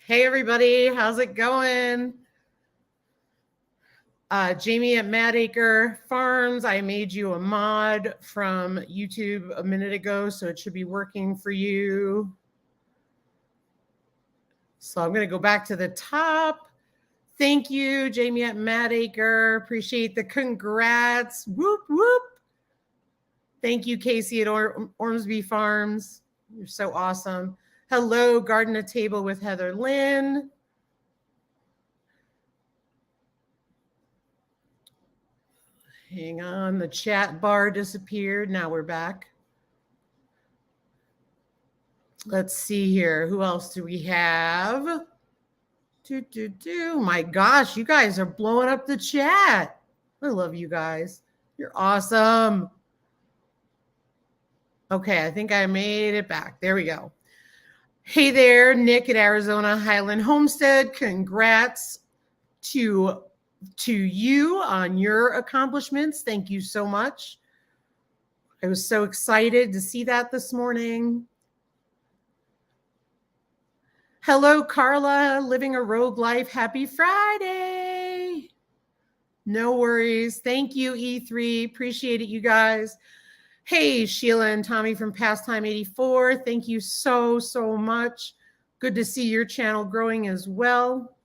Hey, everybody. How's it going? Jamie at Mad Acre Farms. I made you a mod from YouTube a minute ago, so it should be working for you. So I'm going to go back to the top. Thank you, Jamie at Mad Acre. Appreciate the congrats. Whoop, whoop. Thank you, Casey at Ormsby Farms. You're so awesome. Hello, Garden to Table with Heather Lynn. Hang on, the chat bar disappeared. Now we're back. Let's see here. Who else do we have? My gosh, you guys are blowing up the chat. I love you guys. You're awesome. Okay, I think I made it back. There we go. Hey there, Nick at Arizona Highland Homestead. Congrats to you on your accomplishments. Thank you so much. I was so excited to see that this morning. Hello, Carla, living a rogue life. Happy Friday. No worries. Thank you, E3. Appreciate it, you guys. Hey, Sheila and Tommy from Pastime 84. Thank you so much. Good to see your channel growing as well.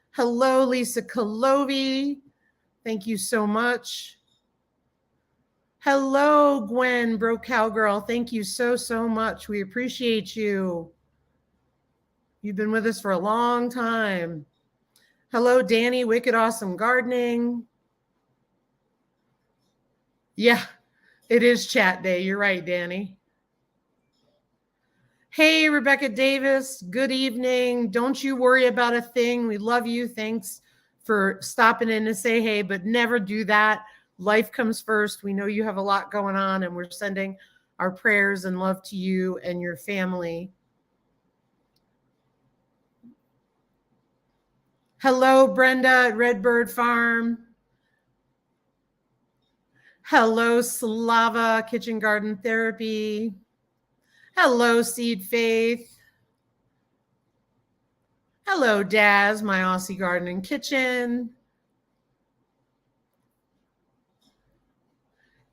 Hello, Lisa Kalovi. Thank you so much. Hello, Gwen, Bro Cowgirl. Thank you so much. We appreciate you. You've been with us for a long time. Hello, Danny, Wicked Awesome Gardening. Yeah, it is chat day. You're right, Danny. Hey, Rebecca Davis. Good evening. Don't you worry about a thing. We love you. Thanks for stopping in to say hey, but never do that. Life comes first. We know you have a lot going on, and we're sending our prayers and love to you and your family. Hello, Brenda at Redbird Farm. Hello, Slava Kitchen Garden Therapy. Hello, Seed Faith. Hello, Daz, my Aussie Garden and Kitchen.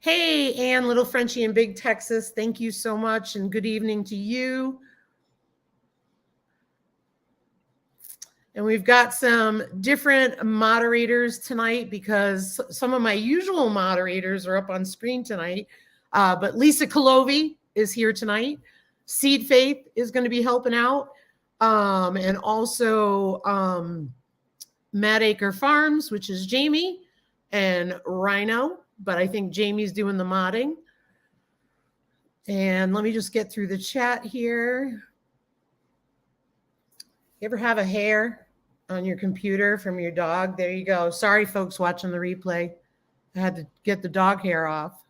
Hey, Ann, Little Frenchie in Big Texas. Thank you so much, and good evening to you. And we've got some different moderators tonight because some of my usual moderators are up on screen tonight. But Lisa Kalovi is here tonight. Seed Faith is going to be helping out. And also Mad Acre Farms, which is Jamie, and Rhino. But I think Jamie's doing the modding. And let me just get through the chat here. You ever have a hair on your computer from your dog? There you go. Sorry, folks watching the replay. I had to get the dog hair off.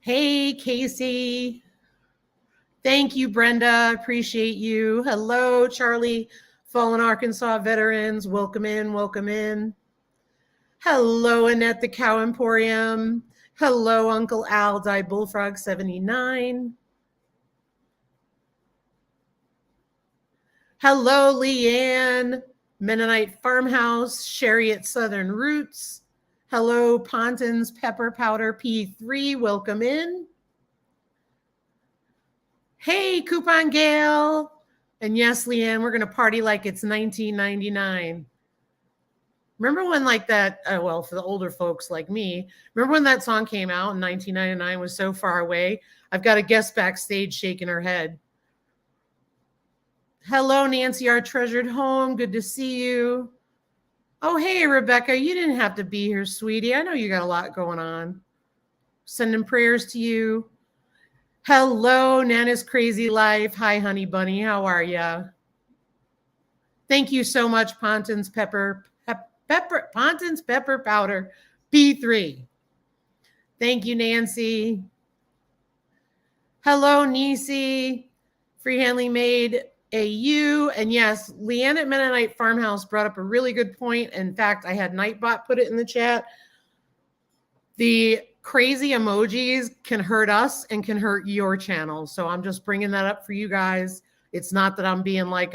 Hey, Casey. Thank you, Brenda. Appreciate you. Hello, Charlie. Fallen Arkansas veterans. Welcome in. Welcome in. Hello, Annette the Cow Emporium. Hello, Uncle Al, Die Bullfrog 79. Hello, Leanne, Mennonite Farmhouse, Sherry at Southern Roots. Hello, Pontins Pepper Powder P3. Welcome in. Hey, Coupon Gale. And yes, Leanne, we're going to party like it's 1999. Remember when like that, well, for the older folks like me, remember when that song came out in 1999 was so far away? I've got a guest backstage shaking her head. Hello, Nancy, our treasured home. Good to see you. Oh, hey, Rebecca, you didn't have to be here, sweetie. I know you got a lot going on. Sending prayers to you. Hello, Nana's Crazy Life. Hi, honey bunny. How are ya? Thank you so much, Pontins Pepper Powder P3. Thank you, Nancy. Hello, Nisi. Freehandly Made AU. And yes, Leanne at Mennonite Farmhouse brought up a really good point. In fact, I had Nightbot put it in the chat. The crazy emojis can hurt us and can hurt your channel. So I'm just bringing that up for you guys. It's not that I'm being like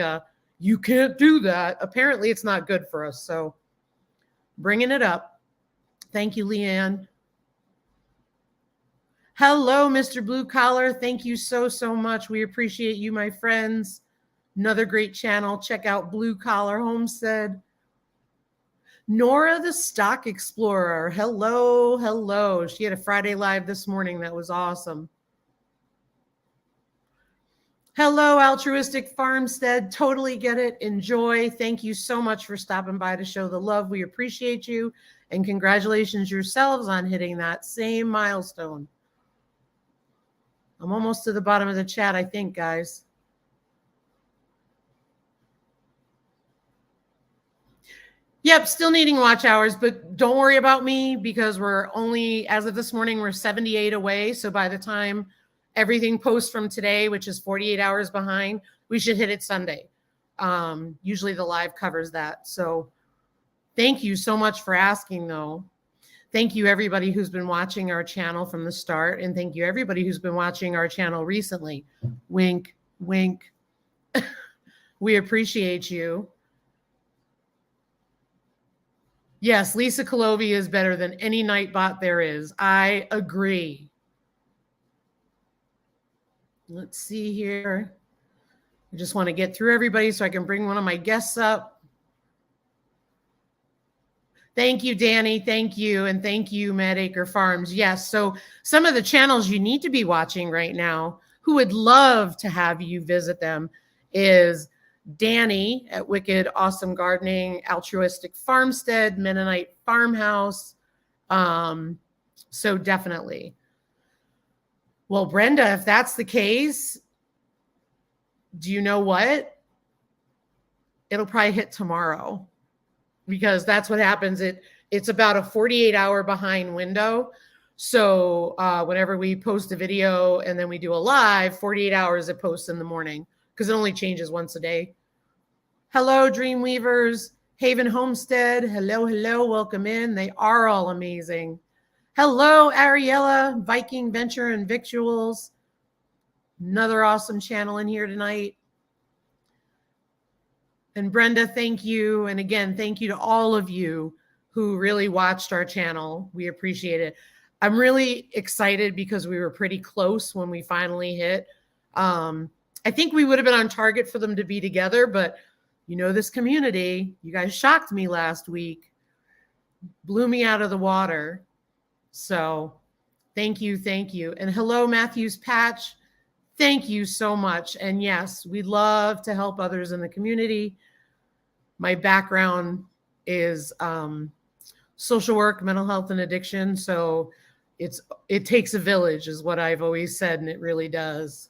you can't do that. Apparently it's not good for us. So bringing it up. Thank you, Leanne. Hello, Mr. Blue Collar. Thank you so, so much. We appreciate you, my friends. Another great channel. Check out Blue Collar Homestead. Nora, the Stock Explorer. Hello, hello. She had a Friday Live this morning. That was awesome. Hello, Altruistic Farmstead. Totally get it. Enjoy. Thank you so much for stopping by to show the love. We appreciate you. And congratulations yourselves on hitting that same milestone. I'm almost to the bottom of the chat, I think, guys. Yep, still needing watch hours, but don't worry about me because we're only, as of this morning, we're 78 away. So by the time everything posts from today, which is 48 hours behind, we should hit it Sunday. Usually the live covers that. So thank you so much for asking, though. Thank you, everybody who's been watching our channel from the start. And thank you, everybody who's been watching our channel recently. Wink, wink. We appreciate you. Yes, Lisa Colovi is better than any Nightbot there is. I agree. Let's see here. I just want to get through everybody so I can bring one of my guests up. Thank you, Danny. Thank you. And thank you, Mad Acre Farms. Yes. So some of the channels you need to be watching right now, who would love to have you visit them, is Danny at Wicked Awesome Gardening, Altruistic Farmstead, Mennonite Farmhouse. So definitely. Well, Brenda, if that's the case, do you know what? It'll probably hit tomorrow. Because that's what happens. It's about a 48-hour behind window. So whenever we post a video and then we do a live, 48 hours it posts in the morning because it only changes once a day. Hello, Dreamweavers, Haven Homestead. Hello, hello, welcome in. They are all amazing. Hello, Ariella, Viking Venture and Victuals. Another awesome channel in here tonight. And Brenda, thank you. And again, thank you to all of you who really watched our channel. We appreciate it. I'm really excited because we were pretty close when we finally hit. I think we would have been on target for them to be together, but you know, this community, you guys shocked me last week, blew me out of the water. So thank you. Thank you. And hello, Matthews Patch. Thank you so much. And yes, we'd love to help others in the community. My background is social work, mental health, and addiction. So it takes a village is what I've always said, and it really does.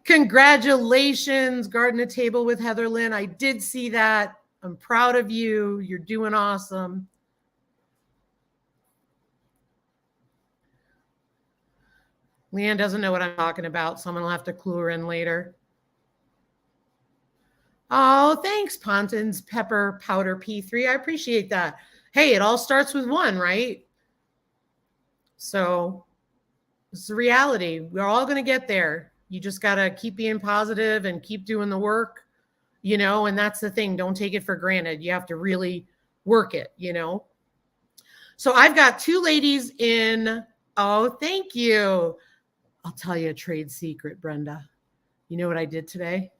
Congratulations, Garden at Table with Heather Lynn. I did see that. I'm proud of you. You're doing awesome. Leanne doesn't know what I'm talking about, so I'm going to have to clue her in later. Oh, thanks, Ponton's Pepper Powder P3. I appreciate that. Hey, it all starts with one, right? So it's the reality. We're all going to get there. You just got to keep being positive and keep doing the work, you know, and that's the thing. Don't take it for granted. You have to really work it, you know. So I've got two ladies in. Oh, thank you. I'll tell you a trade secret, Brenda. You know what I did today?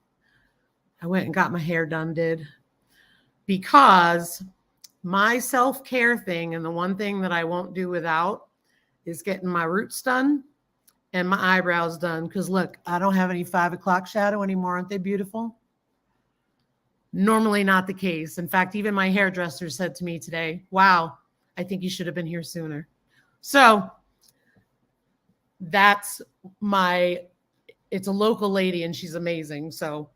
I went and got my hair done, because my self-care thing, and the one thing that I won't do without, is getting my roots done and my eyebrows done. Because look, I don't have any 5 o'clock shadow anymore. Aren't they beautiful? Normally not the case. In fact, even my hairdresser said to me today, wow, I think you should have been here sooner. So that's it's a local lady and she's amazing. So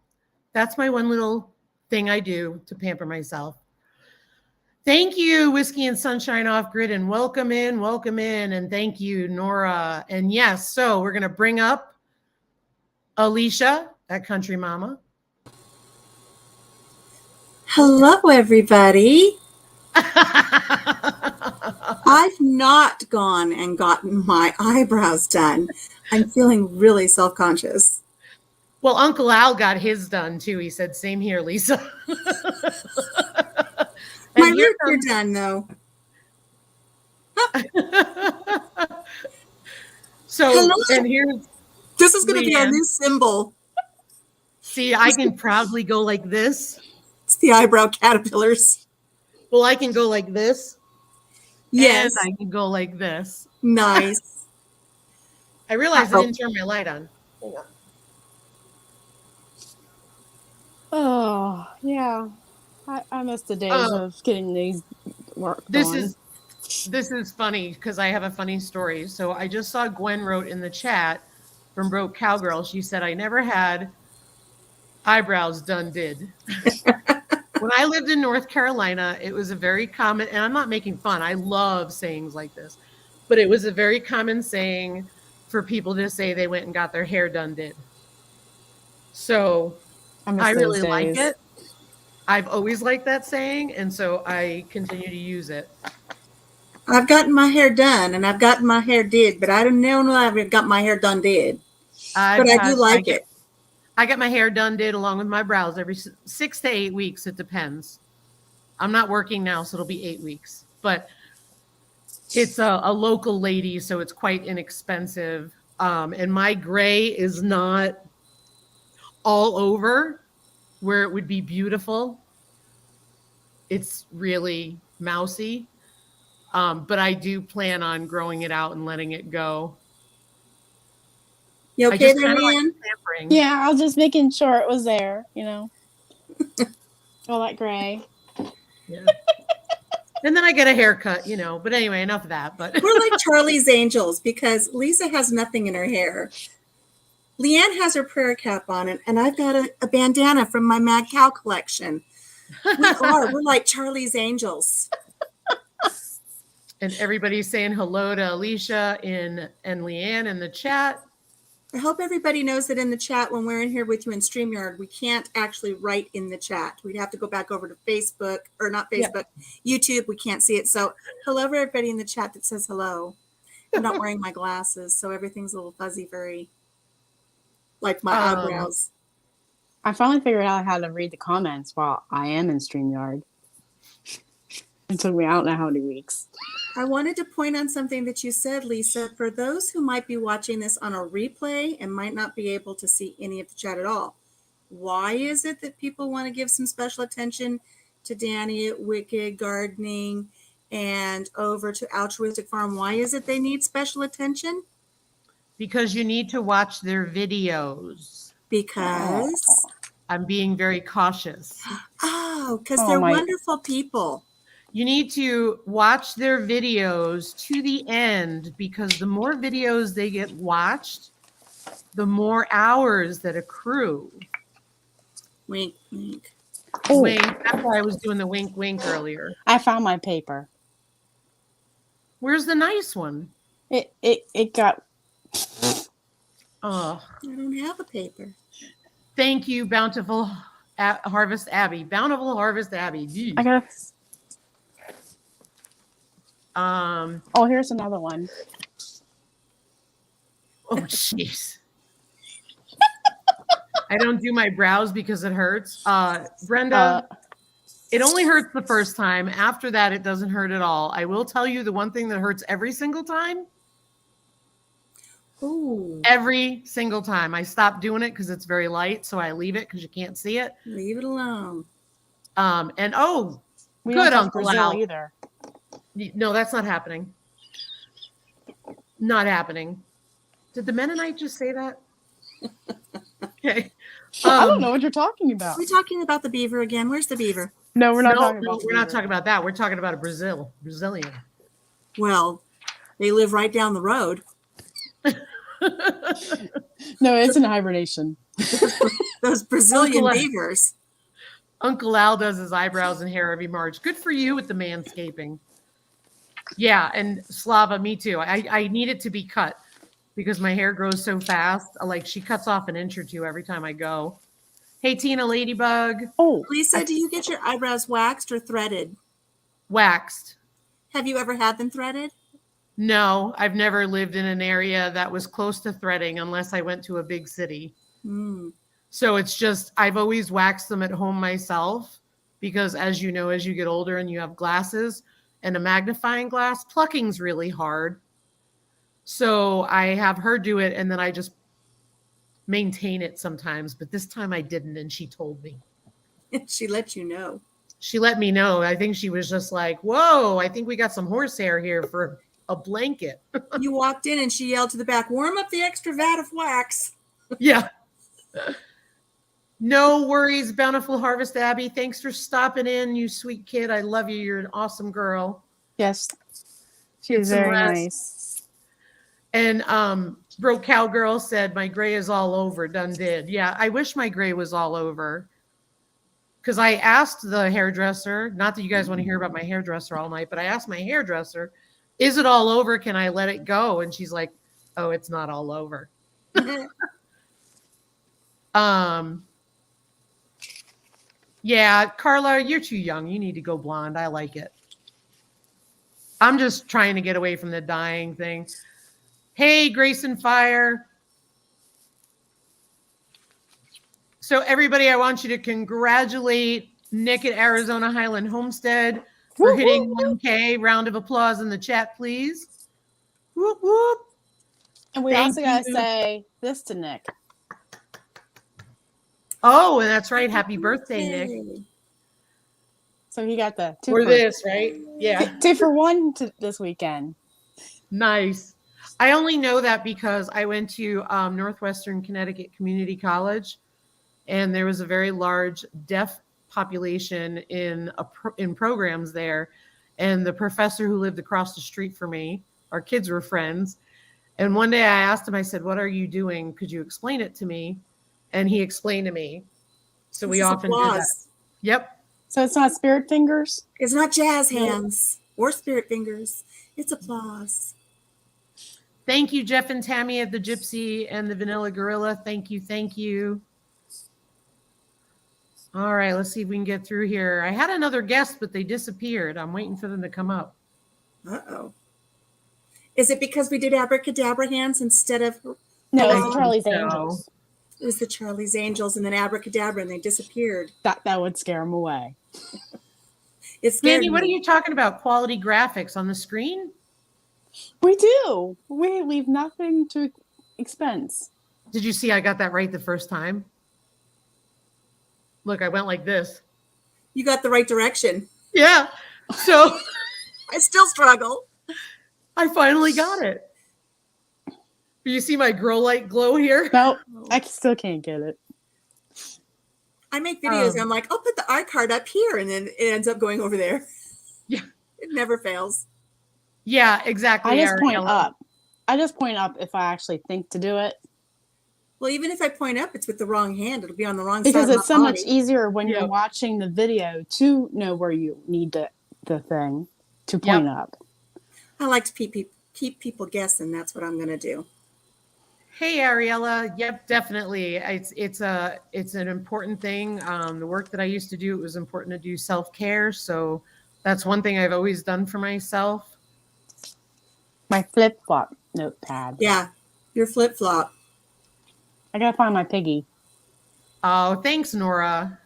that's my one little thing I do to pamper myself. Thank you, Whiskey and Sunshine Off Grid, and welcome in. And thank you, Nora. And yes, so we're going to bring up Alicia at Country Mama. Hello, everybody. I've not gone and gotten my eyebrows done. I'm feeling really self-conscious. Well, Uncle Al got his done too. He said, "Same here, Lisa." My roots are done, though. So, hello. And here's this is going to be our new symbol. See, I can probably go like this. It's the eyebrow caterpillars. Well, I can go like this. Yes. And I can go like this. Nice. I realized I didn't turn my light on. Hang on. Oh, yeah. I miss the days of getting these work going. This is funny because I have a funny story. So I just saw Gwen wrote in the chat from Broke Cowgirl. She said, "I never had eyebrows done did." When I lived in North Carolina, it was a very common, and I'm not making fun. I love sayings like this, but it was a very common saying for people to say they went and got their hair done did. So I really like it. I've always liked that saying, and so I continue to use it. I've gotten my hair done, and I've gotten my hair did, but I don't know I've got my hair done did. But I do like it. I get my hair done did along with my brows every 6 to 8 weeks. It depends. I'm not working now, so it'll be 8 weeks. But it's a local lady, so it's quite inexpensive. And my gray is not all over where it would be beautiful. It's really mousy. But I do plan on growing it out and letting it go. You okay there, Leanne? Yeah, I was just making sure it was there, you know. All that gray. Yeah. And then I get a haircut, you know. But anyway, enough of that. But we're like Charlie's Angels because Lisa has nothing in her hair. Leanne has her prayer cap on, and I've got a bandana from my Mad Cow collection. We're like Charlie's Angels. And everybody's saying hello to Alicia and Leanne in the chat. I hope everybody knows that in the chat, when we're in here with you in StreamYard, we can't actually write in the chat. We'd have to go back over to Facebook, or not Facebook, YouTube. We can't see it. So hello, everybody in the chat that says hello. I'm not wearing my glasses, so everything's a little fuzzy, very like my eyebrows. I finally figured out how to read the comments while I am in StreamYard. It took me, I don't know how many weeks. I wanted to point on something that you said, Lisa. For those who might be watching this on a replay and might not be able to see any of the chat at all, why is it that people want to give some special attention to Danny at Wicked Gardening and over to Altruistic Farm? Why is it they need special attention? Because you need to watch their videos. Because? I'm being very cautious. Oh, because they're wonderful people. You need to watch their videos to the end, because the more videos they get watched, the more hours that accrue. Wink, wink. Wink. That's why I was doing the wink, wink earlier. I found my paper. Where's the nice one? It got... I don't have a paper. Thank you, Bountiful Harvest Abby. Bountiful Harvest Abby. Gee. I got oh, here's another one. Oh, jeez. I don't do my brows because it hurts. Brenda, it only hurts the first time. After that, it doesn't hurt at all. I will tell you the one thing that hurts every single time. Ooh. Every single time. I stop doing it because it's very light, so I leave it because you can't see it. Leave it alone. And we good, don't Uncle Brazil Al. either. No, that's not happening. Not happening. Did the Mennonite just say that? Okay. I don't know what you're talking about. Are we talking about the beaver again? Where's the beaver? No, we're not talking about we're not talking about that. We're talking about a Brazilian. Well, they live right down the road. No, it's in hibernation. Those Brazilian beavers. Uncle Al does his eyebrows and hair every March. Good for you with the manscaping. Yeah, and Slava, me too. I need it to be cut because my hair grows so fast. Like, she cuts off an inch or two every time I go. Hey, Tina Ladybug. Oh, Lisa, do you get your eyebrows waxed or threaded? Waxed. Have you ever had them threaded? No, I've never lived in an area that was close to threading unless I went to a big city. Mm. So it's just, I've always waxed them at home myself because, as you know, as you get older and you have glasses and a magnifying glass, plucking's really hard. So I have her do it and then I just maintain it sometimes. But this time I didn't, and she told me. She let you know. She let me know. I think she was just like, whoa, I think we got some horsehair here for a blanket. You walked in and she yelled to the back, warm up the extra vat of wax. Yeah. No worries, Bountiful Harvest Abby. Thanks for stopping in, you sweet kid. I love you. You're an awesome girl. Yes. Get She's some very rest. nice. And Broke Cowgirl said, my gray is all over. Done did. Yeah, I wish my gray was all over. Because I asked the hairdresser, not that you guys want to hear about my hairdresser all night, but I asked my hairdresser, is it all over? Can I let it go? And she's like, oh, it's not all over. Yeah, Carla, you're too young. You need to go blonde. I like it. I'm just trying to get away from the dyeing thing. Hey, Grace and Fire. So everybody, I want you to congratulate Nick at Arizona Highland Homestead for Whoop, hitting whoop, 1K. Round of applause in the chat, please. Whoop, whoop. And we Thank also got to you. say this to Nick. Oh, and that's right. Happy birthday, Nick. Yay. So he got the two Or for, this, right? Yeah. 2-for-1 this weekend. Nice. I only know that because I went to Northwestern Connecticut Community College, and there was a very large deaf population in programs there. And the professor who lived across the street from me, our kids were friends. And one day I asked him, I said, what are you doing? Could you explain it to me? And he explained to me. So we This is often do that. applause. Yep. So it's not spirit fingers? It's not jazz hands or spirit fingers. It's applause. Thank you, Jeff and Tammy at the Gypsy and the Vanilla Gorilla. Thank you. Thank you. All right, let's see if we can get through here. I had another guest, but they disappeared. I'm waiting for them to come up. Uh-oh. Is it because we did abracadabra hands instead of... No, I it's think Charlie's so. Angels. It was the Charlie's Angels and then abracadabra and they disappeared. That would scare them away. It scared Mandy, what are me. you talking about? Quality graphics on the screen? We do. We leave nothing to expense. Did you see I got that right the first time? Look, I went like this. You got the right direction. Yeah. So I still struggle. I finally got it. You see my grow light glow here? Nope, I still can't get it. I make videos. I'm like, I'll put the iCard up here, and then it ends up going over there. Yeah. It never fails. Yeah, exactly. I just point Ariella. up. I just point up if I actually think to do it. Well, even if I point up, it's with the wrong hand. It'll be on the wrong Because side it's of so my much body. easier when Yeah. you're watching the video to know where you need the thing to point up. I like to keep people guessing. That's what I'm going to do. Hey, Ariella. Yep, definitely. It's an important thing. The work that I used to do, it was important to do self-care. So that's one thing I've always done for myself. My flip-flop notepad. Yeah, your flip-flop. I gotta find my piggy. Oh, thanks, Nora.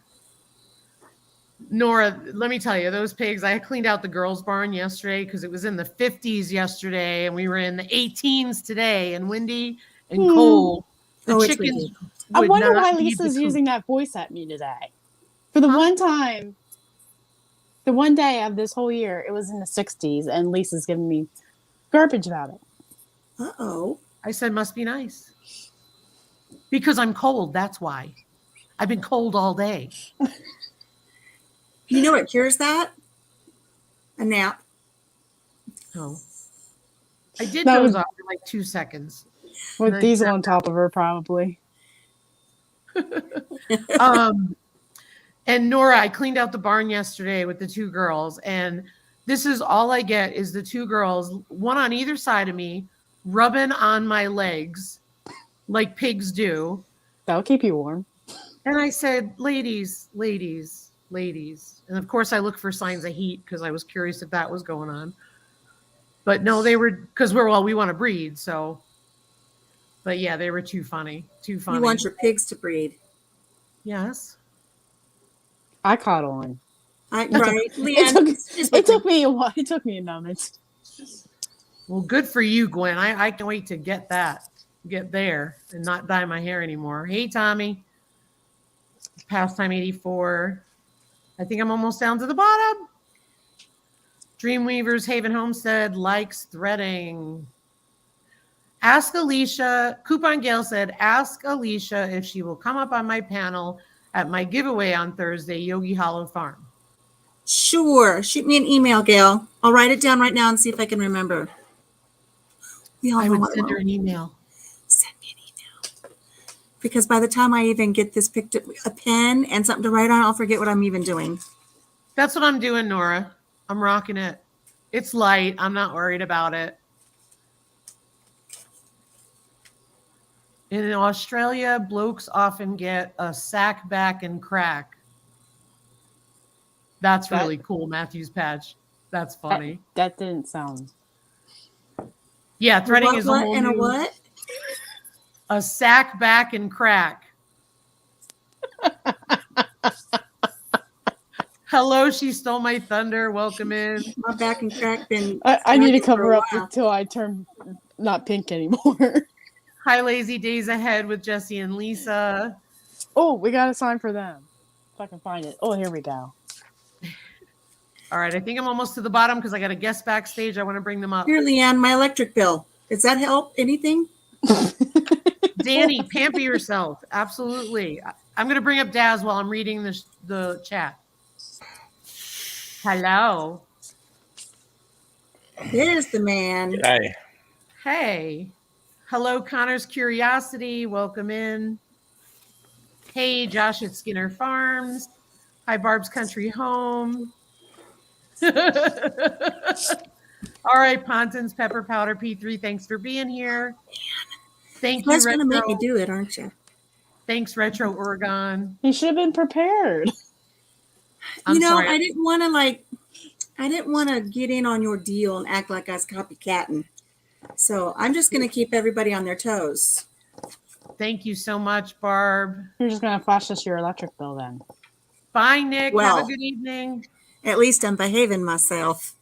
Nora, let me tell you, those pigs, I cleaned out the girls' barn yesterday because it was in the 50s yesterday, and we were in the 18s today, and windy and cold. The Oh, it's chickens windy. I would wonder not why leave the Lisa's coop. using that voice at me today. For the one time, the one day of this whole year, it was in the 60s, and Lisa's giving me garbage about it. Uh-oh. I said, must be nice. Because I'm cold, that's why. I've been cold all day. You know what cures that? A nap. Oh. I did That doze was- off for like 2 seconds. With Nice. Diesel on top of her, probably. And Nora, I cleaned out the barn yesterday with the two girls, and this is all I get is the two girls, one on either side of me, rubbing on my legs like pigs do. That'll keep you warm. And I said, ladies, ladies, ladies. And of course I look for signs of heat because I was curious if that was going on. But no, they were because we want to breed. So, but yeah, they were too funny. Too funny. You want your pigs to breed. Yes. I caught on. Right, Leanne. It took me a while. It took me a moment. Well, good for you, Gwen. I can't wait to get there and not dye my hair anymore. Hey, Tommy. Pastime 84. I think I'm almost down to the bottom. Dreamweavers Haven Homestead likes threading. Ask Alicia. Coupon Gale said, ask Alicia if she will come up on my panel at my giveaway on Thursday, Yogi Hollow Farm. Sure. Shoot me an email, Gail. I'll write it down right now and see if I can remember. I would send her an email. Send me an email. Because by the time I even get this picked up, a pen and something to write on, I'll forget what I'm even doing. That's what I'm doing, Nora. I'm rocking it. It's light. I'm not worried about it. In Australia, blokes often get a sack back and crack. That's really cool, Matthew's patch. That's funny. That didn't sound. Yeah, threading is a whole and new, a what? A sack back and crack. Hello, she stole my thunder. Welcome in. My back and crack been. I need to cover up until I turn not pink anymore. Hi, Lazy Days Ahead with Jesse and Lisa. Oh, we got a sign for them. If I can find it. Oh, here we go. All right, I think I'm almost to the bottom because I got a guest backstage. I want to bring them up. Here, Leanne, my electric bill. Does that help? Anything? Danny, pamper yourself. Absolutely. I'm going to bring up Daz while I'm reading the chat. Hello. There's the man. Hey. Hey. Hello, Connor's Curiosity. Welcome in. Hey, Josh at Skinner Farms. Hi, Barb's Country Home. All right, Pontins, Pepper Powder P3. Thanks for being here. Thank you, That's Retro. going to make me do it, aren't you? Thanks, Retro Oregon. You should have been prepared. I'm sorry. I didn't want to get in on your deal and act like I was copycatting. So I'm just going to keep everybody on their toes. Thank you so much, Barb. You're just going to flash us your electric bill then. Bye, Nick. Well, have a good evening. At least I'm behaving myself.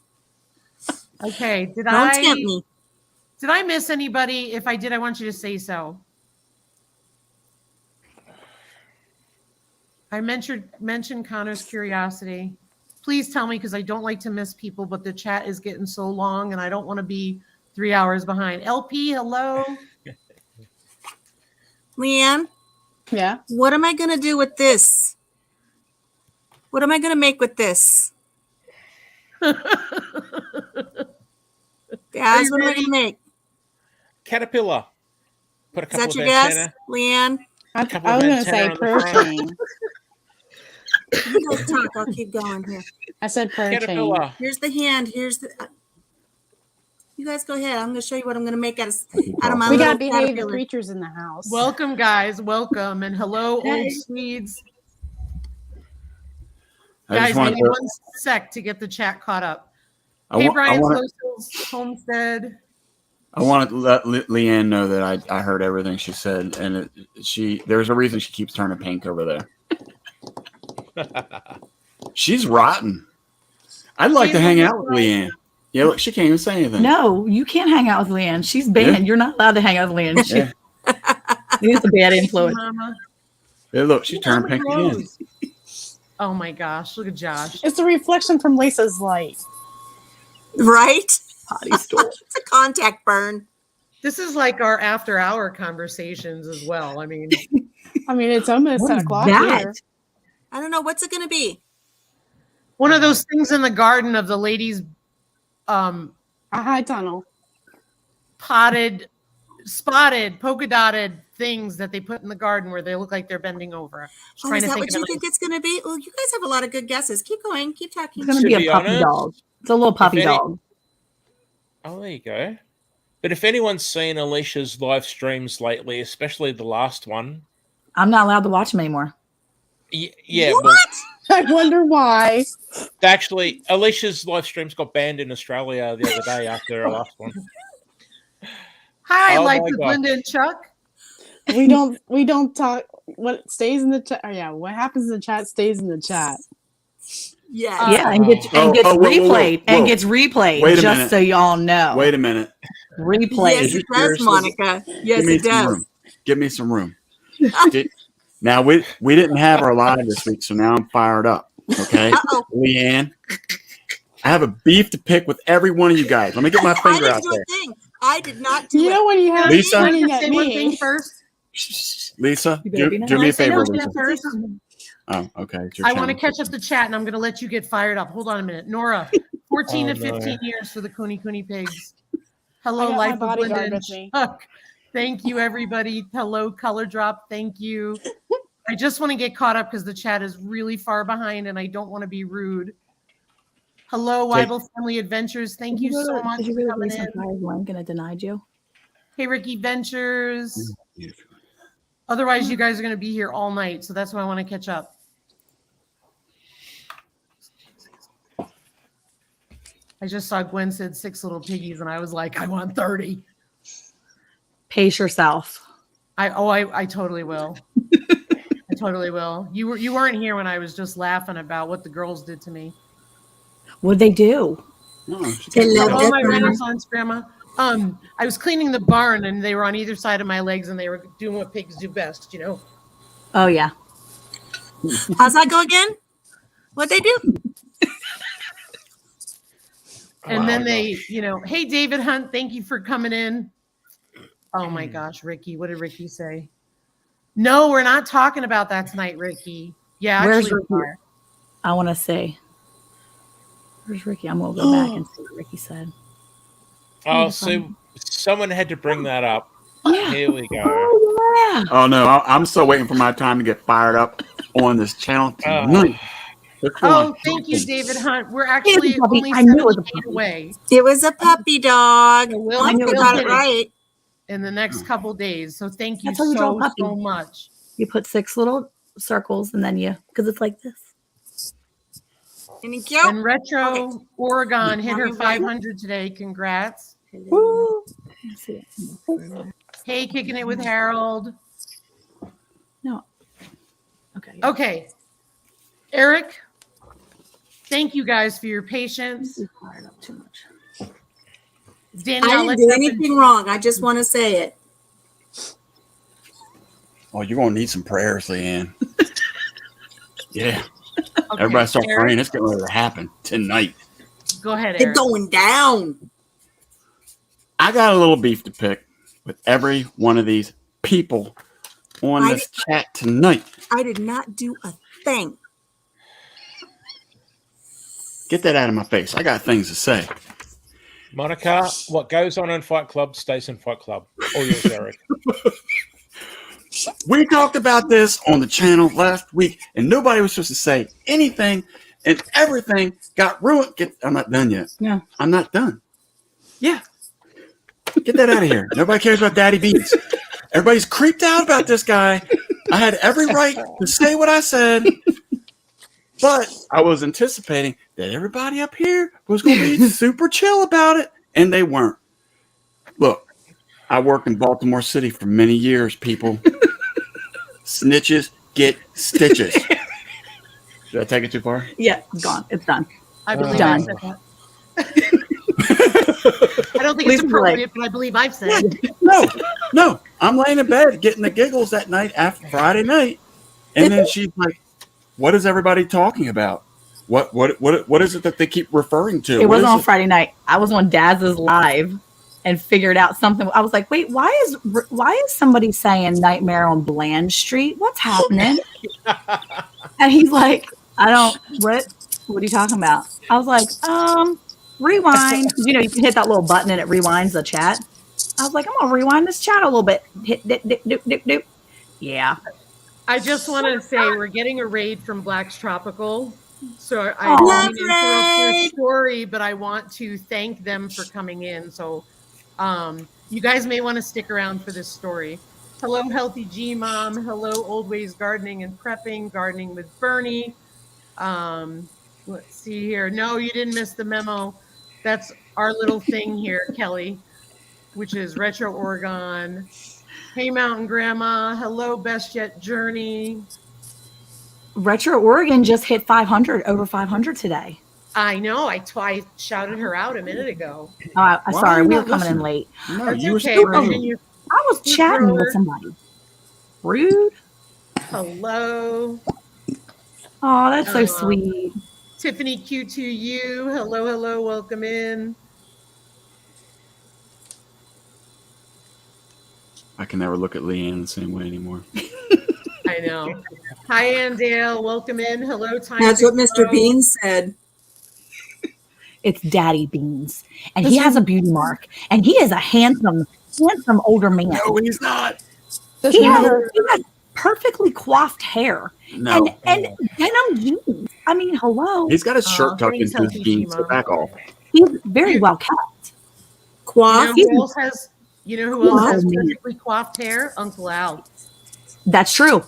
Okay. Don't tempt me. Did I miss anybody? If I did, I want you to say so. I mentioned Connor's Curiosity. Please tell me because I don't like to miss people, but the chat is getting so long and I don't want to be 3 hours behind. LP, hello. Leanne? Yeah? What am I going to do with this? What am I going to make with this? Guys, what am I going to make? Caterpillar. Put a Is couple that of your guess, antenna. Leanne? I was going to say protein. You guys talk. I'll keep going here. I said protein. Caterpillar. Here's the hand. Here's the... You guys go ahead. I'm going to show you what I'm going to make out of my We little got behaved caterpillar. creatures in the house. Welcome, guys. Welcome. And hello, old Swedes. Guys, I need 1 sec to get the chat caught up. Hey, Brian Slowstills, Homestead. I want to let Leanne know that I heard everything she said, and there's a reason she keeps turning pink over there. She's rotten. I'd like to hang out with Leanne. Yeah, look, she can't even say anything. No, you can't hang out with Leanne. She's banned. Yeah. You're not allowed to hang out with Leanne. She's a bad influence. Mama. Yeah, look, she turned pink again. Oh my gosh, look at Josh. It's a reflection from Lisa's light. Right? Potty store. It's a contact burn. This is like our after-hour conversations as well. I mean, it's almost 10 o'clock here. I don't know. What's it going to be? One of those things in the garden of the ladies' a high tunnel. Spotted, polka dotted things that they put in the garden where they look like they're bending over. Is that what you think it's going to be? Well, you guys have a lot of good guesses. Keep going. Keep talking. It's going to be a puppy dog. It's a little puppy dog. Oh, there you go. But if anyone's seen Alicia's live streams lately, especially the last one, I'm not allowed to watch them anymore. Yeah. What? I wonder why. Actually, Alicia's live streams got banned in Australia the other day after our last one. Hi, Oh Life my with God. Linda and Chuck. We don't talk. What stays in the chat? Oh, yeah, what happens in the chat stays in the chat. Yes. Yeah, and gets Oh, gets oh, whoa, whoa, whoa, replayed whoa. and gets replayed. Wait a just minute. so y'all know. Wait a minute. Replayed. Yes, it does, Seriously? Monica. Yes, Give me it some does. room. Give me some room. Now we didn't have our live this week, so now I'm fired up. Okay, Uh-oh. Leanne, I have a beef to pick with every one of you guys. Let me get my I finger didn't out do there. a thing. I did not do You know it. when you have Lisa? Can I pointing just at say one thing me. first? Lisa, You better be do nice. me a Can I say favor, one thing Lisa. first? Oh, okay. It's your I want to channel. catch up the chat, and I'm going to let you get fired up. Hold on a minute. Nora, 14 Oh, to no. 15 years for the Cooney Pigs. I Hello, got my Life with Linda bodyguard and with me. Chuck. Thank you, everybody. Hello, Color Drop. Thank you. I just want to get caught up because the chat is really far behind, and I don't want to be rude. Hello, Take- Weibel Family Adventures. Thank you so much Did you for go to coming Lisa in. Fire's link and it denied you? Hey, Ricky Ventures. Otherwise, you guys are going to be here all night, so that's why I want to catch up. I just saw Gwen said 6 little piggies, and I was like, I want 30. Pace yourself. I totally will. I totally will. You weren't here when I was just laughing about what the girls did to me. What'd they do? No, she They can't love do Oh, that. my Grandma. Renaissance grandma. I was cleaning the barn, and they were on either side of my legs, and they were doing what pigs do best, you know. Oh yeah. How's that go again? What'd they do? And Oh, then my they, gosh. you know, hey, David Hunt, thank you for coming in. Oh my gosh, Ricky, what did Ricky say? No, we're not talking about that tonight, Ricky. Yeah, Where's actually, we Ricky? are. I want to say. Where's Ricky? I'm gonna go back and see what Ricky said. Oh, so someone had to bring that up. Yeah. Here we go. Oh yeah. Oh no, I'm still waiting for my time to get fired up on this channel tonight. Oh, thank you, David Hunt. We're Here's actually a puppy. only I knew it was a 78 puppy. away. It was a puppy dog. So we'll, I knew it Monica was got a it puppy. right. in the next couple days. So thank you That's how you draw a so, puppy. so much. You put 6 little circles and then because it's like this. Thank you. And Retro Oregon hit her Mommy, right? 500 today. Congrats. Woo. Let's see it. Hey, kicking it with Harold. No. Okay. Okay. Eric, thank you guys for your patience. You fired up too much. Danielle, I didn't let's do have anything wrong. I just want to say it. Oh, you're gonna need some prayers, Leanne. Yeah. okay, Everybody start Eric, praying. It's getting ready to happen tonight. Go ahead, It's Eric. going down. I got a little beef to pick with every one of these people on this chat tonight. I did not do a thing. Get that out of my face. I got things to say. Monica, what goes on in Fight Club stays in Fight Club. All yours, Eric. We talked about this on the channel last week, and nobody was supposed to say anything, and everything got ruined. I'm not done yet. Yeah. I'm not done. Yeah. Get that out of here. Nobody cares about Daddy Beats. Everybody's creeped out about this guy. I had every right to say what I said, but I was anticipating that everybody up here was going to be super chill about it, and they weren't. Look, I worked in Baltimore City for many years, people. Snitches get stitches. Did I take it too far? Yeah, it's gone. It's done. I believe Done. I said that. I don't think it's Lisa's appropriate, but I believe I've said it. No. I'm laying in bed getting the giggles that night after Friday night, and then she's like, "What is everybody talking about? What is it that they keep referring to?" It What wasn't is on Friday night. I was on Daz's live and figured out something. I was like, wait, why is somebody saying Nightmare on Bland Street? What's happening? And he's like, what are you talking about? I was like, rewind. You know, you can hit that little button and it rewinds the chat. I was like, I'm gonna rewind this chat a little bit. Hit dip, dip, dip, dip, dip. Yeah. I just want to say we're getting a raid from Black's Tropical. So I Aw. don't mean to interrupt your story, but I want to thank them for coming in. So you guys may want to stick around for this story. Hello, Healthy G Mom. Hello, Old Ways Gardening and Prepping, Gardening with Bernie. Let's see here. No, you didn't miss the memo. That's our little thing here, Kelly, which is Retro Oregon. Hey, Mountain Grandma. Hello, Best Yet Journey. Retro Oregon just hit 500, over 500 today. I know. I shouted her out a minute ago. Oh, Why sorry, are you we were not coming in listening? late. No, That's you were okay. still Virginia, I was Good chatting grower. with somebody. Rude. hello. Oh, that's so Um, sweet. Tiffany Q2U. Hello, hello. Welcome in. I can never look at Leanne the same way anymore. I know. Hi, Andale. Welcome in. Hello, Time. That's what Mr. Bean said. It's Daddy Beans, and he has a beauty mark, and he is a handsome older man. No, he's not. Does He he has, ever? he has perfectly coiffed hair No. and denim jeans. I mean, hello. He's got his shirt tucked thanks, into his Healthy jeans, so G-Mom. back off. He's very well kept. Quaff. You know who else has Wow. perfectly coiffed hair? Uncle Al. That's true.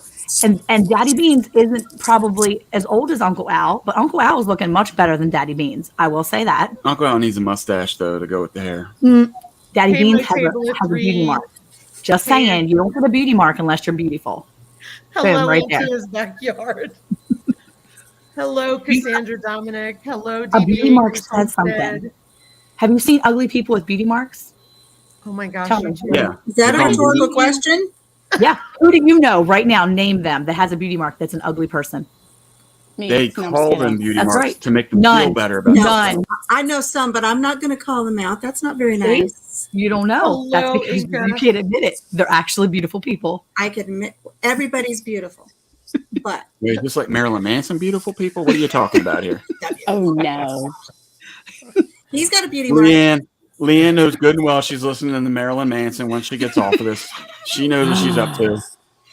And Daddy Beans isn't probably as old as Uncle Al, but Uncle Al is looking much better than Daddy Beans. I will say that. Uncle Al needs a mustache, though, to go with the hair. Daddy Hey, Beans my has table at a beauty three. mark. Just Hey. saying, you don't get a beauty mark unless you're beautiful. Hello right into there. his backyard. Hello, Cassandra Dominic. Hello, A beauty DBA mark Bruce says something. Homestead. Have you seen ugly people with beauty marks? Oh my gosh. Tell you me. too. Yeah. Is that a You're rhetorical you- question? Yeah. Who do you know right now? Name them that has a beauty mark that's an ugly person. Me. They No, I'm just call kidding. them beauty That's marks right. to make them None. feel better about No. themselves. None. I know some, but I'm not going to call them out. That's not very See? nice. You don't know. That's Hello, because Inca. you can't admit it. They're actually beautiful people. I can admit everybody's beautiful, but Wait, just like Marilyn Manson, beautiful people? What are you talking about here? Oh no. he's got a beauty mark. Leanne knows good and well she's listening to the Marilyn Manson once she gets off of this. She knows what she's up to.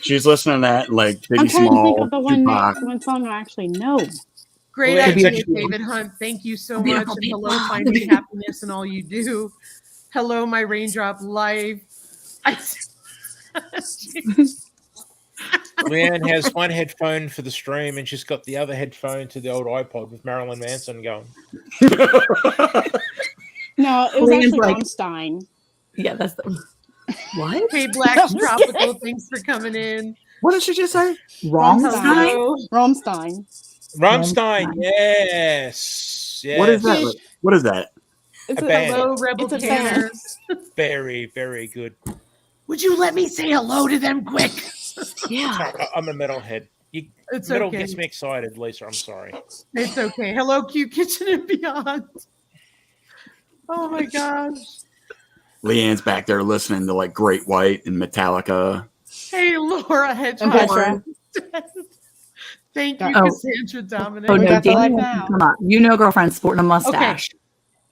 She's listening to that, like I'm Biggie trying to think Small, of the Tupac. one song I actually know. Great Well, idea, actually- David Hunt. Thank you so Beautiful much. And people. hello, finding happiness in all you do. Hello, my raindrop life. Leanne has one headphone for the stream, and she's got the other headphone to the old iPod with Marilyn Manson going. No, it was Leanne's actually like- Rammstein. Yeah, that's the what? Hey, Black I'm just Tropical, thanks for coming in. What did she just say? Wrong Rammstein. side? Hello. Rammstein. Rammstein, yes. What is yes. that? What is that? It's A a, band. Hello, Rebel It's a Tanner. Very, very good. Would you let me say hello to them quick? Yeah. I'm a metalhead. It's Metal okay. gets me excited, Lisa. I'm sorry. It's okay. Hello, Q Kitchen and Beyond. Oh my gosh. Leanne's back there listening to like Great White and Metallica. Hey, Laura and Hedgehog. Petra. Thank you, Oh. Cassandra Dominic. Oh We no, got the life Danny wants now. to come up. You know, girlfriend sporting a mustache.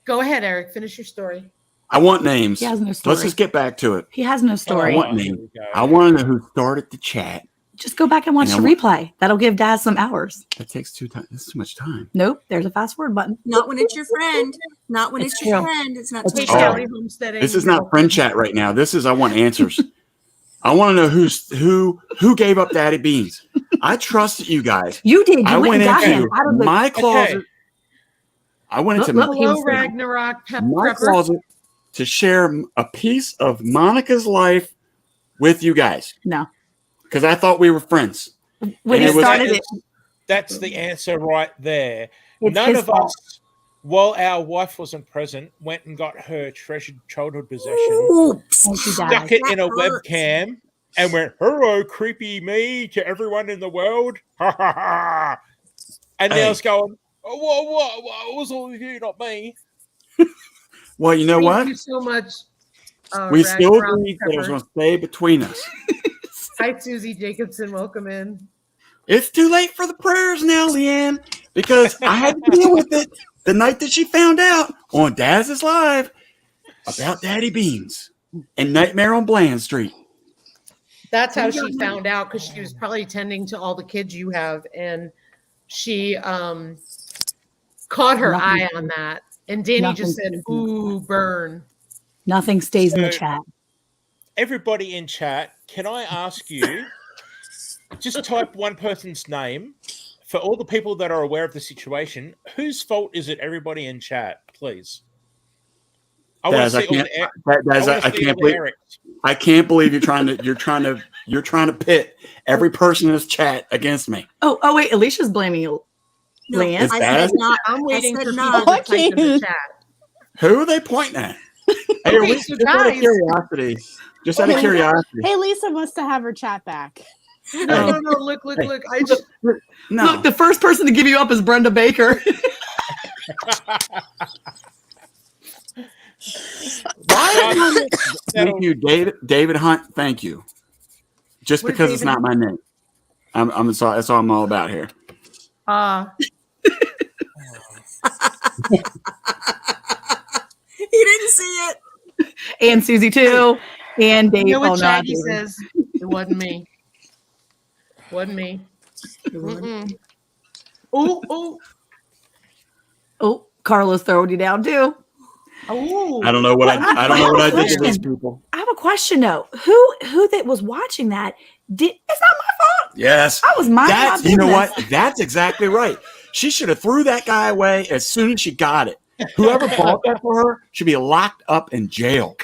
Go ahead, Eric. Finish your story. I want names. He has no story. Let's just get back to it. He has no story. I want here names. we go. I want to know who started the chat. Just go back and watch And the I replay. That'll give Dad some hours. That takes that's too much time. Nope, there's a fast forward button. Not when it's your friend. Not when It's it's your true. friend. It's not. It's Hey, true. Sally Homesteading. This is not friend chat right now. This is I want answers. I want to know who gave up Daddy Beans. I trusted you guys. You did. You I went went and got him into out of the. my closet. I went into Look, Hello, He was- Ragnarok my Prepper. closet to share a piece of Monica's life with you guys No, because I thought we were friends. when And he it was- started it, That's the answer right there. it's None his of fault. us, while our wife wasn't present, went and got her treasured childhood possession, Oops. Thank you, Dad. stuck it in a That hurts. webcam, and went, "Hello, creepy me to everyone in the world." Ha ha ha! And Hey. now it's going, "Oh, what? It was all you, not me." Well, you know Thank what? you so much. We still Ragnarok agreed that it was Prepper. going to stay between us. Hi, Susie Jacobson. Welcome in. It's too late for the prayers now, Leanne, because I had to deal with it the night that she found out on Daz's Live about Daddy Beans and Nightmare on Bland Street. That's how she found out because she was probably tending to all the kids you have, and she caught her Nothing. eye on that. And Danny just said, Nothing. "Ooh, burn." Nothing stays in the So- chat. Everybody in chat, can I ask you, just type one person's name for all the people that are aware of the situation, whose fault is it? Everybody in chat, please. I want to see all the Erics. I can't believe you're trying to pit every person in this chat against me. Oh wait, Alicia's blaming you. No, Lance? I said not. I'm waiting I for said people not. to type in the chat. Who are they pointing at? Hey, Okay, so guys, just out of curiosity. Hey, Lisa wants to have her chat back. no, look. I just No. Look, the first person to give you up is Brenda Baker. Thank you, David Hunt. Thank you. Just What because is it's David not my name. I'm sorry. That's all I'm all about here. He didn't see it. And Susie too. And Dave. you know what not Shaggy David. says? It wasn't me. Wasn't me. Mm-mm. Oh. Oh, Carlos throwed you down too. Oh. I don't know what I did to these people. I have a question though. Who that was watching that did? It's not my fault. Yes. I was minding my business. You know what? That's exactly right. She should have threw that guy away as soon as she got it. Whoever bought that for her should be locked up in jail.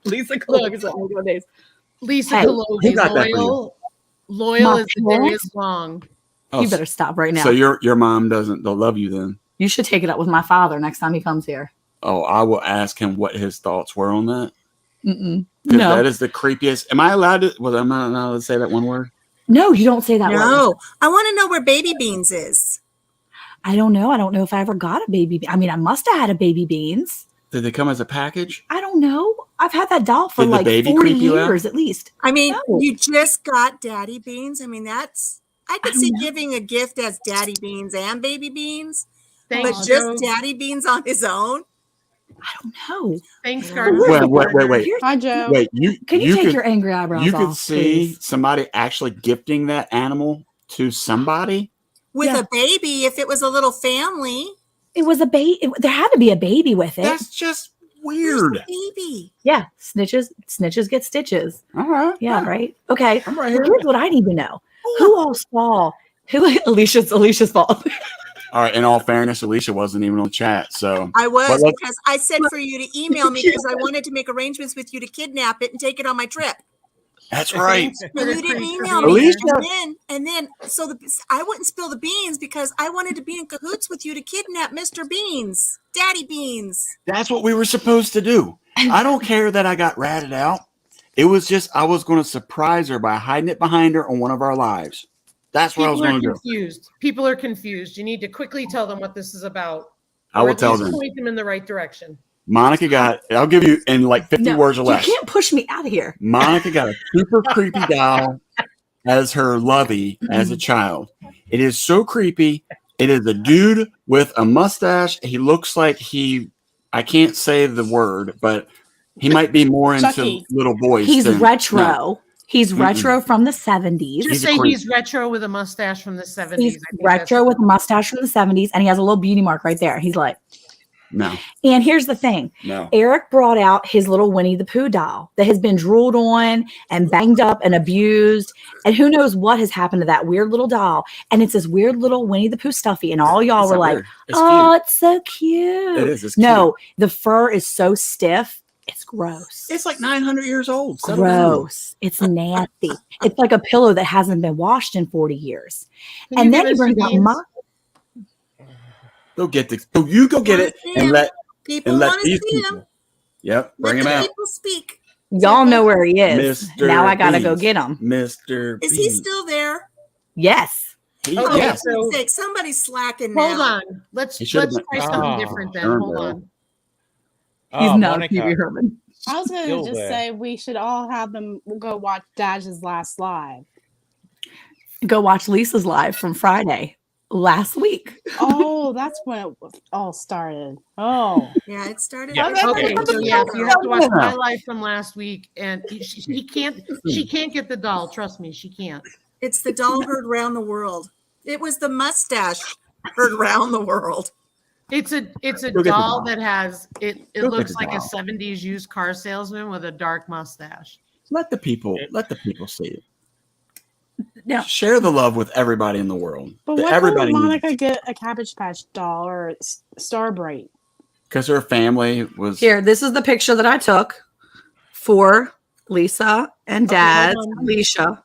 Lisa Cologne. Lisa Hey, who Cologne, got that for you? loyal My as the day parents? is long. Oh, You better stop right now. So your mom doesn't love you then? You should take it up with my father next time he comes here. Oh, I will ask him what his thoughts were on that. Mm-mm. Because No, that is the creepiest. Am I allowed to? Well, I'm not allowed to say that one word. no, you don't say that word. No, I want to know where Baby Beans is. I don't know. I don't know if I ever got a baby. I mean, I must have had a baby beans. Did they come as a package? I don't know. I've had that doll for Did the like baby 40 creep you out? years at least. I mean, No. you just got Daddy Beans. I mean, I could don't see know. giving a gift as Daddy Beans and Baby Beans, Thanks, but Joe. just Daddy Beans on his own. I don't know. Thanks, Wait, Gardner. Wait. Hi, Joe. Wait, Can you take could, your angry eyebrows you could off, see please? somebody actually gifting that animal to somebody? With Yeah. a baby, if it was a little family. It was a baby. There had to be a baby with it. That's just Where's weird. the baby? Yeah, snitches get stitches. All right. Yeah, right. Okay. I'm right Well, here. here's what I need to know: who all saw? Who Alicia's fault? All right. In all fairness, Alicia wasn't even on the chat, so I was Well, let's- because I said for you to email me because I wanted to make arrangements with you to kidnap it and take it on my trip. that's right. And you didn't email being me. here. And then so I wouldn't spill the beans because I wanted to be in cahoots with you to kidnap Mr. Beans, Daddy Beans. That's what we were supposed to do. I don't care that I got ratted out. It was just I was going to surprise her by hiding it behind her on one of our lives. That's what I was People are going to do. confused. People are confused. You need to quickly tell them what this is about. I or will at tell least them. Point them in the right direction. Monica got, I'll give you in like 50 words or you less. can't push me out of here. Monica got a super creepy doll as her lovey as a child. It is so creepy. It is a dude with a mustache. He looks like I can't say the word, but he might be more into Chucky. little boys. He's than- retro. No. He's retro from the 70s. Just He's a say creep. he's retro with a mustache from the 70s. He's I think retro with a mustache from the 70s, and he has a little beauty mark right there. He's like, No, and here's the thing. no. Eric brought out his little Winnie the Pooh doll that has been drooled on and banged up and abused. And who knows what has happened to that weird little doll. And it's this weird little Winnie the Pooh stuffy. And all y'all It's were not like, weird. It's oh, cute. it's so cute. It is. It's cute. No, the fur is so stiff. It's gross. It's like 900 years old. Settle down. Gross. It's nasty. It's like a pillow that hasn't been washed in 40 years. Can And you then give he us brings some out names? Go get the. Oh, you go get it and let People want to these see people. him. Yep, Let bring him the out, people speak. y'all know where he is. Mr. Now I gotta go Beans. get him. Mr. Is he Beans. still there? Yes. He, Okay, yeah. For so- goodn's sake, somebody's slacking now. Hold on. Let's He should've try been- something Ah, different then. darn Hold well. on. He's Oh, not Monica. Pee Wee Herman. I was going Still to just there. say we should all have them go watch Dash's last live. Go watch Lisa's live from Friday last week. Oh, that's when it all started. Oh, Yeah, it started. Yeah, Okay, okay. so yeah, so you have to watch Yeah. my life from last week, and she can't get the doll. Trust me, she can't. It's the doll heard round the world. It was the mustache heard round the world. It's a Go get the doll doll. that has it. It Go get looks the like a doll. '70s used car salesman with a dark mustache. Let the people see it. Now, Share the love with everybody in the world. But why Everybody couldn't Monica get a Cabbage Patch doll or Starbright? because her family was here, this is the picture that I took for Lisa and Dad, hold on. Alicia.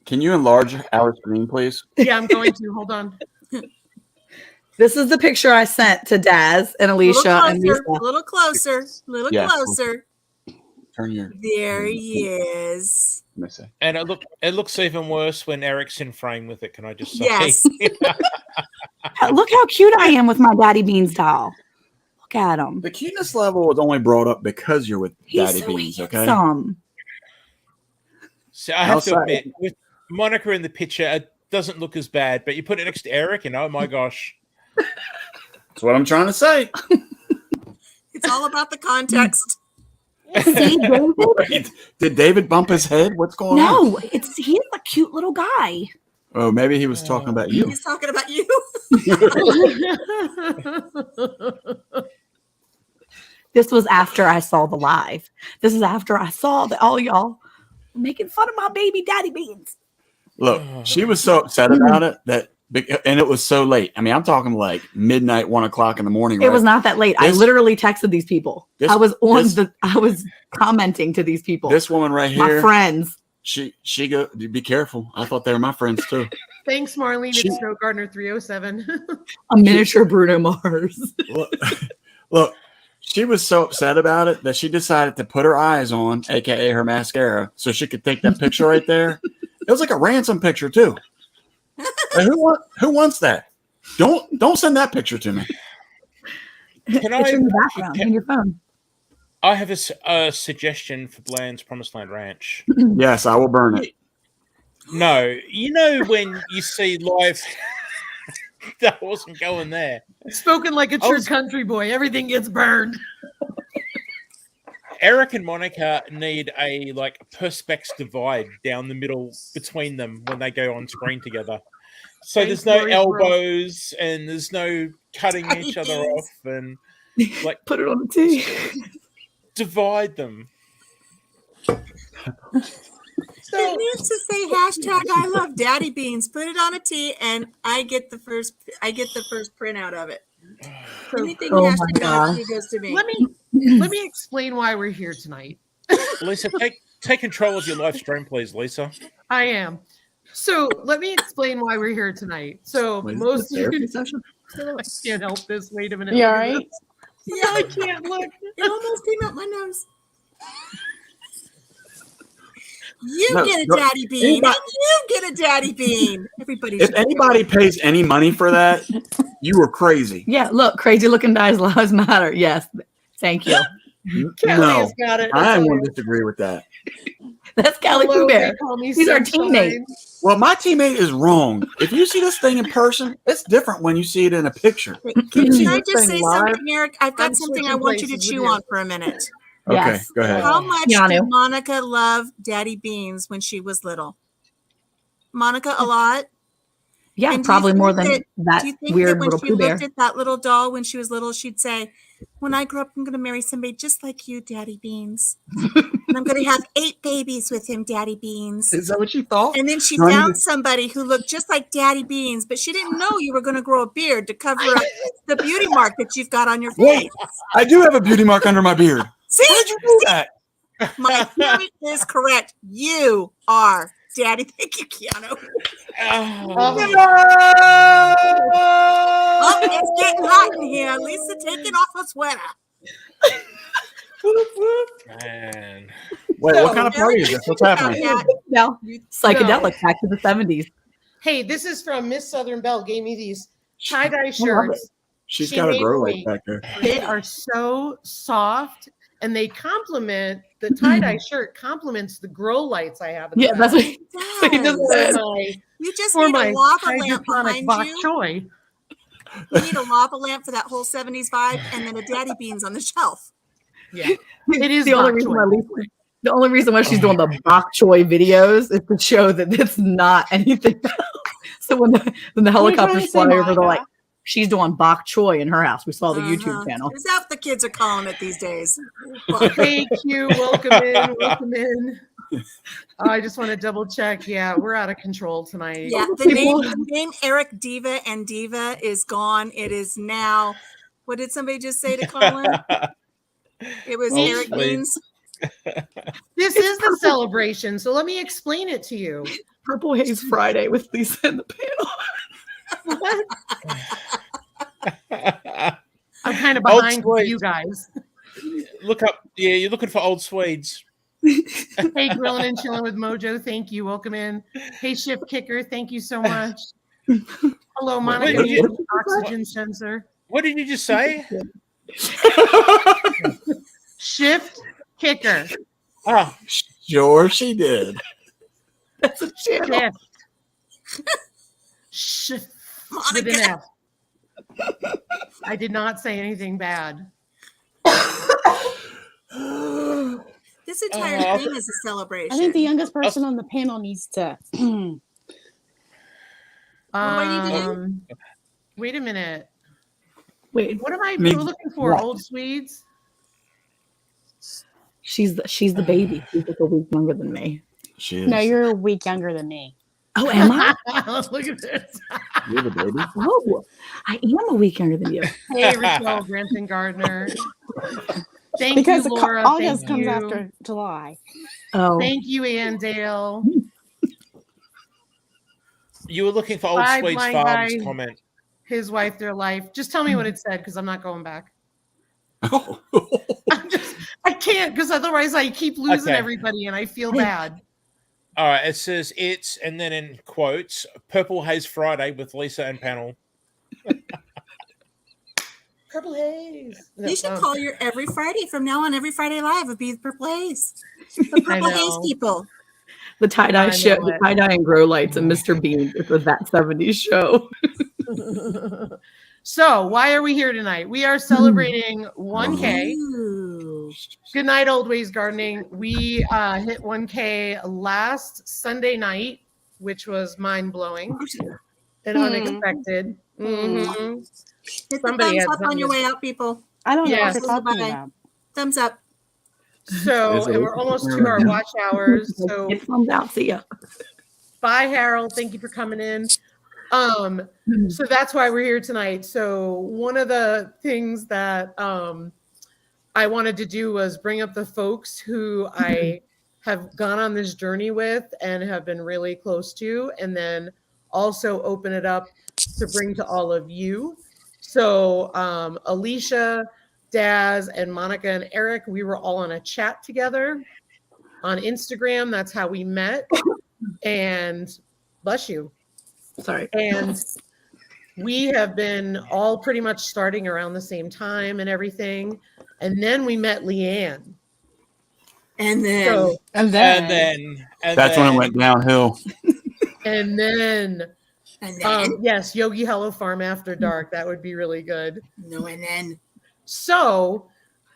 Can you enlarge our screen, please? Yeah, I'm going to. Hold on. This is the picture I sent to Daz and Alicia and Lisa. A little closer. Yes. Closer. Turn your. There he is. Let me see. And it looks even worse when Eric's in frame with it. Can I just say? Yes. Look how cute I am with my Daddy Beans doll. Look at him. The cuteness level was only brought up because you're with He's Daddy so Beans, okay? handsome. So I have to Outside. admit, with Monica in the picture, it doesn't look as bad. But you put it next to Eric, and oh my gosh. That's what I'm trying to say. It's all about the context. See, David? Wait, did David bump his head? What's going on? No, he's a cute little guy. Oh, maybe he was talking about you. He's talking about you. This was after I saw the live. This is after I saw that all y'all making fun of my baby Daddy Beans. Look, she was so upset about it and it was so late. I mean, I'm talking like midnight, 1 o'clock in the morning. It was not that late. I This- literally texted these people. this- I was this- I was commenting to these people. This woman right my here. friends. She go. Be careful. I thought they were my friends too. Thanks, Marlene. She- It's Snow Gardener 307. A miniature Bruno Mars. Look, she was so upset about it that she decided to put her eyes on, aka her mascara, so she could take that picture right there. It was like a ransom picture too. Like, who wants that? Don't send that picture to me. Can It's I? in the background in your phone. I have a suggestion for Bland's Promised Land Ranch. Yes, I will burn it. No, you know when you see live. That wasn't going there. Spoken like a true was- country boy. Everything gets burned. Eric and Monica need a perspex divide down the middle between them when they go on screen together. So Thanks, there's no Lori, elbows and there's no cutting each other off and Put it on the tee. divide them. It needs to say hashtag I love Daddy Beans. Put it on a tee, and I get the first printout of it. Anything Oh my hashtag gosh. Daddy goes to me. Let me explain why we're here tonight. Lisa, take control of your live stream, please, Lisa. I am. So let me explain why we're here tonight. So Wait, is most this a therapy session? I can't help this. Wait a minute. You all Look at right? this. Yeah, I can't look. it almost came out my nose. You No, get a no, daddy bean, anybody- and you get a daddy bean. Everybody. If should- anybody pays any money for that, you were crazy. Yeah, look, crazy looking guys lives matter. Yes. Thank you. Kelly No, has got it. I want to disagree with that. That's Callie Hello, Pooh they Bear. call me He's our Sunshine. teammate. Well, my teammate is wrong. If you see this thing in person, it's different when you see it in a picture. Can see I this just thing say live? something, Eric? I've got I'm something I switching want you to places chew with you. on for a minute. Okay, Yes. go ahead. How much Keanu. did Monica love Daddy Beans when she was little? Monica, a lot. Yeah, And do you probably more think than that Do you think weird that when little she Pooh Bear. looked at that little doll when she was little, she'd say, "When I grow up, I'm going to marry somebody just like you, Daddy Beans, and I'm going to have 8 babies with him, Daddy Beans." Is that what you thought? And then she No, I need found to- somebody who looked just like Daddy Beans, but she didn't know you were going to grow a beard to cover up the beauty mark that you've got on your face. Wait, I do have a beauty mark under my beard. See, How did you do that? my point is correct. You are Daddy. Thank you, Keanu. Oh, Oh, it's getting hot in here. Lisa taking off her sweater. man. Wait, So, what kind of party is this? What's happening? Yeah. No, psychedelic back to the 70s. Hey, this is from Miss Southern Belle. Gave me these tie-dye it. shirts. She's She got a made grow me. light back there. They are so soft, and they complement the tie-dye shirt. Complements the grow lights I have. In the Yeah, that's back. what he It just does. said. For my, You just for need my a lava lamp hydroponic behind bok you. choy. You need a lava lamp for that whole 70s vibe, and then a Daddy Beans on the shelf. Yeah, it is the only bok reason choy. why Lisa, the only reason why she's doing the bok choy videos is to show that it's not anything else. So when the helicopters fly over, they're like, she's doing bok choy in her house. We saw the YouTube channel. Is that what the kids are calling it these days? Thank you. Welcome in. Welcome in. I just want to double check. Yeah, we're out of control tonight. Yeah, the name Eric Diva and Diva is gone. It is now. What did somebody just say to Colin? It was Oh, Eric please. Beans. This is the celebration, so let me explain it to you. Purple Haze Friday with Lisa in the panel. I'm kind of Old behind Swedes. you guys. Look up. Yeah, you're looking for old Swedes. Hey, grilling and chilling with Mojo. Thank you. Welcome in. Hey, Shift Kicker. Thank you so much. Hello, Monica. Wait, needs an oxygen sensor. What did you just say? Shift Kicker. Oh, Sure, she did. That's a channel. Shift. With an F. I did not say anything bad. This entire thing is a celebration. I think the youngest person on the panel needs to. Wait a minute. Wait, What am I Me- looking for? what? Old Swedes? she's the baby. She's like a week younger than me. She is. No, you're a week younger than me. Oh, am I? Look at this. You're the baby. Oh, I am a week younger than you. Hey, Rachel Branson Gardner. Thank Because you, Laura. August Thank comes you. after July. Oh, Thank you, Ann Dale. you were looking for old Bye, Swedes blind Farms guy. comment. His wife, their life. Just tell me what it said because I'm not going back. Oh. I can't because otherwise I keep losing Okay. everybody and I feel bad. All right, it says it's, and then in quotes, Purple Haze Friday with Lisa and panel. Purple haze. You should call your every Friday from now on. Every Friday Live would be the Purple Haze. The Purple Haze know. people. the tie-dye I show, know the it. tie-dye and grow lights and Mr. Bean with that 70s show. So, why are we here tonight? We are celebrating 1K. Ooh. Good night, Old Ways Gardening. We hit 1K last Sunday night, which was mind-blowing and unexpected. Mhm. Hit Somebody the had thumbs up on your something way out, people. I don't know Yes. what you're talking Bye-bye. about. Thumbs up. So, and we're almost to our watch hours. So, It comes out. See ya. bye, Harold. Thank you for coming in. So that's why we're here tonight. So one of the things that I wanted to do was bring up the folks who I have gone on this journey with and have been really close to, and then also open it up to bring to all of you. So Alicia, Daz, and Monica and Eric, we were all on a chat together on Instagram. That's how we met. And bless you. Sorry. And we have been all pretty much starting around the same time and everything. And then we met Leanne. And then So, And That's when it went downhill. and then, and then yes, Yogi Hello Farm After Dark. That would be really good. no, and then So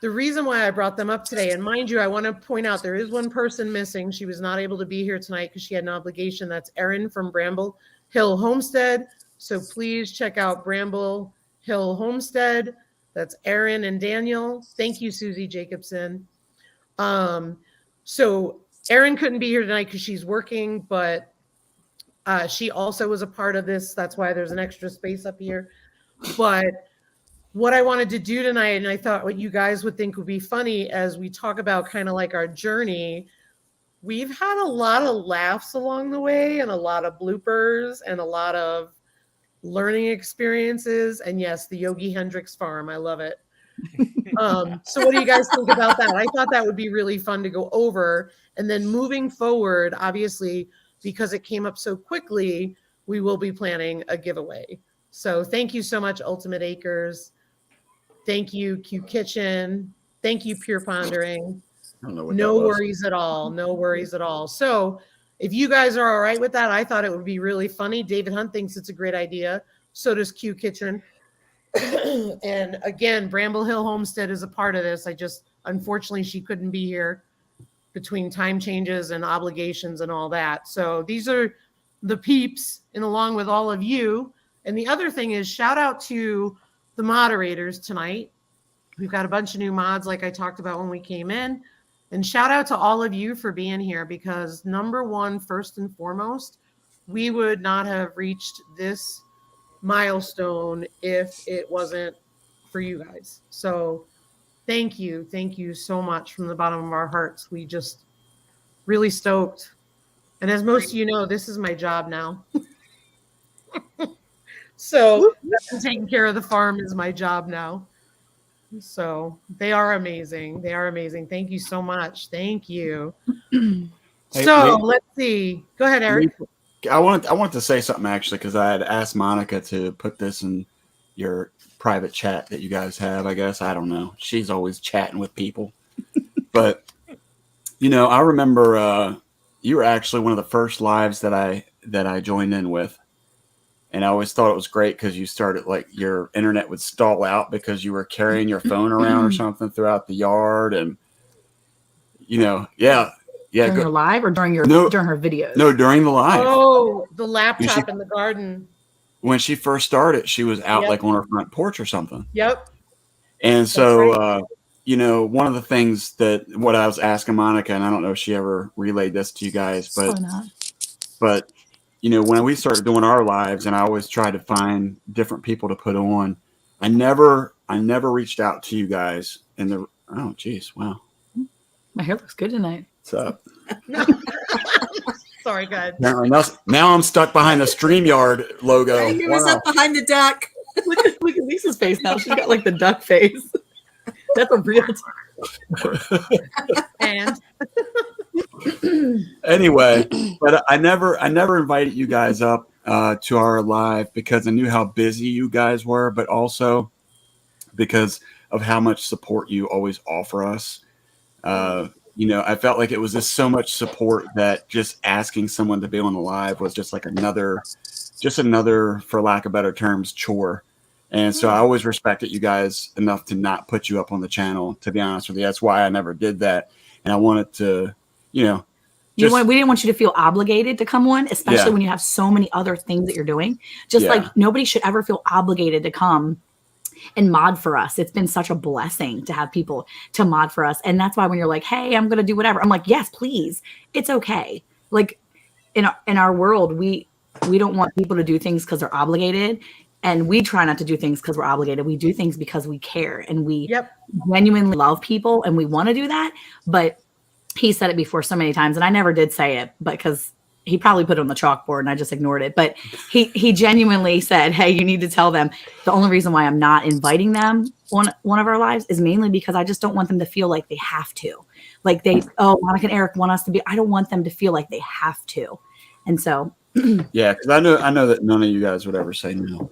the reason why I brought them up today, and mind you, I want to point out there is one person missing. She was not able to be here tonight because she had an obligation. That's Erin from Bramble Hill Homestead. So please check out Bramble Hill Homestead. That's Erin and Daniel. Thank you, Susie Jacobson. So Erin couldn't be here tonight because she's working, but she also was a part of this. That's why there's an extra space up here. But what I wanted to do tonight, and I thought what you guys would think would be funny as we talk about kind of like our journey, we've had a lot of laughs along the way and a lot of bloopers and a lot of learning experiences. And yes, the Yogi Hendricks farm. I love it. So what do you guys think about that? I thought that would be really fun to go over. And then moving forward, obviously, because it came up so quickly, we will be planning a giveaway. So thank you so much, Ultimate Acres. Thank you, Q Kitchen. Thank you, Pure Pondering. I don't know what No that was. worries at all. No worries at all. So if you guys are all right with that, I thought it would be really funny. David Hunt thinks it's a great idea. So does Q Kitchen. And again, Bramble Hill Homestead is a part of this. Unfortunately, she couldn't be here between time changes and obligations and all that. So these are the peeps, and along with all of you. And the other thing is, shout out to the moderators tonight. We've got a bunch of new mods, like I talked about when we came in. And shout out to all of you for being here, because number one, first and foremost, we would not have reached this milestone if it wasn't for you guys. So thank you so much from the bottom of our hearts. We just really stoked. And as most of you know, this is my job now. So taking care of the farm is my job now. So they are amazing. They are amazing. Thank you so much. Thank you. So let's see. Go ahead, Eric. I want to say something actually, because I had asked Monica to put this in your private chat that you guys have. I guess, I don't know. She's always chatting with people, but I remember you were actually one of the first lives that I joined in with. And I always thought it was great because you started, like, your internet would stall out because you were carrying your phone around or something throughout the yard. And, yeah. During her live or during her videos? No, during the live. Oh, the laptop in the garden. When she first started, she was out like on her front porch or something. Yep. And so, one of the things what I was asking Monica, and I don't know if she ever relayed this to you guys, but when we started doing our lives, and I always tried to find different people to put on, I never reached out to you guys. Oh, geez, wow. My hair looks good tonight. What's up? Sorry, guys. Now I'm stuck behind the StreamYard logo. He was up behind the duck. Look at Lisa's face now. She's got like the duck face. That's a real. And anyway, but I never invited you guys up to our live because I knew how busy you guys were, but also because of how much support you always offer us. I felt like it was just so much support that just asking someone to be on the live was just like another, for lack of better terms, chore. And so I always respected you guys enough to not put you up on the channel, to be honest with you. That's why I never did that. And I wanted to, we didn't want you to feel obligated to come on, especially when you have so many other things that you're doing. Like nobody should ever feel obligated to come and mod for us. It's been such a blessing to have people to mod for us. And that's why when you're like, hey, I'm going to do whatever, I'm like, yes, please. It's okay. Like in our world, we don't want people to do things because they're obligated. And we try not to do things because we're obligated. We do things because we care and we genuinely love people and we want to do that. But he said it before so many times and I never did say it, but because he probably put it on the chalkboard and I just ignored it. But he genuinely said, hey, you need to tell them the only reason why I'm not inviting them on one of our lives is mainly because I just don't want them to feel like they have to. Like Monica and Eric want us to be, I don't want them to feel like they have to. And so. Yeah, because I know that none of you guys would ever say no.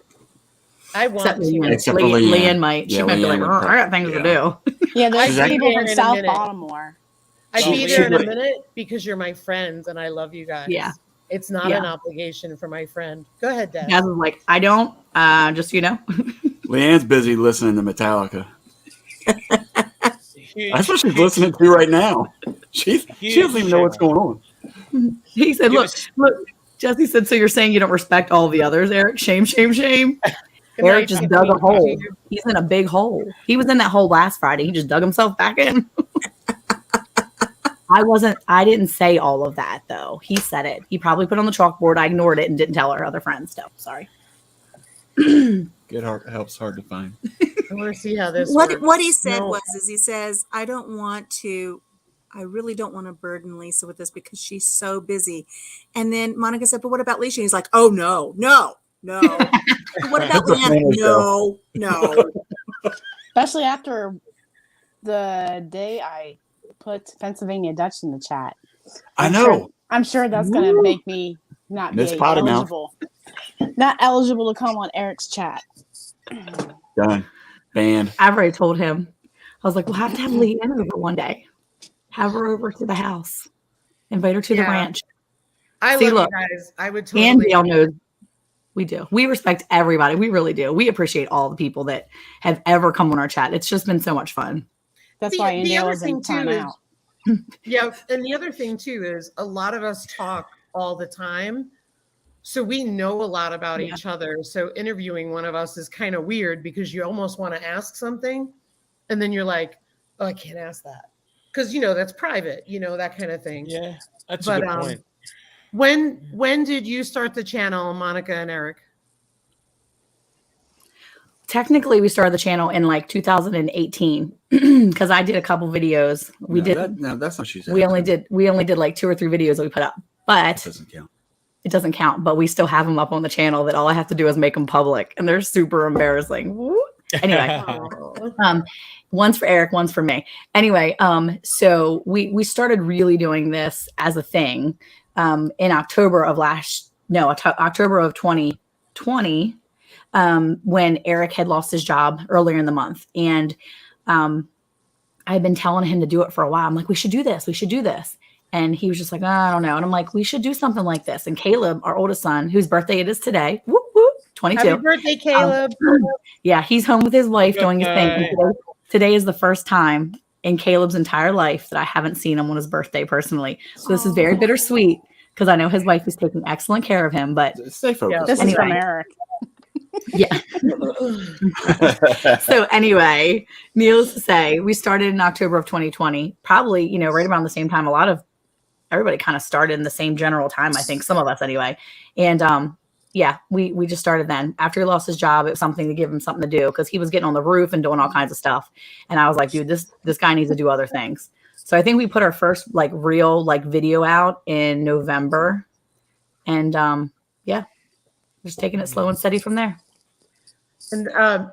I want Except for Leanne might. She might be like, I got things to do. Yeah, there's people from South Baltimore. I'd be there in a minute because you're my friends and I love you guys. Yeah. It's not an obligation for my friend. Go ahead, Dad. Dad was like, I don't, just, Leanne's busy listening to Metallica. That's what she's listening to right now. She doesn't even know what's going on. He said, look, Jesse said, so you're saying you don't respect all the others, Eric? Shame, shame, shame. Eric just dug a hole. He's in a big hole. He was in that hole last Friday. He just dug himself back in. I didn't say all of that though. He said it. He probably put it on the chalkboard. I ignored it and didn't tell our other friends. So sorry. Good heart helps hard to find. I want to see how this what works. What he said he says, I really don't want to burden Lisa with this because she's so busy. And then Monica said, but what about Lisa? And he's like, oh no. What about Leanne? No. Especially after the day I put Pennsylvania Dutch in the chat. I'm sure that's going to make me not be eligible. Not eligible to come on Eric's chat. Done. Banned. I've already told him. I was like, we'll have to have Leanne over one day. Have her over to the house. Invite her to the ranch. I love you guys. I would totally. And y'all know we do. We respect everybody. We really do. We appreciate all the people that have ever come on our chat. It's just been so much fun. That's why India was in timeout. Yeah, and the other thing too is a lot of us talk all the time, so we know a lot about each other. So interviewing one of us is kind of weird because you almost want to ask something, and then you're like, "Oh, I can't ask that." because that's private, that kind of thing. Yeah, that's a good point. When did you start the channel, Monica and Eric? Technically, we started the channel in like 2018 because I did a couple videos. No, that's not what she said. We only did like 2 or 3 videos that we put up, but It doesn't count. It doesn't count. But we still have them up on the channel. That all I have to do is make them public, and they're super embarrassing. Anyway, one's for Eric, one's for me. Anyway, so we started really doing this as a thing in October of October of 2020. When Eric had lost his job earlier in the month. And I had been telling him to do it for a while. I'm like, we should do this. We should do this. And he was just like, I don't know. And I'm like, we should do something like this. And Caleb, our oldest son, whose birthday it is today, 22. Happy birthday, Caleb. Yeah, he's home with his wife doing his thing. And today is the first time in Caleb's entire life that I haven't seen him on his birthday personally. So this is very bittersweet because I know his wife is taking excellent care of him. But stay focused. This is from Eric. Yeah. So anyway, needless to say, we started in October of 2020, probably, right around the same time. Everybody kind of started in the same general time, I think, some of us anyway. And we just started then. After he lost his job, it was something to give him something to do because he was getting on the roof and doing all kinds of stuff. And I was like, dude, this guy needs to do other things. So I think we put our first real video out in November. And just taking it slow and steady from there. And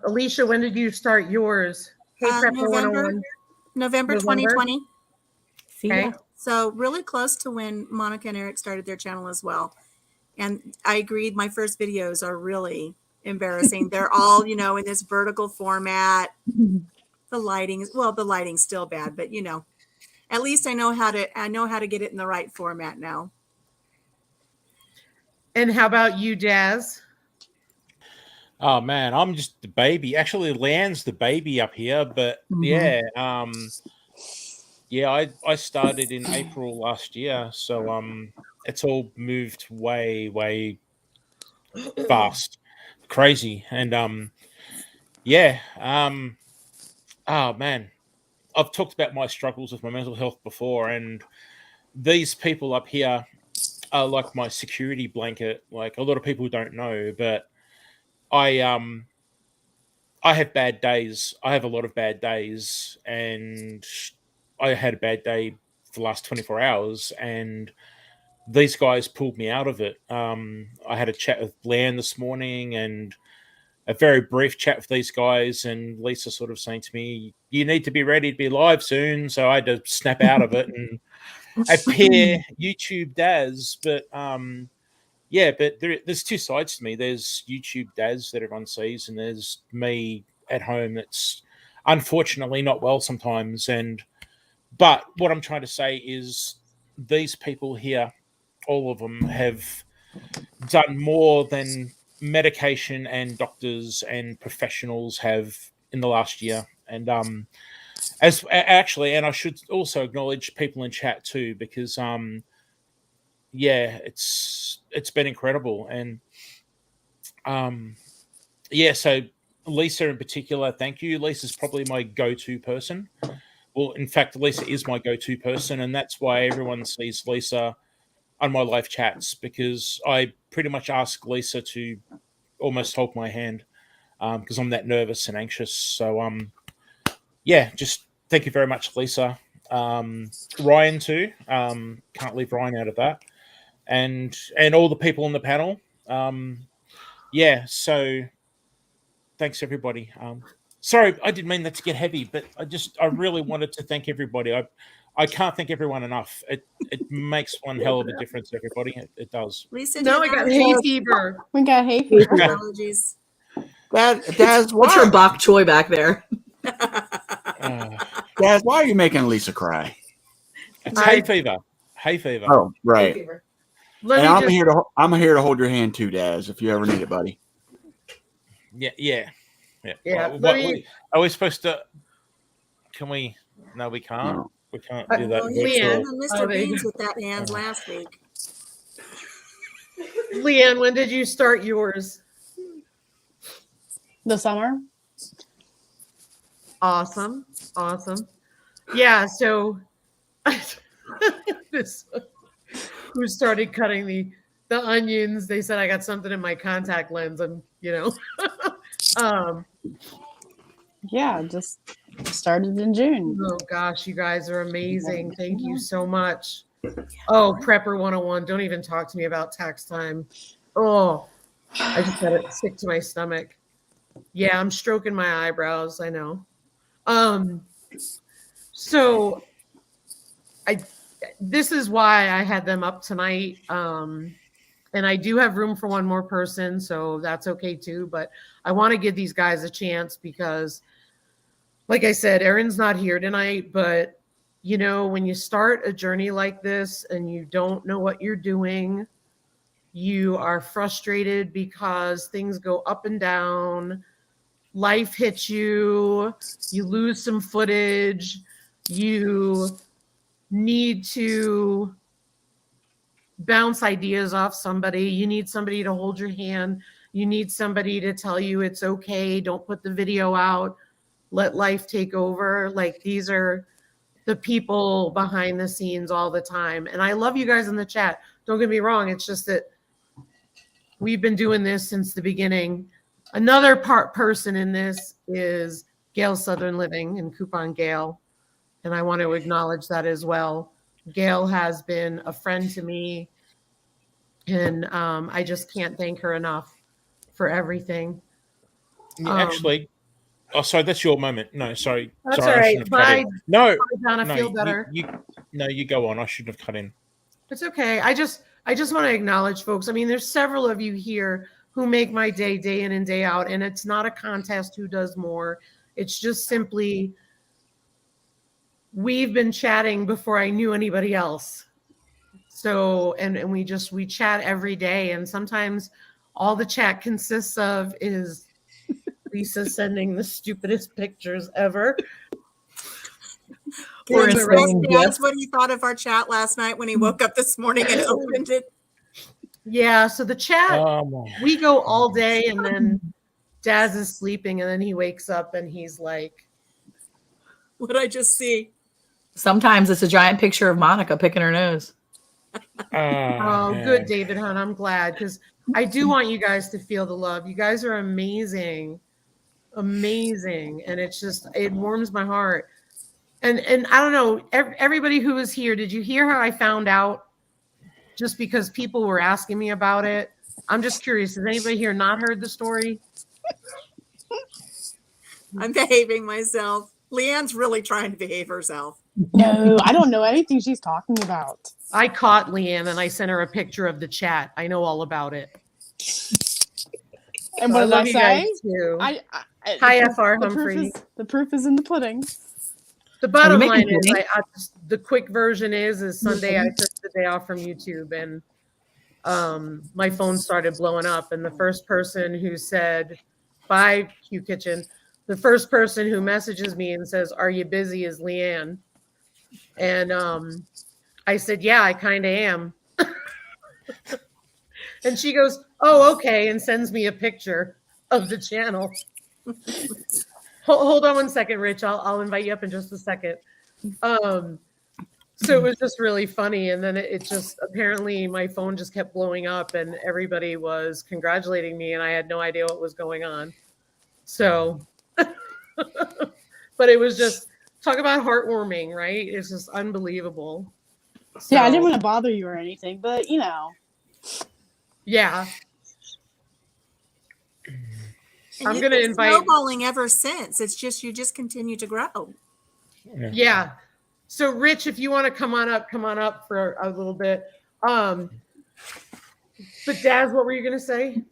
Alicia, when did you start yours? November 2020. See ya. So really close to when Monica and Eric started their channel as well. And I agreed, my first videos are really embarrassing. They're all, in this vertical format. The lighting's still bad, but at least I know how to get it in the right format now. And how about you, Daz? Oh man, I'm just the baby. Actually, Leanne's the baby up here, but I started in April last year, so it's all moved way fast, crazy, and oh man, I've talked about my struggles with my mental health before, and these people up here are like my security blanket. Like a lot of people don't know, but I have bad days. I have a lot of bad days, and I had a bad day for the last 24 hours, and these guys pulled me out of it. I had a chat with Leanne this morning, and a very brief chat with these guys, and Lisa sort of saying to me, you need to be ready to be live soon. So I had to snap out of it and appear YouTube Daz. But but there's 2 sides to me. There's YouTube Daz that everyone sees, and there's me at home that's unfortunately not well sometimes. But what I'm trying to say is these people here, all of them, have done more than medication and doctors and professionals have in the last year. And and I should also acknowledge people in chat too, because it's been incredible. And so Lisa in particular, thank you. Lisa's probably my go-to person. Well, in fact, Lisa is my go-to person, and that's why everyone sees Lisa on my live chats, because I pretty much ask Lisa to almost hold my hand because I'm that nervous and anxious. So, just thank you very much, Lisa. Ryan too. Can't leave Ryan out of that. And all the people on the panel. So thanks everybody. Sorry, I didn't mean that to get heavy, but I really wanted to thank everybody. I can't thank everyone enough. It makes one hell of a difference, everybody. It does. Lisa, no, we got hay fever. We got hay fever. Apologies. Daz, what's your bok choy back there? Daz, why are you making Lisa cry? It's hay fever. Hay fever. Oh, right. Hay fever. I'm here to hold your hand too, Daz, if you ever need it, buddy. Yeah. Yeah. Are we supposed to? Can we? No, we can't. No. We can't do that. Leanne, Mr. Beans with that hand last week. Leanne, when did you start yours? The summer. Awesome. Yeah. So this, who started cutting the onions. They said I got something in my contact lens, and Yeah, just started in June. Oh gosh, you guys are amazing. Thank you so much. Oh, Prepper 101. Don't even talk to me about tax time. Oh, I just got it sick to my stomach. Yeah, I'm stroking my eyebrows. I know. So this is why I had them up tonight. And I do have room for one more person, so that's okay too. But I want to give these guys a chance because, like I said, Erin's not here tonight, but when you start a journey like this and you don't know what you're doing, you are frustrated because things go up and down, life hits you, you lose some footage, you need to bounce ideas off somebody, you need somebody to hold your hand, you need somebody to tell you it's okay, don't put the video out, let life take over. Like, these are the people behind the scenes all the time. And I love you guys in the chat. Don't get me wrong. It's just that we've been doing this since the beginning. Another person in this is Gail Southern Living and Coupon Gail. And I want to acknowledge that as well. Gail has been a friend to me. And I just can't thank her enough for everything. Actually, oh, sorry, that's your moment. No, sorry. That's sorry, all right. Bye. No, bye, Donna. no, Feel better. You go on. I shouldn't have cut in. It's okay. I just want to acknowledge folks. I mean, there's several of you here who make my day in and day out. And it's not a contest who does more. It's just simply, we've been chatting before I knew anybody else. So, and we chat every day. And sometimes all the chat consists of is Lisa sending the stupidest pictures ever. That's what he thought of our chat last night when he woke up this morning and opened it. Yeah, so the chat, we go all day, and then Daz is sleeping, and then he wakes up and he's like, what did I just see? Sometimes it's a giant picture of Monica picking her nose. Good, David Hunt. I'm glad, because I do want you guys to feel the love. You guys are amazing. Amazing. And it warms my heart. And I don't know, everybody who was here, did you hear how I found out? Just because people were asking me about it. I'm just curious. Has anybody here not heard the story? I'm behaving myself. Leanne's really trying to behave herself. No, I don't know anything she's talking about. I caught Leanne and I sent her a picture of the chat. I know all about it. And what did I say? Hi, FR Humphrey. The proof is in the pudding. The bottom line is, the quick version is Sunday I took the day off from YouTube, and my phone started blowing up. And the first person who said, "Bye, Q Kitchen," the first person who messages me and says, "Are you busy?" is Leanne. And I said, "Yeah, I kind of am." And she goes, "Oh, okay," and sends me a picture of the channel. Hold on one second, Rich. I'll invite you up in just a second. So it was just really funny. And then it just, apparently my phone just kept blowing up and everybody was congratulating me and I had no idea what was going on. So, but it was just, talk about heartwarming, right? It's just unbelievable. So, yeah, I didn't want to bother you or anything, but Yeah. And I'm going to invite snowballing ever since. It's just, you just continue to grow. Yeah. So Rich, if you want to come on up for a little bit. But Daz, what were you going to say?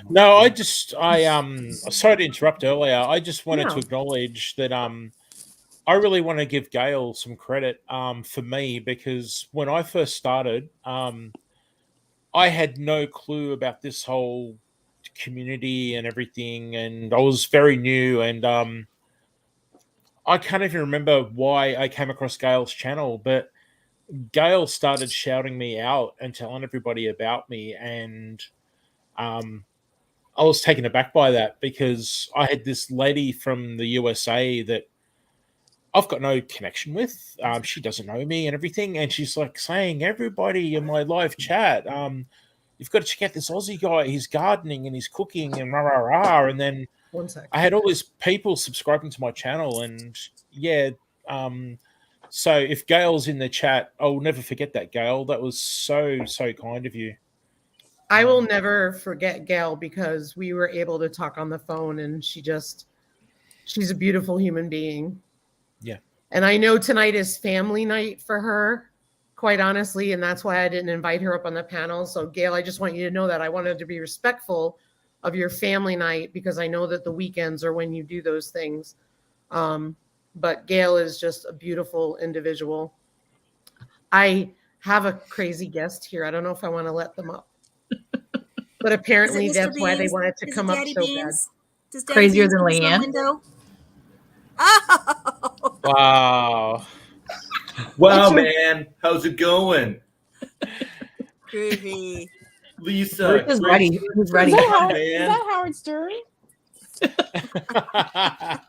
No, sorry to interrupt earlier. I just wanted to acknowledge that I really want to give Gail some credit for me, because when I first started, I had no clue about this whole community and everything, and I was very new, and I can't even remember why I came across Gail's channel, but Gail started shouting me out and telling everybody about me, and I was taken aback by that, because I had this lady from the USA that I've got no connection with. She doesn't know me and everything, and she's like saying, "Everybody in my live chat, you've got to check out this Aussie guy. He's gardening and he's cooking and rah rah rah." And then 1 second. I had all these people subscribing to my channel, and so if Gail's in the chat, I'll never forget that, Gail. That was so kind of you. I will never forget Gail because we were able to talk on the phone, and she's a beautiful human being. Yeah. And I know tonight is family night for her, quite honestly, and that's why I didn't invite her up on the panel. So Gail, I just want you to know that I wanted to be respectful of your family night because I know that the weekends are when you do those things. But Gail is just a beautiful individual. I have a crazy guest here. I don't know if I want to let them up. But apparently that's why they wanted to come up so bad. Crazier than Leanne. Oh. Wow. Wow, man. How's it going? Groovy. Lisa. Who's ready? Who's ready? Is man. that Howard Stern? I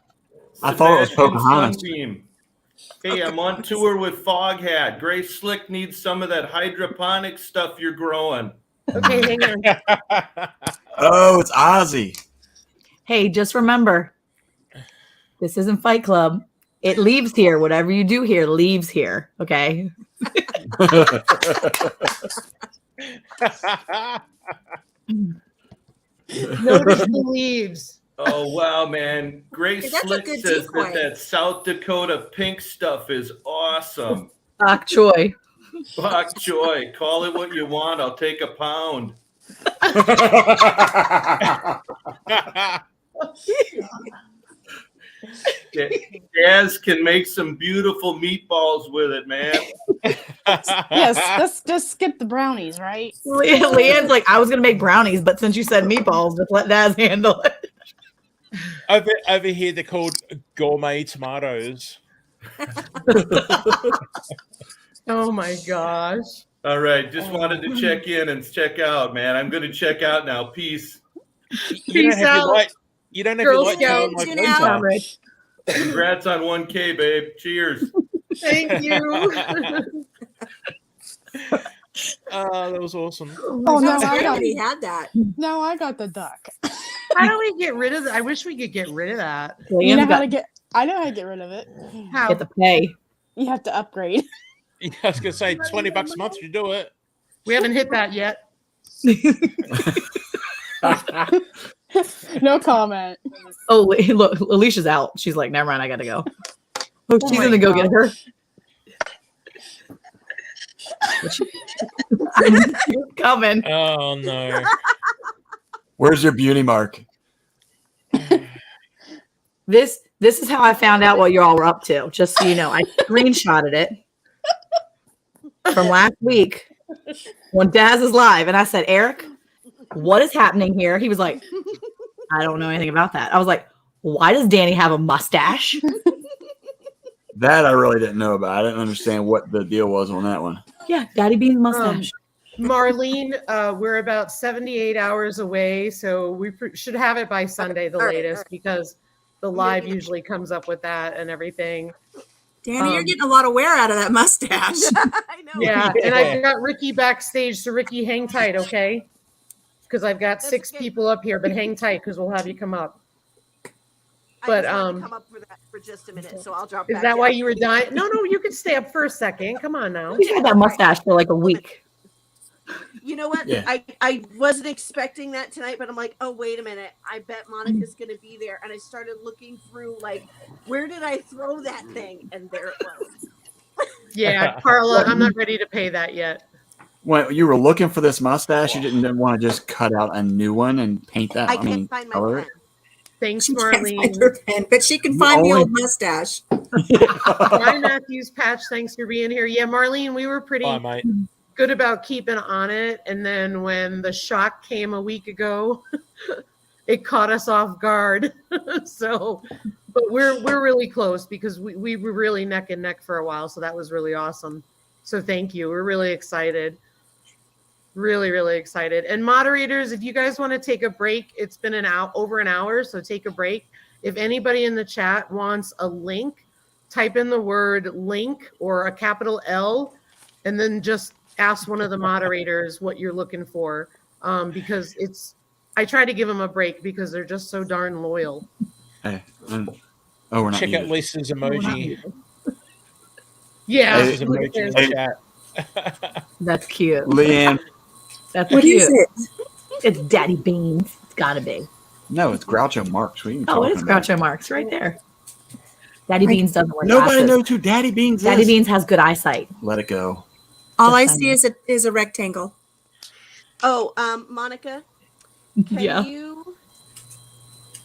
thought it was Sebastian Pocahontas. Sunbeam. Hey, I'm on tour with Foghat. Grace Slick needs some of that hydroponic stuff you're growing. Okay, hang on. Oh, it's Ozzy. Hey, just remember, this isn't Fight Club. It leaves here. Whatever you do here leaves here. Okay. Notice the leaves. Oh, wow, man. Grace That's a Slick good says decoy. that South Dakota pink stuff is awesome. Bok choy. Bok choy. Call it what you want. I'll take a pound. Daz can make some beautiful meatballs with it, man. Yes, let's just skip the brownies, right? Leanne's like, I was gonna make brownies, but since you said meatballs, just let Daz handle it. Over here, they're called gourmet tomatoes. Oh my gosh. All right, just wanted to check in and check out, man. I'm going to check out now. Peace. You don't Peace have out. your light. You don't have Girl your light Scout. on my Tune voice out. on. Rich. Congrats on 1K, babe. Cheers. Thank you. That was awesome. Oh no, Sounds I great got when he had that. no, I got the duck. How do we get rid of that? I wish we could get rid of that. You know Leanne's how got to get? I know how to get rid of it. How? get the pay. You have to upgrade. I was gonna say $20 a month to do it. We haven't hit that yet. No comment. Oh, look, Alicia's out. She's like, never mind, I gotta go. Oh, she's my gonna go God. get her. I'm coming. Oh no. Where's your beauty mark? This is how I found out what you all were up to. Just so you know, I screenshotted it from last week when Daz is live, and I said, Eric, what is happening here? He was like, I don't know anything about that. I was like, why does Danny have a mustache? That I really didn't know about. I didn't understand what the deal was on that one. Yeah, Daddy Bean's mustache. Marlene, we're about 78 hours away, so we should have it by Sunday, the latest, because the live usually comes up with that and everything. Danny, you're getting a lot of wear out of that mustache. I know. Yeah, and I've got Ricky backstage, so Ricky, hang tight, okay? Because I've got That's 6 okay. people up here, but hang tight because we'll have you come up. I But, just wanted to come up for that for just a minute, so I'll drop Is back that why down. you were dying? No, you could stay up for a second. Come on now. He's had that mustache for like a week. You know what? Yeah. I wasn't expecting that tonight, but I'm like, oh, wait a minute. I bet Monica's going to be there. And I started looking through, like, where did I throw that thing? And there it was. Yeah, Carla, I'm not ready to pay that yet. When you were looking for this mustache, you didn't want to just cut out a new one and paint that. I can't find my color pen. it? Thanks, She can't find Marlene. her pen, but she can You find the only- old mustache. Hi, Matthews Patch. Thanks for being here. Yeah, Marlene, we were pretty Bye, mate. good about keeping on it. And then when the shock came a week ago, it caught us off guard. So, but we're really close because we were really neck and neck for a while. So that was really awesome. So thank you. We're really excited. Really, really excited. And moderators, if you guys want to take a break, it's been over an hour, so take a break. If anybody in the chat wants a link type in the word link or a capital L, and then just ask one of the moderators what you're looking for. Because I try to give them a break because they're just so darn loyal. Hey, we're not Check out muted. Lisa's emoji. Yeah. Lisa's emoji in the chat. That's cute. Leanne. That's What cute. is it? It's Daddy Beans. It's gotta be. No, it's Groucho Marx. What are you Oh, it talking is about? Groucho Marx right there. Daddy Beans doesn't wear Nobody glasses. knows who Daddy Beans is. Daddy Beans has good eyesight. Let it go. All I Just see is a rectangle. Oh, Monica, can Yeah. you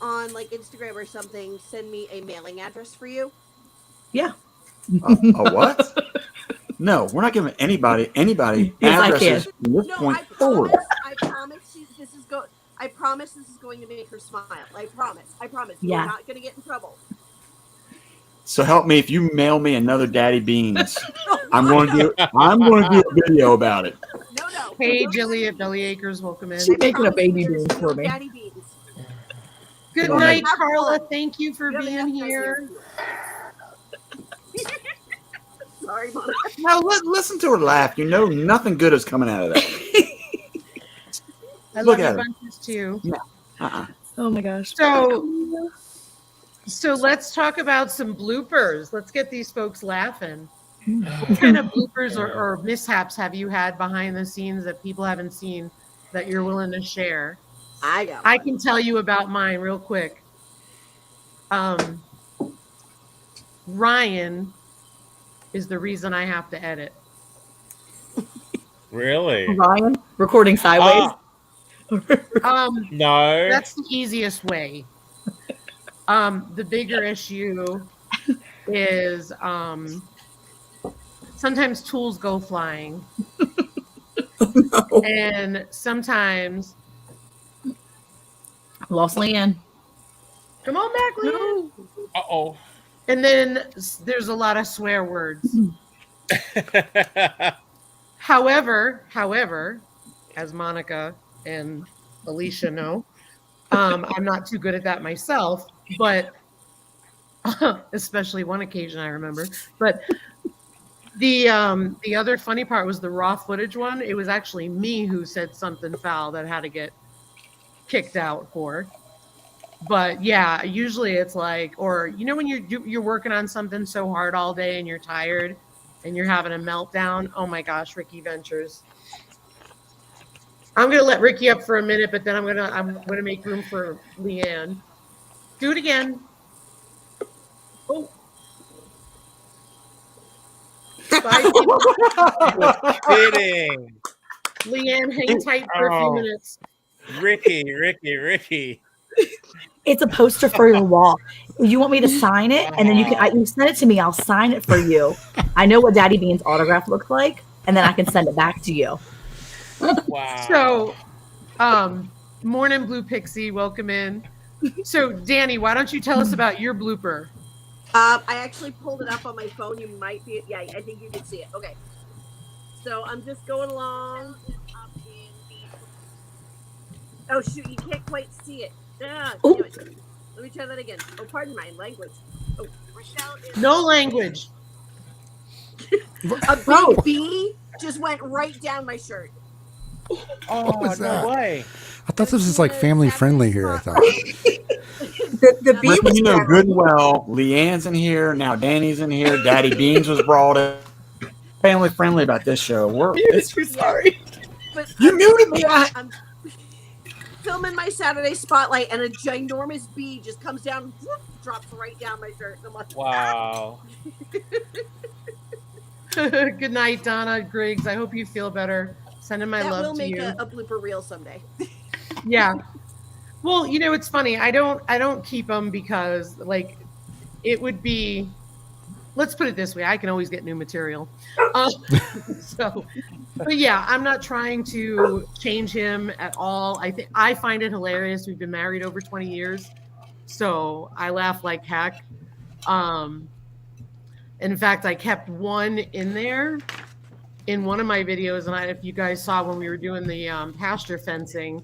on like Instagram or something send me a mailing address for you? Yeah. A what? No, we're not giving anybody Yes, I addresses from this No, point I forward. promise this is going to make her smile. I promise. Yeah. You're not going to get in trouble. So help me if you mail me another Daddy Beans. I'm going to do a video about it. No. Hey, No, Jilly at Belly Acres, welcome in. She making a promise baby there's beans no for me. Daddy Beans. Good Well, night, have Carla. fun. Thank you for You have being enough here. Sorry, Monica. Now listen to her laugh. You know nothing good is coming out of that. I Look love at your her. bunches too. Oh my gosh. So let's talk about some bloopers. Let's get these folks laughing. What kind of bloopers or mishaps have you had behind the scenes that people haven't seen that you're willing to share? I can tell you about mine real quick. Ryan is the reason I have to edit. Really? Ryan recording sideways. No. That's the easiest way. The bigger issue is sometimes tools go flying. And sometimes Lost Leanne. come on back, Leanne. Uh-oh. And then there's a lot of swear words. However, as Monica and Alicia know, I'm not too good at that myself, but especially one occasion I remember. But the other funny part was the raw footage one. It was actually me who said something foul that had to get kicked out for. But yeah, usually it's like, or you know, when you're working on something so hard all day and you're tired and you're having a meltdown. Oh my gosh, Ricky Ventures. I'm gonna let Ricky up for a minute, but then I'm gonna make room for Leanne. Do it again. Oh. Bye, Kidding. Leanne, hang tight for a few minutes. Ricky. It's a poster for your wall. You want me to sign it, and then you send it to me. I'll sign it for you. I know what Daddy Bean's autograph looks like, and then I can send it back to you. Wow. So, morning, Blue Pixie, welcome in. So, Danny, why don't you tell us about your blooper? I actually pulled it up on my phone. You might be, yeah, I think you can see it. Okay. So I'm just going along. Oh shoot, you can't quite see it. Ah, damn it. Let me try that again. Oh, pardon my language. Oh, No language. A big bee just went right down my shirt. Oh, was that? no way. I thought this was like family friendly here. I thought. The bee was You know better. good and well. Leanne's in here now. Danny's in here. Daddy Beans was brought in. Family friendly about this show. Sorry. But You muted me. I'm filming my Saturday spotlight, and a ginormous bee just comes down, whoop, drops right down my shirt. I'm like, Wow. Good night, Donna Griggs. I hope you feel better. Sending my that will love to make you. a blooper reel someday. Yeah. Well, you know, it's funny. I don't keep them because, like, it would be. Let's put it this way: I can always get new material. But yeah, I'm not trying to change him at all. I find it hilarious. We've been married over 20 years, so I laugh like heck. In fact, I kept one in there in one of my videos, and if you guys saw when we were doing the pasture fencing,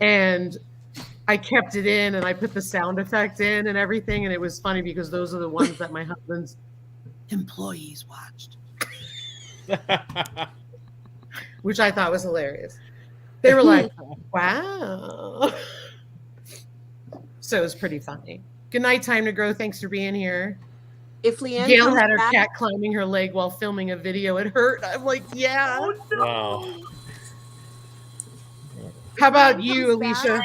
and I kept it in, and I put the sound effect in and everything, and it was funny because those are the ones that my husband's employees watched, which I thought was hilarious. They were like, wow. So it was pretty funny. Good night, Time to Grow. Thanks for being here. If Leanne Gail comes had her back, cat climbing her leg while filming a video. It hurt. I'm like, yeah. oh no. Wow. How about you, Alicia?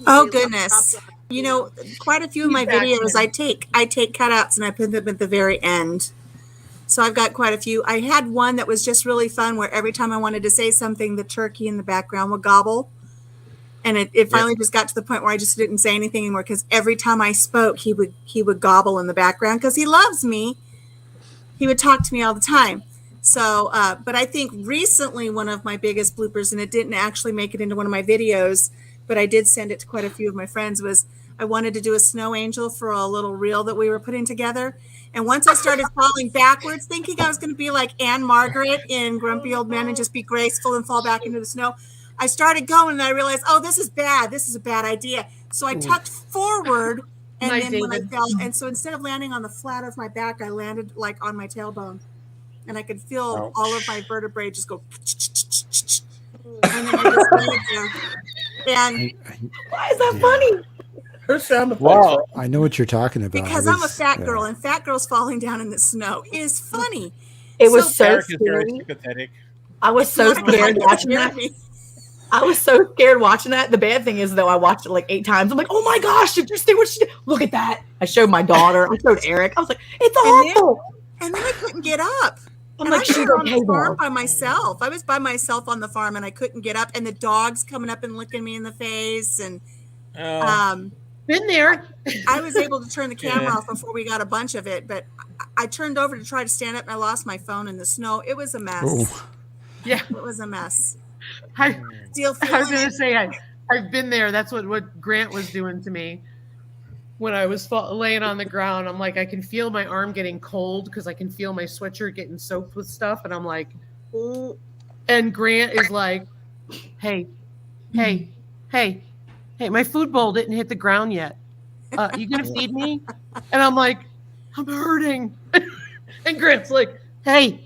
Oh goodness. You know, quite a few of my videos I take cutouts and I put them at the very end. So I've got quite a few. I had one that was just really fun where every time I wanted to say something, the turkey in the background would gobble. And it finally just got to the point where I just didn't say anything anymore because every time I spoke, he would gobble in the background because he loves me. He would talk to me all the time. So, but I think recently one of my biggest bloopers, and it didn't actually make it into one of my videos, but I did send it to quite a few of my friends, was I wanted to do a snow angel for a little reel that we were putting together. And once I started falling backwards, thinking I was going to be like Anne Margaret in Grumpy Old Men and just be graceful and fall back into the snow, I started going and I realized, oh, this is bad. This is a bad idea. So I tucked forward and then when I fell, and so instead of landing on the flat of my back, I landed like on my tailbone. And I could feel all of my vertebrae just go. And then I just landed there. And why is that funny? Her sound effects. Wow. I know what you're talking about. Because I'm a fat girl, and fat girls falling down in the snow is funny. It was so Eric is very scary. sympathetic. I was so scared watching that. I was so scared watching that. The bad thing is, though, I watched it like 8 times. I'm like, oh my gosh, did you see what she did? Look at that. I showed my daughter. I showed Eric. I was like, it's awful. And then I couldn't get up. I'm and like, I she's was on okay the farm though. by myself. I was by myself on the farm, and I couldn't get up. And the dogs coming up and licking me in the face. And been there. I was able to turn the camera off before we got a bunch of it. But I turned over to try to stand up, and I lost my phone in the snow. It was a mess. Oh. Yeah, it was a mess. I was going to say, I've been there. That's what Grant was doing to me when I was laying on the ground. I'm like, I can feel my arm getting cold because I can feel my sweatshirt getting soaked with stuff. And I'm like, ooh. And Grant is like, hey, my food bowl didn't hit the ground yet. You going to feed me? And I'm like, I'm hurting. And Grant's like, hey.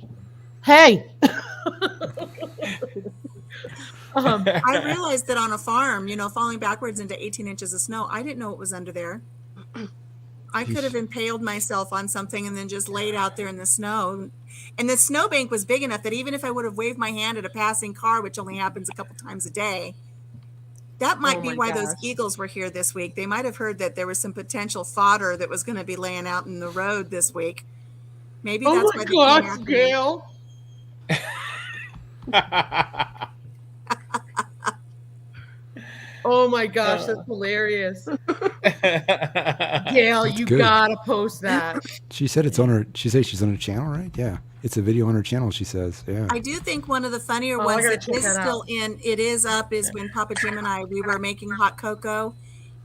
I realized that on a farm, falling backwards into 18 inches of snow, I didn't know what was under there. I could have impaled myself on something and then just laid out there in the snow. And the snowbank was big enough that even if I would have waved my hand at a passing car, which only happens a couple times a day, that might be why those eagles were here this week. They might have heard that there was some potential fodder that was going to be laying out in the road this week. Maybe that's why they came after me. Gail. Oh my gosh, that's hilarious. Gail, you gotta post that. She said it's on her. She says she's on her channel, right? Yeah, it's a video on her channel. She says, yeah. I do think one of the funnier ones that is still in, it is up, is when Papa Jim and we were making hot cocoa,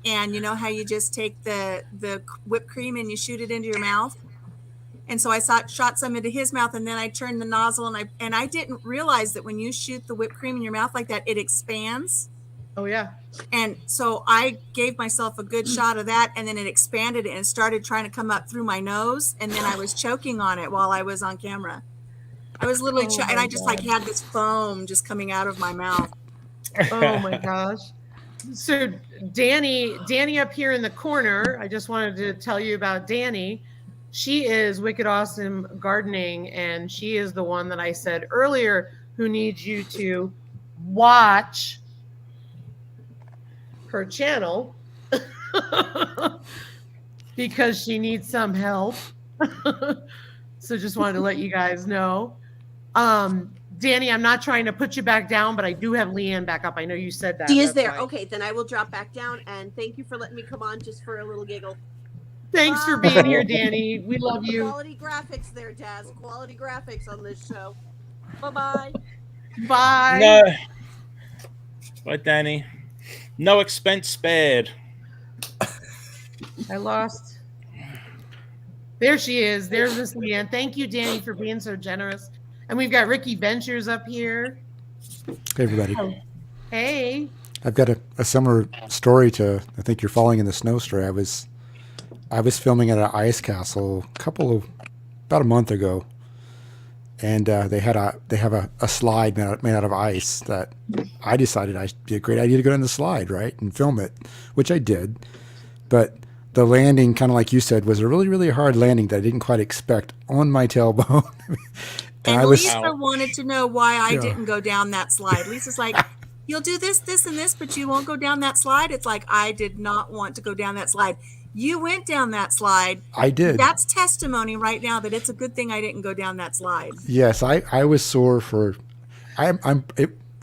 and you know how you just take the whipped cream and you shoot it into your mouth. And so I shot some into his mouth, and then I turned the nozzle, and I didn't realize that when you shoot the whipped cream in your mouth like that, it expands. Oh yeah. And so I gave myself a good shot of that, and then it expanded and started trying to come up through my nose, and then I was choking on it while I was on camera. I was literally and I just had this foam just coming out of my mouth. Oh my gosh. So Danny up here in the corner, I just wanted to tell you about Danny. She is Wicked Awesome Gardening, and she is the one that I said earlier who needs you to watch her channel because she needs some help. So just wanted to let you guys know. Danny, I'm not trying to put you back down, but I do have Leanne back up. I know you said that. She is there. Why. Okay, then I will drop back down, and thank you for letting me come on just for a little giggle. Thanks for being here, Danny. We love you. Quality graphics there, Daz. Quality graphics on this show. Bye-bye. Bye. No. Bye, Danny. No expense spared. I lost. There she is. There's Miss Leanne. Thank you, Danny, for being so generous. And we've got Ricky Ventures up here. Hey, everybody. Oh, hey. I've got a similar story to, I think you're falling in the snow story. I was filming at an ice castle a couple of about a month ago, and they have a slide made out of ice that I decided it'd be a great idea to go down the slide, right, and film it, which I did. But the landing, kind of like you said, was a really, really hard landing that I didn't quite expect on my tailbone. And Lisa wanted to know why I didn't go down that slide. Lisa's like, you'll do this, this, and this, but you won't go down that slide. It's like, I did not want to go down that slide. You went down that slide. I did. That's testimony right now that it's a good thing I didn't go down that slide. Yes, I was sore for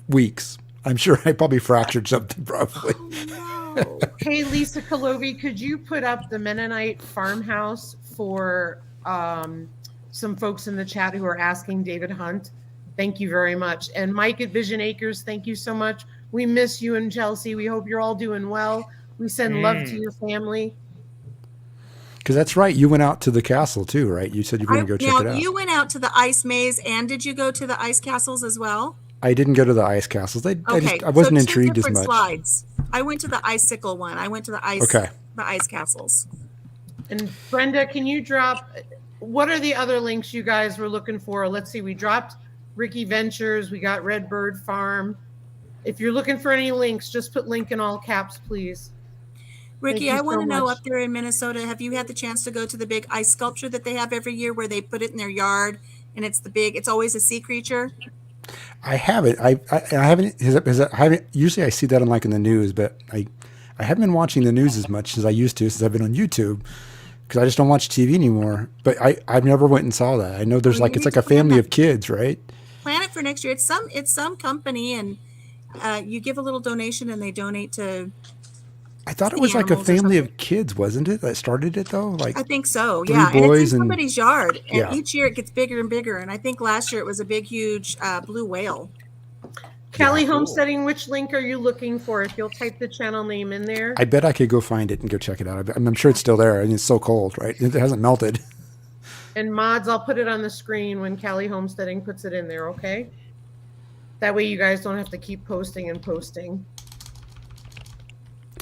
weeks. I'm sure I probably fractured something probably. Oh, no. Hey, Lisa Kalovi, could you put up the Mennonite farmhouse for some folks in the chat who are asking David Hunt? Thank you very much. And Mike at Vision Acres, thank you so much. We miss you and Chelsea. We hope you're all doing well. We send love to your family. Because that's right. You went out to the castle too, right? You said you were going to go check it out. You went out to the ice maze, and did you go to the ice castles as well? I didn't go to the ice castles. I wasn't intrigued as much. Slides. I went to the icicle one. I went to the ice castles. And Brenda, can you drop, what are the other links you guys were looking for? Let's see, we dropped Ricky Ventures. We got Redbird Farm. If you're looking for any links, just put link in all caps, please. Ricky, I want to know, up there in Minnesota, have you had the chance to go to the big ice sculpture that they have every year where they put it in their yard and it's always a sea creature? I haven't. I haven't. Usually I see that in the news, but I haven't been watching the news as much as I used to since I've been on YouTube, because I just don't watch TV anymore. But I've never went and saw that. I know there's it's like a family of kids, right? Plan it for next year. It's some company, and you give a little donation and they donate to. I thought it was like a family of kids, wasn't it? That started it though. I think so. Yeah, and it's in somebody's yard, and yeah. Each year it gets bigger and bigger. And I think last year it was a big, huge blue whale. Kelly Homesteading, which link are you looking for? If you'll type the channel name in there. I bet I could go find it and go check it out. I'm sure it's still there. I mean, it's so cold, right? It hasn't melted. And mods, I'll put it on the screen when Kelly Homesteading puts it in there, okay? That way you guys don't have to keep posting and posting.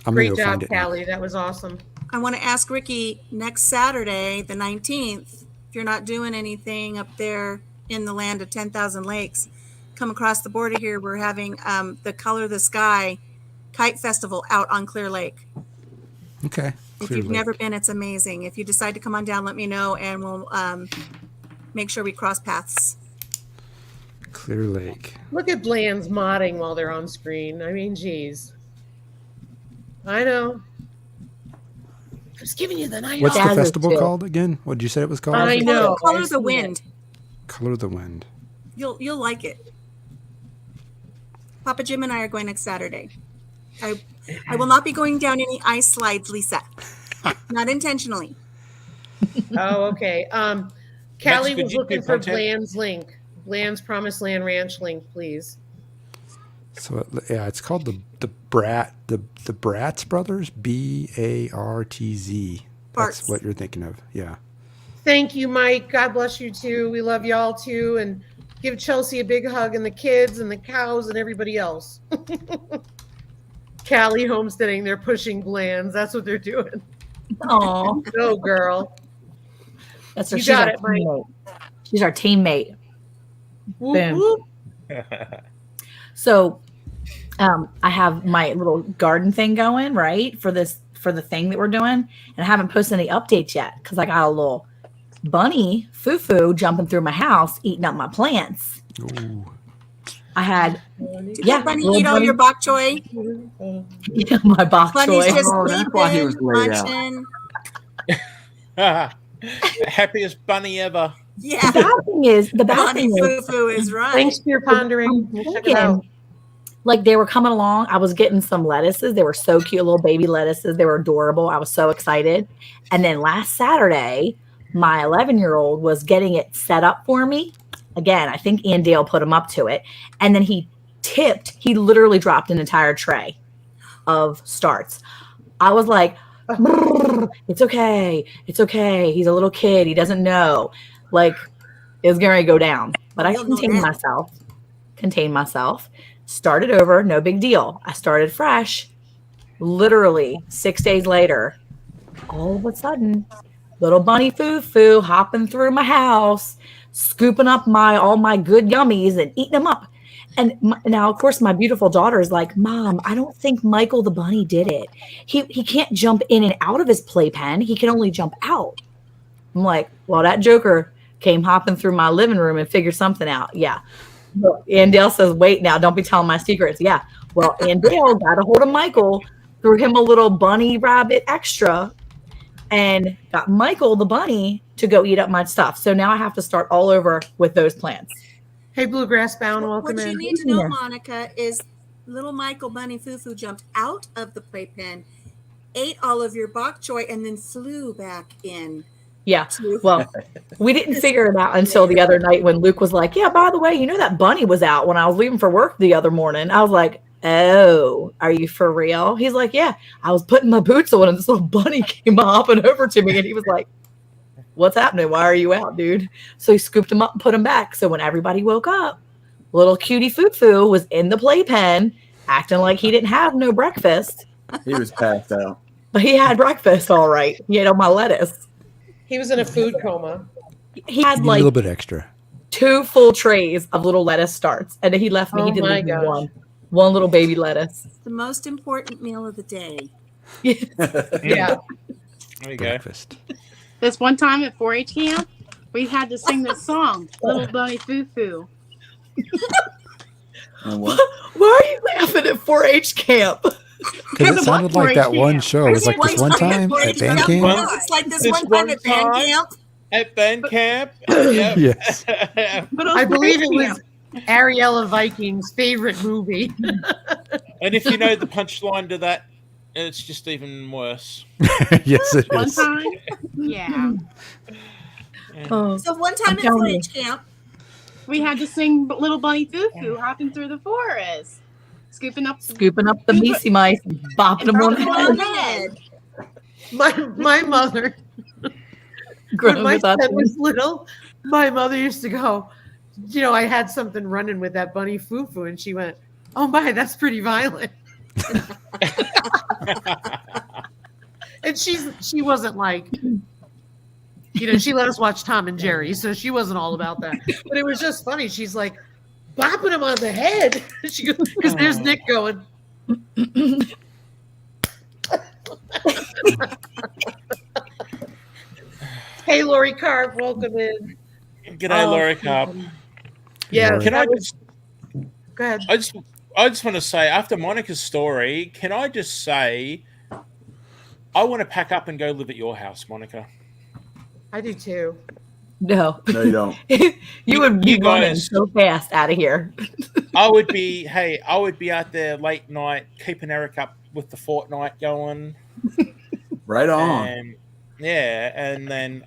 Great job, Callie. That was awesome. I want to ask Ricky, next Saturday, the 19th, if you're not doing anything up there in the land of 10,000 lakes, come across the border here. We're having the Color the Sky Kite Festival out on Clear Lake. Okay. If you've never been, it's amazing. If you decide to come on down, let me know, and we'll make sure we cross paths. Clear Lake. Look at Bland's modding while they're on screen. I mean, geez. I know. I was giving you the night. What's the festival called again? What did you say it was called? I know. Color the Wind. Color the Wind. You'll like it. Papa Jim and I are going next Saturday. I will not be going down any ice slides, Lisa. Not intentionally. Oh, okay. Callie was looking for Bland's link. Bland's Promised Land Ranch link, please. So it's called the Bratz Brothers, BARTZ. That's what you're thinking of. Yeah. Thank you, Mike. God bless you too. We love y'all too, and give Chelsea a big hug, and the kids and the cows and everybody else. Callie Homesteading, they're pushing Bland's. That's what they're doing. Oh, go girl. That's what she's our teammate. She's our teammate. Whoop, whoop. So, I have my little garden thing going, right, for the thing that we're doing, and I haven't posted any updates yet because I got a little bunny foo-foo jumping through my house, eating up my plants. Ooh. I had, bunny eat all your bok choy? Yeah, my bok choy. That's why he was laid out. Happiest bunny ever. Yeah. The bad thing is, foo-foo is right. Thanks for your pondering. Check it out. Like they were coming along. I was getting some lettuces. They were so cute, little baby lettuces. They were adorable. I was so excited. And then last Saturday, my 11-year-old was getting it set up for me. Again, I think Ian Dale put him up to it. And then he literally dropped an entire tray of starts. I was like, it's okay. It's okay. He's a little kid. He doesn't know. Like, it was going to go down. But I contained myself. Started over, no big deal. I started fresh. Literally 6 days later, all of a sudden, little bunny foo-foo hopping through my house, scooping up all my good yummies and eating them up. And now, of course, my beautiful daughter is like, Mom, I don't think Michael the bunny did it. He can't jump in and out of his playpen. He can only jump out. I'm like, well, that joker came hopping through my living room and figured something out. Yeah. And Dale says, wait now, don't be telling my secrets. Yeah. Well, and Dale got a hold of Michael, threw him a little bunny rabbit extra, and got Michael the bunny to go eat up my stuff. So now I have to start all over with those plants. Hey, Bluegrass Bound, welcome What in. you need to know, Monica, is little Michael Bunny Foo-Foo jumped out of the playpen, ate all of your bok choy, and then flew back in. Yeah. Well, we didn't figure it out until the other night when Luke was like, yeah, by the way, you know that bunny was out when I was leaving for work the other morning. I was like, oh, are you for real? He's like, yeah, I was putting my boots on and this little bunny came hopping over to me. And he was like, what's happening? Why are you out, dude? So he scooped him up and put him back. So when everybody woke up, little cutie Foo-Foo was in the playpen acting like he didn't have no breakfast. He was passed out. But he had breakfast all right. He ate all my lettuce. He was in a food coma. He had a like little bit extra. 2 full trays of little lettuce starts. And then he left me. Oh He didn't my leave me gosh. one little baby lettuce. The most important meal of the day. Yeah. There you go. Breakfast. This one time at 4-H camp, we had to sing this song, Little Bunny Foo-Foo. And what? Why are you laughing at 4-H camp? Because it sounded like that one show. It was like this one time at band camp. It's like this one time at band camp. At band camp? Yep. Yes. But I believe it was Ariella Viking's favorite movie. And if you know the punchline to that, it's just even worse. Yes, it one is. time, yeah, Oh, So one time I'm at telling 4-H camp, we had to sing Little Bunny Foo-Foo hopping through the forest, scooping up scooping up the beastie mice, and bopping them on the on head. the head. My mother, Growing when my with us. son was little, my mother used to go, you know, I had something running with that bunny Foo-Foo, and she went, oh my, that's pretty violent. And she wasn't like, you know, she let us watch Tom and Jerry, so she wasn't all about that. But it was just funny. She's like bopping him on the head. She goes, because there's Nick going. Hey, Lori Carp, welcome in. G'day, Laura Carp. Yeah, Can I just? go ahead. I just want to say, after Monica's story, can I just say, I want to pack up and go live at your house, Monica. I do too. No, No, you don't. you would be You running guys- so fast out of here. I would be out there late night, keeping Eric up with the Fortnite going. Right on. And yeah, and then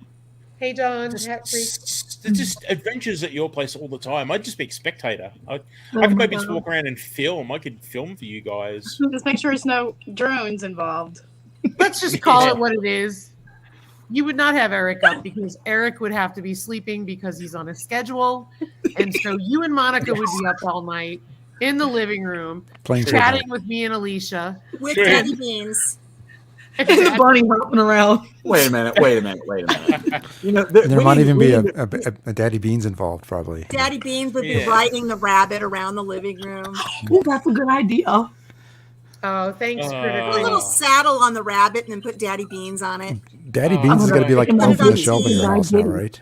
Hey, Don. just adventures at your place all the time. I'd just be a spectator. I could maybe just walk around and film. I could film for you guys. Just make sure there's no drones involved. Let's just call it what it is. You would not have Eric up because Eric would have to be sleeping because he's on a schedule. And so you and Monica would be up all night in the living room, Playing chatting with me and Alicia. With Sure. Daddy Beans. And the bunny hopping around. Wait a minute. You know, There might even be a Daddy Beans involved, probably. Daddy Beans would be Yeah. riding the rabbit around the living room. Oh, that's a good idea. Oh, thanks for Put a the little saddle on the rabbit and then put Daddy Beans on it. Daddy Oh, Beans is I'm going to be like gonna off put it the on shelf in TV. your house now, right?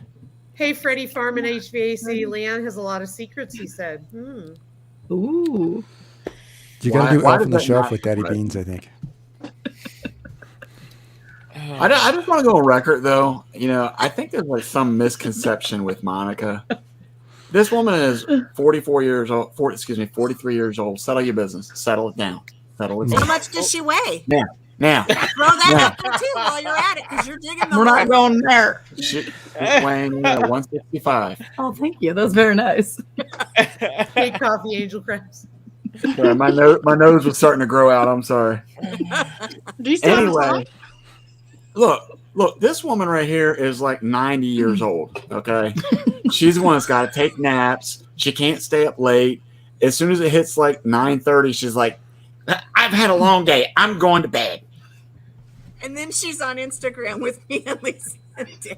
Hey, Freddie Farm and HVAC. Leanne has a lot of secrets, he said. Ooh. You got to do Why off does on the that shelf not- with Daddy right. Beans, I think. I just want to go on record, though. You know, I think there's like some misconception with Monica. This woman is 43 years old. Settle your business. Settle it down. Settle it How down. much does she weigh? Now, Throw that up there too while you're at it because you're digging the We're not hole. going there. she's weighing 165. Oh, thank you. That's very nice. Hey, Coffee Angel Crabs. Sorry, my nose was starting to grow out. I'm sorry. Do you still have Anyway, look, this woman right here is like 90 years old, okay? She's the one that's got to take naps. She can't stay up late. As soon as it hits like 9:30, she's like, I've had a long day. I'm going to bed. And then she's on Instagram with me at least.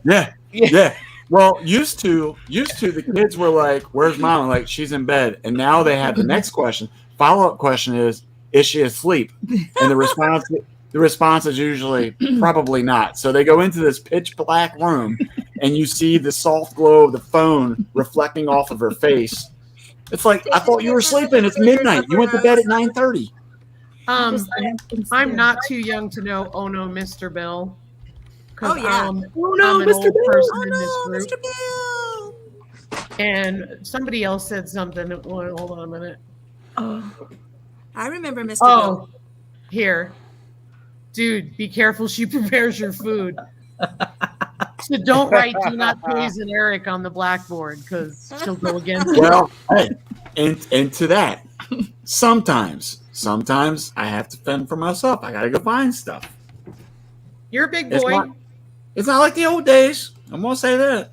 Yeah. Well, used to the kids were like, "Where's mom?" I'm like, "She's in bed." And now they have the next question. Follow-up question is she asleep? And the response is usually probably not. So they go into this pitch black room, and you see the soft glow of the phone reflecting off of her face. It's like, I thought you were sleeping. It's midnight. You went to bed at 9:30. I'm not too young to know. Oh no, Mr. Bill. Oh yeah. I'm an old person in this No, group. Mr. Bill. And somebody else said something. Hold on a minute. I remember Mr. Bill. Here. Dude, be careful. She prepares your food. So don't write "Do not poison Eric" on the blackboard because she'll go against it. Well, hey, and to that, sometimes I have to fend for myself. I got to go find stuff. You're a big boy. It's not like the old days. I'm going to say that.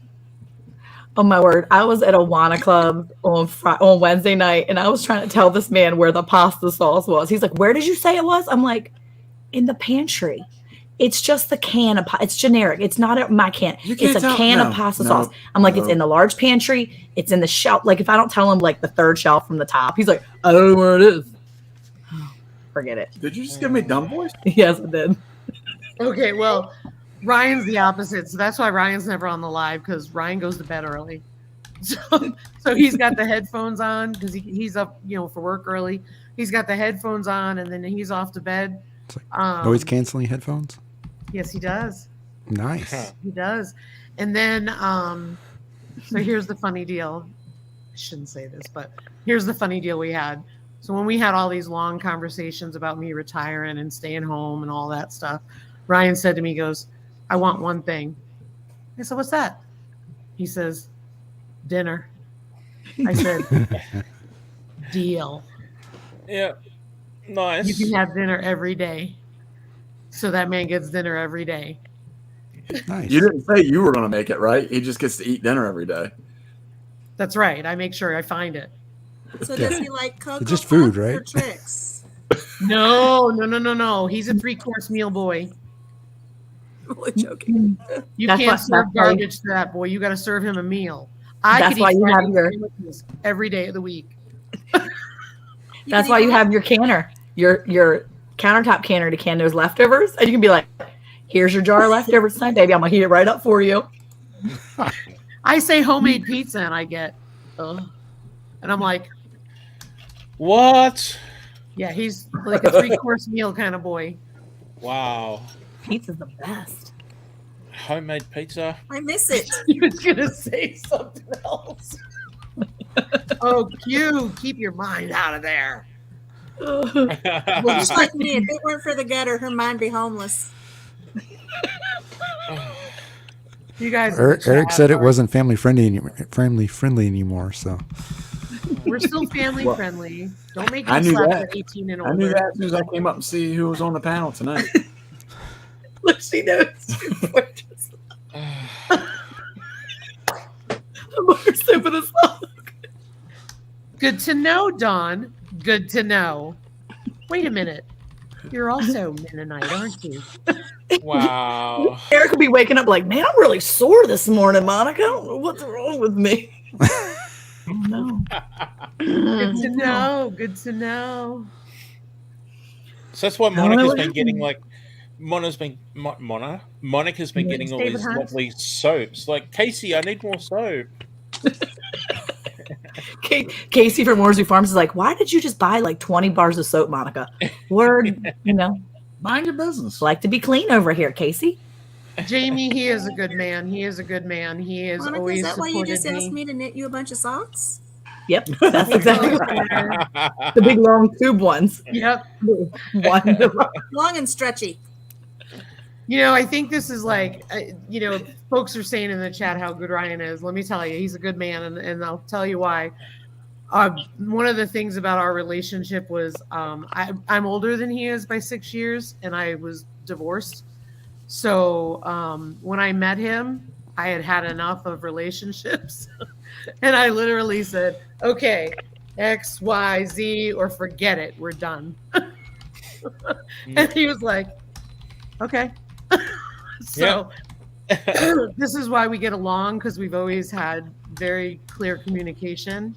Oh my word. I was at a Wana club on Wednesday night and I was trying to tell this man where the pasta sauce was. He's like, "Where did you say it was?" I'm like, "In the pantry. It's just the can of it's generic. It's not my can. It's a can of pasta sauce." I'm like, "It's in the large pantry. It's in the shelf." Like if I don't tell him like the third shelf from the top, he's like, "I don't know where it is." Forget it. Did you just give me dumb voice? Yes, I did. Okay, well, Ryan's the opposite. So that's why Ryan's never on the live because Ryan goes to bed early. So he's got the headphones on because he's up, for work early. He's got the headphones on and then he's off to bed. It's like noise canceling headphones. Yes, he does. Nice. He does. And then, so here's the funny deal. I shouldn't say this, but here's the funny deal we had. So when we had all these long conversations about me retiring and staying home and all that stuff, Ryan said to me, he goes, "I want one thing." I said, "What's that?" He says, "Dinner." I said, "Deal." Yeah. Nice. You can have dinner every day. So that man gets dinner every day. Nice. You didn't say you were going to make it, right? He just gets to eat dinner every day. That's right. I make sure I find it. So does he like Cocoa It's just food, Puffs or right? Tricks? No. He's a 3-course meal boy. Only joking. You That's can't what- serve that's why- garbage to that boy. You got to serve him a meal. I That's could why eat you have Friday your- sandwiches every day of the week. That's why you have your canner, your countertop canner to can those leftovers. And you can be like, "Here's your jar of leftovers tonight, baby. I'm going to heat it right up for you." I say homemade pizza and I get, and I'm like, What? yeah, he's like a 3-course meal kind of boy. Wow. Pizza's the best. Homemade pizza. I miss it. He was going to say something else. Oh, Q, keep your mind out of there. Well, just like me, if it weren't for the gutter, her mind be homeless. You guys, Eric said it wasn't family friendly anymore. So we're still family friendly. Don't make I me knew slap that. at 18 and I knew older. that as soon as I came up and see who was on the panel tonight. Look, she knows. I'm over soup of this song. Good to know, Dawn. Good to know. Wait a minute. You're also Mennonite, aren't you? Wow. Eric will be waking up like, "Man, I'm really sore this morning, Monica. I don't know what's wrong with me." No. Good to know. Good to know. So that's why Monica's been getting like Monica's been getting all David these Hunt. lovely soaps. Like, "Casey, I need more soap." Casey from Worsley Farms is like, "Why did you just buy like 20 bars of soap, Monica? Word, Mind your business. like to be clean over here, Casey." Jamie, he is a good man. He is a good man. He is Monica, always is that why you just supported asked me. me to knit you a bunch of socks? Yep, that's exactly right. The big long tube ones. Yep. One. Long and stretchy. I think this is like, folks are saying in the chat how good Ryan is. Let me tell you, he's a good man, and I'll tell you why. One of the things about our relationship was I'm older than he is by 6 years, and I was divorced. So when I met him, I had enough of relationships. And I literally said, "Okay, X, Y, Z, or forget it. We're done." And he was like, "Okay." So This is why we get along, because we've always had very clear communication.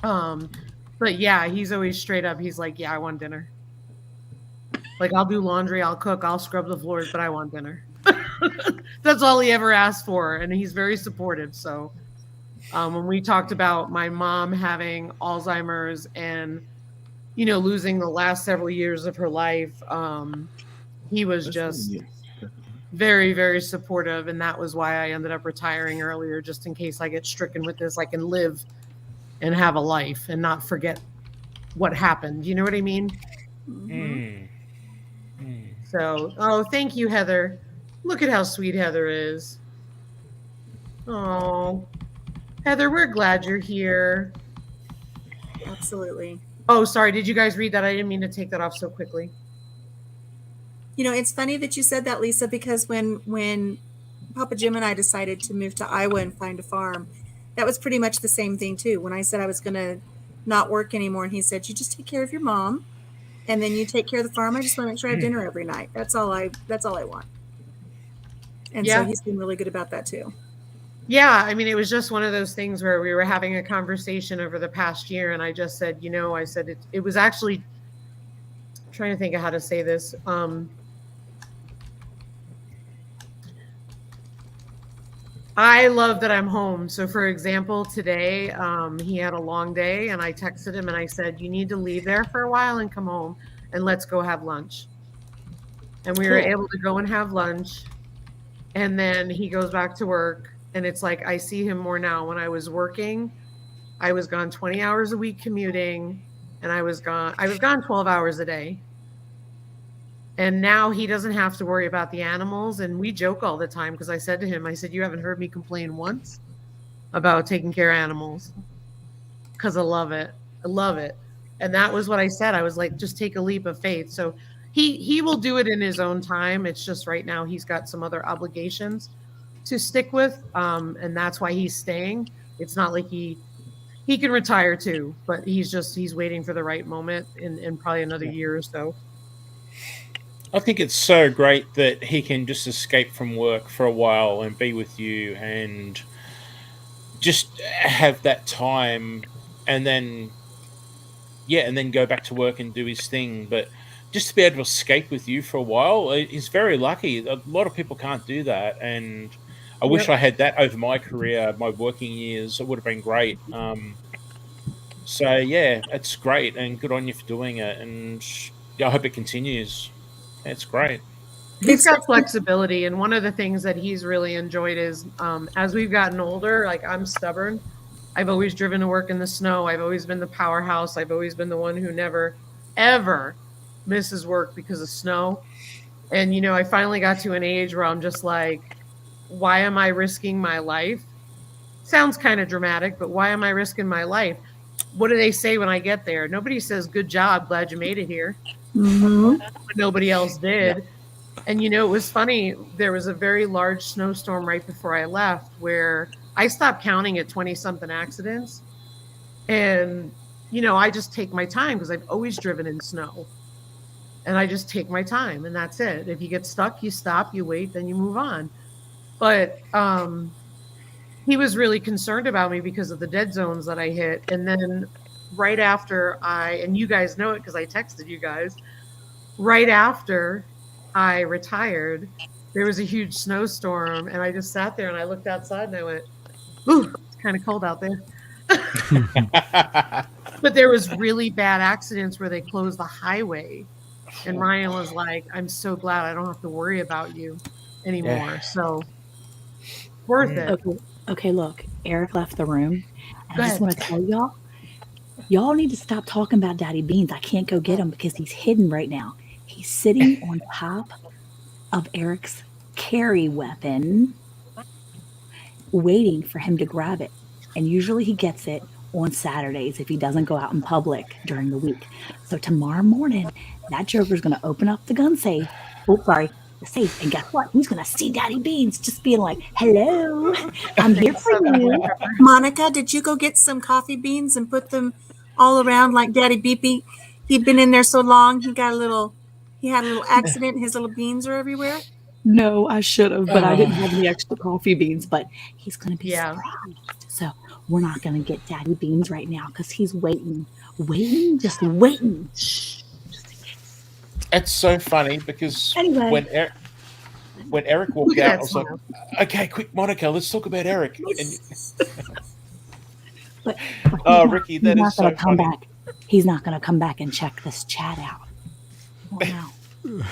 But yeah, he's always straight up. He's like, yeah, I want dinner. Like, I'll do laundry, I'll cook, I'll scrub the floors, but I want dinner. That's all he ever asked for. And he's very supportive. So when we talked about my mom having Alzheimer's and, you know, losing the last several years of her life, he was just very, very supportive. And that was why I ended up retiring earlier, just in case I get stricken with this, I can live and have a life and not forget what happened. You know what I mean? Mm-hmm. So, oh, thank you, Heather. Look at how sweet Heather is. Oh, Heather, we're glad you're here. Absolutely. Oh, sorry. Did you guys read that? I didn't mean to take that off so quickly. You know, it's funny that you said that, Lisa, because when Papa Jim and I decided to move to Iowa and find a farm, that was pretty much the same thing too. When I said I was going to not work anymore, and he said, you just take care of your mom and then you take care of the farm. I just want to make sure I have dinner every night. That's all I want. And so he's been really good about that too. Yeah, I mean, it was just one of those things where we were having a conversation over the past year, and I just said, you know, I said it was actually, I'm trying to think of how to say this. I love that I'm home. So, for example, today he had a long day, and I texted him and I said, you need to leave there for a while and come home, and let's go have lunch. And we were able to go and have lunch, and then he goes back to work. And it's like, I see him more now. When I was working, I was gone 20 hours a week commuting, and I was gone 12 hours a day. And now he doesn't have to worry about the animals. And we joke all the time, because I said to him, I said, you haven't heard me complain once about taking care of animals, because I love it. I love it. And that was what I said. I was like, just take a leap of faith. So he will do it in his own time. It's just right now he's got some other obligations to stick with, and that's why he's staying. It's not like he can retire too, but he's waiting for the right moment in probably another year or so. I think it's so great that he can just escape from work for a while and be with you and just have that time, and then go back to work and do his thing. But just to be able to escape with you for a while, he's very lucky. A lot of people can't do that, and I wish I had that over my career, my working years. It would have been great. So yeah, it's great, and good on you for doing it. And I hope it continues. It's great. He's got flexibility, and one of the things that he's really enjoyed is as we've gotten older, like, I'm stubborn. I've always driven to work in the snow. I've always been the powerhouse. I've always been the one who never, ever misses work because of snow. And, you know, I finally got to an age where I'm just like, why am I risking my life? Sounds kind of dramatic, but why am I risking my life? What do they say when I get there? Nobody says, good job, glad you made it here. Mm-hmm. But nobody else did. Yeah. And, you know, it was funny. There was a very large snowstorm right before I left where I stopped counting at 20-something accidents. And, you know, I just take my time because I've always driven in snow. And I just take my time, and that's it. If you get stuck, you stop, you wait, then you move on. But he was really concerned about me because of the dead zones that I hit. And then right after and you guys know it because I texted you guys, right after I retired, there was a huge snowstorm, and I just sat there and I looked outside and I went, ooh, it's kind of cold out there. But there was really bad accidents where they closed the highway. And Ryan was like, I'm so glad I don't have to worry about you anymore. Yeah. So worth it. Okay, look, Eric left the room. And I just want to tell y'all need to stop talking about Daddy Beans. I can't go get him because he's hidden right now. He's sitting on top of Eric's carry weapon, waiting for him to grab it. And usually he gets it on Saturdays if he doesn't go out in public during the week. So tomorrow morning, that joker's going to open up the gun safe. The safe. And guess what? He's going to see Daddy Beans just being like, hello, I'm here for you. Monica, did you go get some coffee beans and put them all around like Daddy Beepy? He'd been in there so long, he had a little accident. His little beans are everywhere. No, I should have, but I didn't have any extra coffee beans. But he's going to be Yeah. surprised. So we're not going to get Daddy Beans right now because he's waiting, just waiting. Shh, just in case. It's so funny because Anyway. when Eric walked Look at out, that I was like, smile. "Okay, quick, Monica, let's talk about Eric." And, But Ricky, that is so gonna come funny. back. He's not going to come back and check this chat out. Oh, no.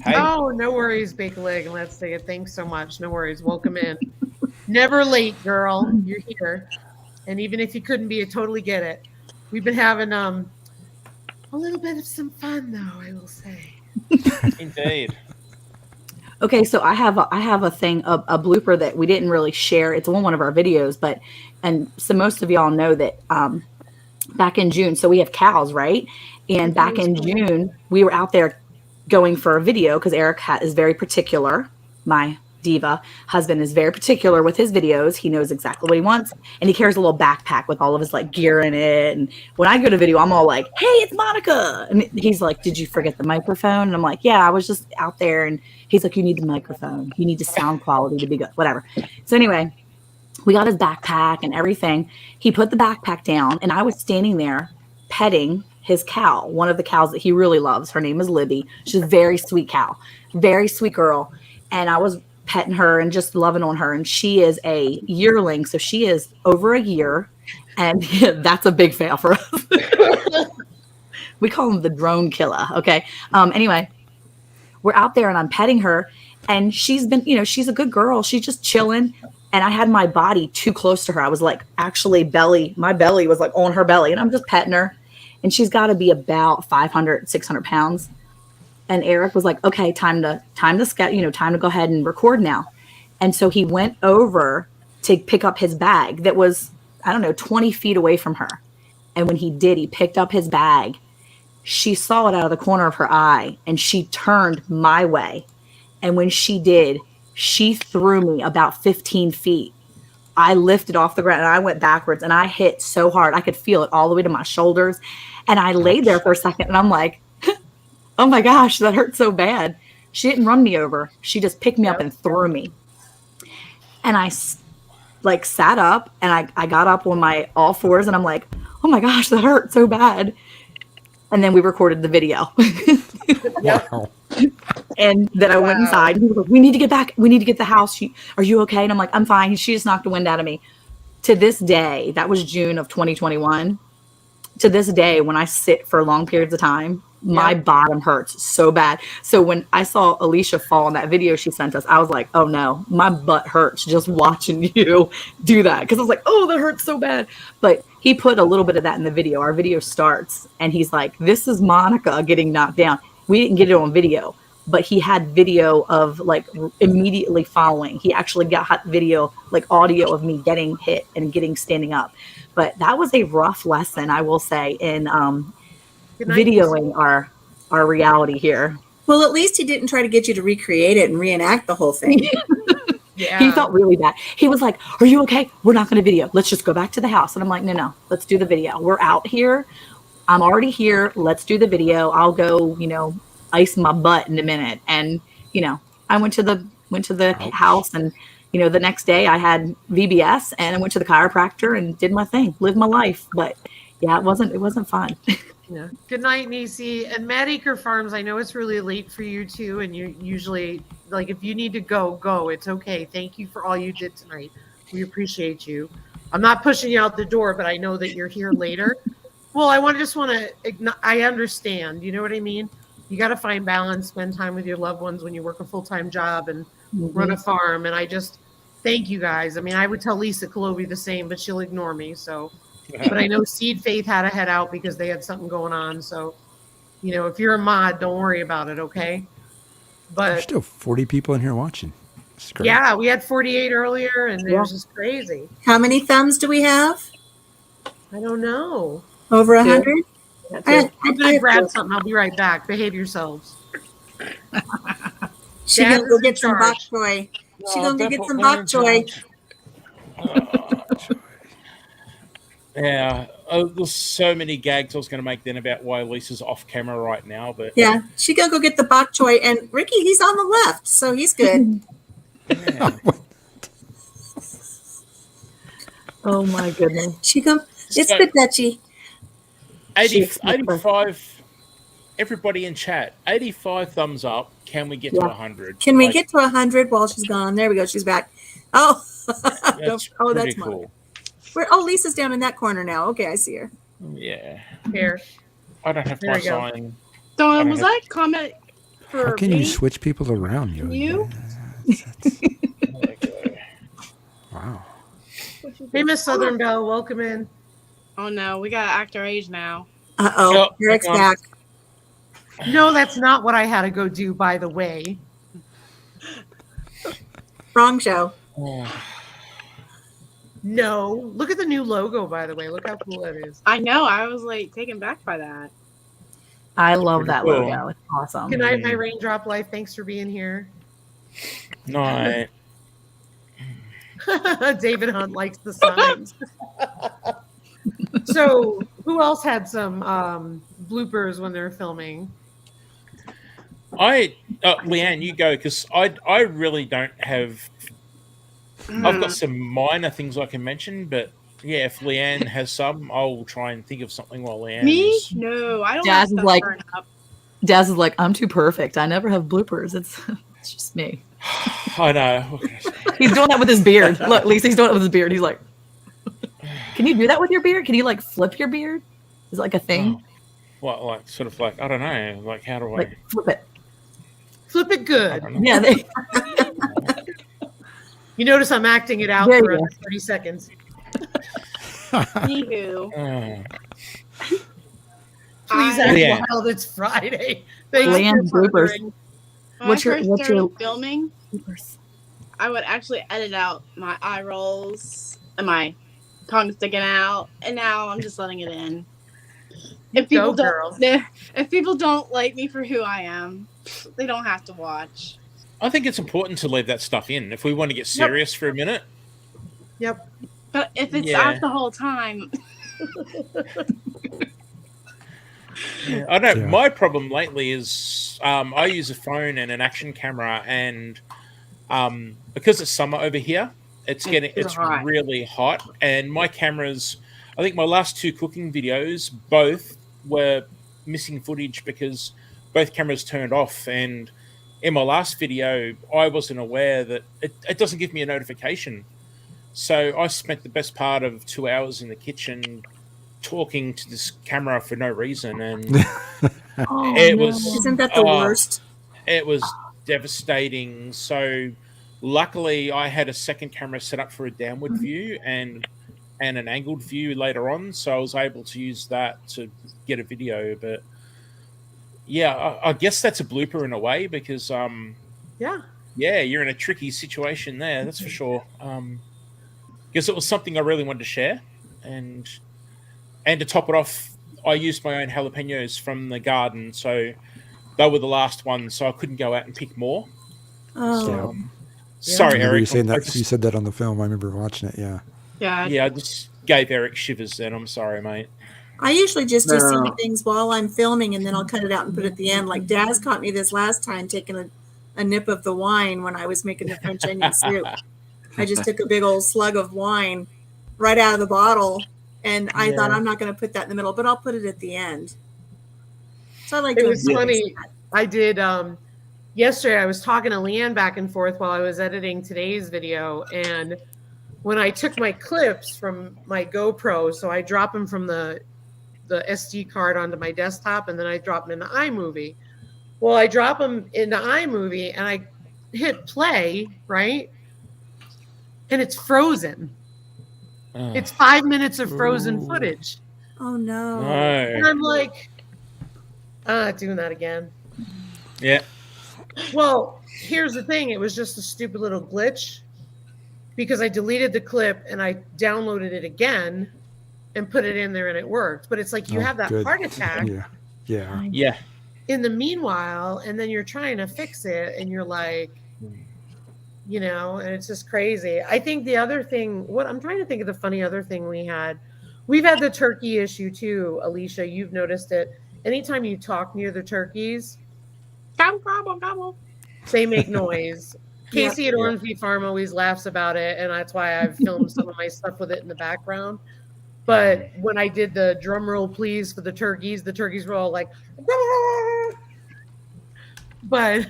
Hey, Oh, no worries, Bake a Leg. Let's say it. Thanks so much. No worries. Welcome in. Never late, girl. You're here. And even if you couldn't be, I totally get it. We've been having a little bit of some fun, though, I will say. indeed. Okay, so I have a thing, a blooper that we didn't really share. It's on one of our videos, and so most of y'all know that back in June, so we have cows, right? And back in June, we were out there going for a video because Eric is very particular. My diva husband is very particular with his videos. He knows exactly what he wants, and he carries a little backpack with all of his like gear in it. And when I go to video, I'm all like, "Hey, it's Monica," and he's like, "Did you forget the microphone?" And I'm like, "Yeah, I was just out there." And he's like, "You need the microphone. You need the sound quality to be good, whatever." So anyway, we got his backpack and everything. He put the backpack down, and I was standing there petting his cow, one of the cows that he really loves. Her name is Libby. She's a very sweet cow, very sweet girl. And I was petting her and just loving on her. And she is a yearling. So she is over a year. And that's a big fail for us. We call him the drone killer. Okay. Anyway, we're out there and I'm petting her. And she's been, she's a good girl. She's just chilling. And I had my body too close to her. I was like, actually my belly was like on her belly. And I'm just petting her. And she's got to be about 500, 600 pounds. And Eric was like, "Okay, time to go ahead and record now." And so he went over to pick up his bag that was, 20 feet away from her. And when he did, he picked up his bag. She saw it out of the corner of her eye and she turned my way. And when she did, she threw me about 15 feet. I lifted off the ground and I went backwards and I hit so hard. I could feel it all the way to my shoulders. And I laid there for a second and I'm like, "Oh my gosh, that hurt so bad." She didn't run me over. She just picked me up and threw me. And I sat up and I got up on my all fours and I'm like, "Oh my gosh, that hurt so bad." And then we recorded the video. Wow. And then I went inside and he was like, "We need to get back. We need to get the house. Are you okay?" And I'm like, "I'm fine." She just knocked the wind out of me. To this day, that was June of 2021. To this day, when I sit for long periods of time, my bottom hurts so bad. So when I saw Alicia fall in that video she sent us, I was like, "Oh no, my butt hurts just watching you do that." Because I was like, "Oh, that hurts so bad." But he put a little bit of that in the video. Our video starts and he's like, "This is Monica getting knocked down." We didn't get it on video, but he had video of like immediately following. He actually got video, like audio of me getting hit and standing up. But that was a rough lesson, I will say, in videoing our reality here. Well, at least he didn't try to get you to recreate it and reenact the whole thing. Yeah. He felt really bad. He was like, "Are you okay? We're not going to video. Let's just go back to the house." And I'm like, No, let's do the video. We're out here. I'm already here. Let's do the video. I'll go, ice my butt in a minute. And, I went to the house and, the next day I had VBS and I went to the chiropractor and did my thing, lived my life. But yeah, it wasn't fun. Yeah. Good night, Nisi. And Mad Acre Farms, I know it's really late for you too. And you usually, like, if you need to go. It's okay. Thank you for all you did tonight. We appreciate you. I'm not pushing you out the door, but I know that you're here later. Well, I understand. You know what I mean? You got to find balance, spend time with your loved ones when you work a full-time job and run a farm. And I just thank you guys. I mean, I would tell Lisa Colobi the same, but she'll ignore me. So, but I know Seed Faith had to head out because they had something going on. So, if you're a mod, don't worry about it. Okay. But There's still 40 people in here watching. It's great. Yeah, we had 48 earlier and it was just crazy. How many thumbs do we have? I don't know. Over 100? I'm going to grab something. I'll be right back. Behave yourselves. She gonna go get some bok choy. She gonna go get some bok choy. Yeah, there's so many gags I was going to make then about why Lisa's off camera right now, but Yeah, she gonna go get the bok choy, and Ricky, he's on the left, so he's good. yeah. Oh my goodness. She go. It's So, the Dutchie. 85. Everybody in chat, 85 thumbs up. Can we get to 100? Can we get to 100 while she's gone? There we go. She's back. Oh, That's that's cool. Where? Oh, Lisa's down in that corner now. Okay, I see her. Yeah. Here. I don't have There my we go. sign. So was that a comment for How can me? you switch people around, Yogi? You? Wow. Hey, Miss Southern Belle, welcome in. Oh no, we gotta act our age now. Oh, Eric's hang on. back. No, that's not what I had to go do, by the way. Wrong show. No. Look at the new logo, by the way. Look how cool that is. I know. I was like taken back by that. I love that cool. logo. It's awesome. Good night, my Raindrop Life. Thanks for being here. No. David Hunt likes the signs. So, who else had some bloopers when they're filming? Leanne, you go, because I really don't have. I've got some minor things I can mention, but yeah, if Leanne has some, I'll try and think of something while Leanne. Me? No, I don't. Daz have is like, burn up. Daz is like, I'm too perfect. I never have bloopers. It's just me. I know. He's doing that with his beard. Look, Lisa, he's doing it with his beard. He's like, can you do that with your beard? Can you like flip your beard? Is it like a thing? What, like, sort of like, I don't know. Like, how do I Like flip it. Flip it good. Yeah. You notice I'm acting it out There for you under 30 seconds. Anywho, Please act wild. It's Friday. Thanks Leanne for bloopers. wondering. when I first started filming, I would actually edit out my eye rolls and my tongue sticking out, and now I'm just letting it in. If people if people don't like me for who I am, they don't have to watch. I think it's important to leave that stuff in if we want to get serious for a minute. Yep. But if it's out the whole time, I know my problem lately is I use a phone and an action camera, and because it's summer over here, it's really hot, and my cameras. I think my last 2 cooking videos both were missing footage because both cameras turned off, and in my last video, I wasn't aware that it doesn't give me a notification. So I spent the best part of 2 hours in the kitchen talking to this camera for no reason, and Isn't that the worst? It was devastating. So luckily, I had a second camera set up for a downward view and an angled view later on, so I was able to use that to get a video. But yeah, I guess that's a blooper in a way because you're in a tricky situation there, that's for sure. Because it was something I really wanted to share, and to top it off, I used my own jalapenos from the garden, so they were the last ones, so I couldn't go out and pick more. Oh, sorry, Eric. You said that on the film. I remember watching it. Yeah. Yeah, I just gave Eric shivers then. I'm sorry, mate. I usually just do some things while I'm filming, and then I'll cut it out and put it at the end. Like Daz caught me this last time taking a nip of the wine when I was making the French onion soup. I just took a big old slug of wine right out of the bottle, and I thought I'm not going to put that in the middle, but I'll put it at the end. So I like it was funny. I did yesterday. I was talking to Leanne back and forth while I was editing today's video, and when I took my clips from my GoPro, so I drop them from the SD card onto my desktop, and then I drop them in the iMovie. Well, I drop them in the iMovie, and I hit play, right? And it's frozen. It's 5 minutes of frozen footage. Oh, no. And I'm like, doing that again. Yeah. Well, here's the thing. It was just a stupid little glitch because I deleted the clip and I downloaded it again and put it in there and it worked. But it's like you have that heart attack. Yeah. In the meanwhile, and then you're trying to fix it and you're like, and it's just crazy. I think the other thing, I'm trying to think of the funny other thing we had We've had the turkey issue too, Alicia. You've noticed it. Anytime you talk near the turkeys, Gobble, gobble, gobble. they make noise. Yep. Casey at Orange Bee Farm always laughs about it, and that's why I've filmed some of my stuff with it in the background. But when I did the drum roll please for the turkeys were all like, but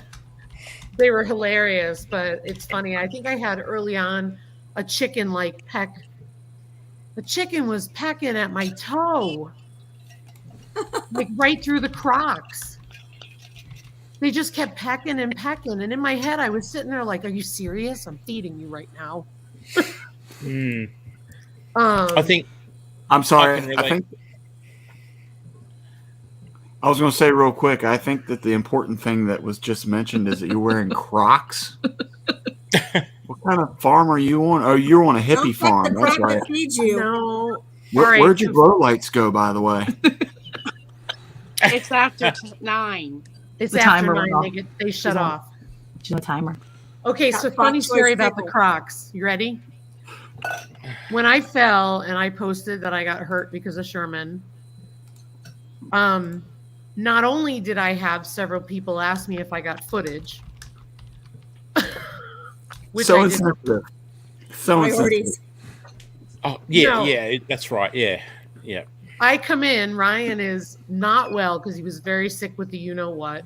they were hilarious. But it's funny. I think I had early on a chicken like peck. The chicken was pecking at my toe, like right through the Crocs. They just kept pecking and pecking. And in my head, I was sitting there like, are you serious? I'm feeding you right now. I think. I'm sorry. I was going to say real quick. I think that the important thing that was just mentioned is that you're wearing Crocs. What kind of farm are you on? Oh, you're on a hippie farm. That's right. No. Where'd your grow lights go, by the way? It's after 9. It's The after timer 9. They shut off. No timer. Okay, so funny story about the Crocs. You ready? When I fell and I posted that I got hurt because of Sherman, not only did I have several people ask me if I got footage, which So I insensitive. didn't. So insensitive. Oh, yeah, No. yeah, that's right. Yeah, yeah. I come in, Ryan is not well because he was very sick with the you-know-what.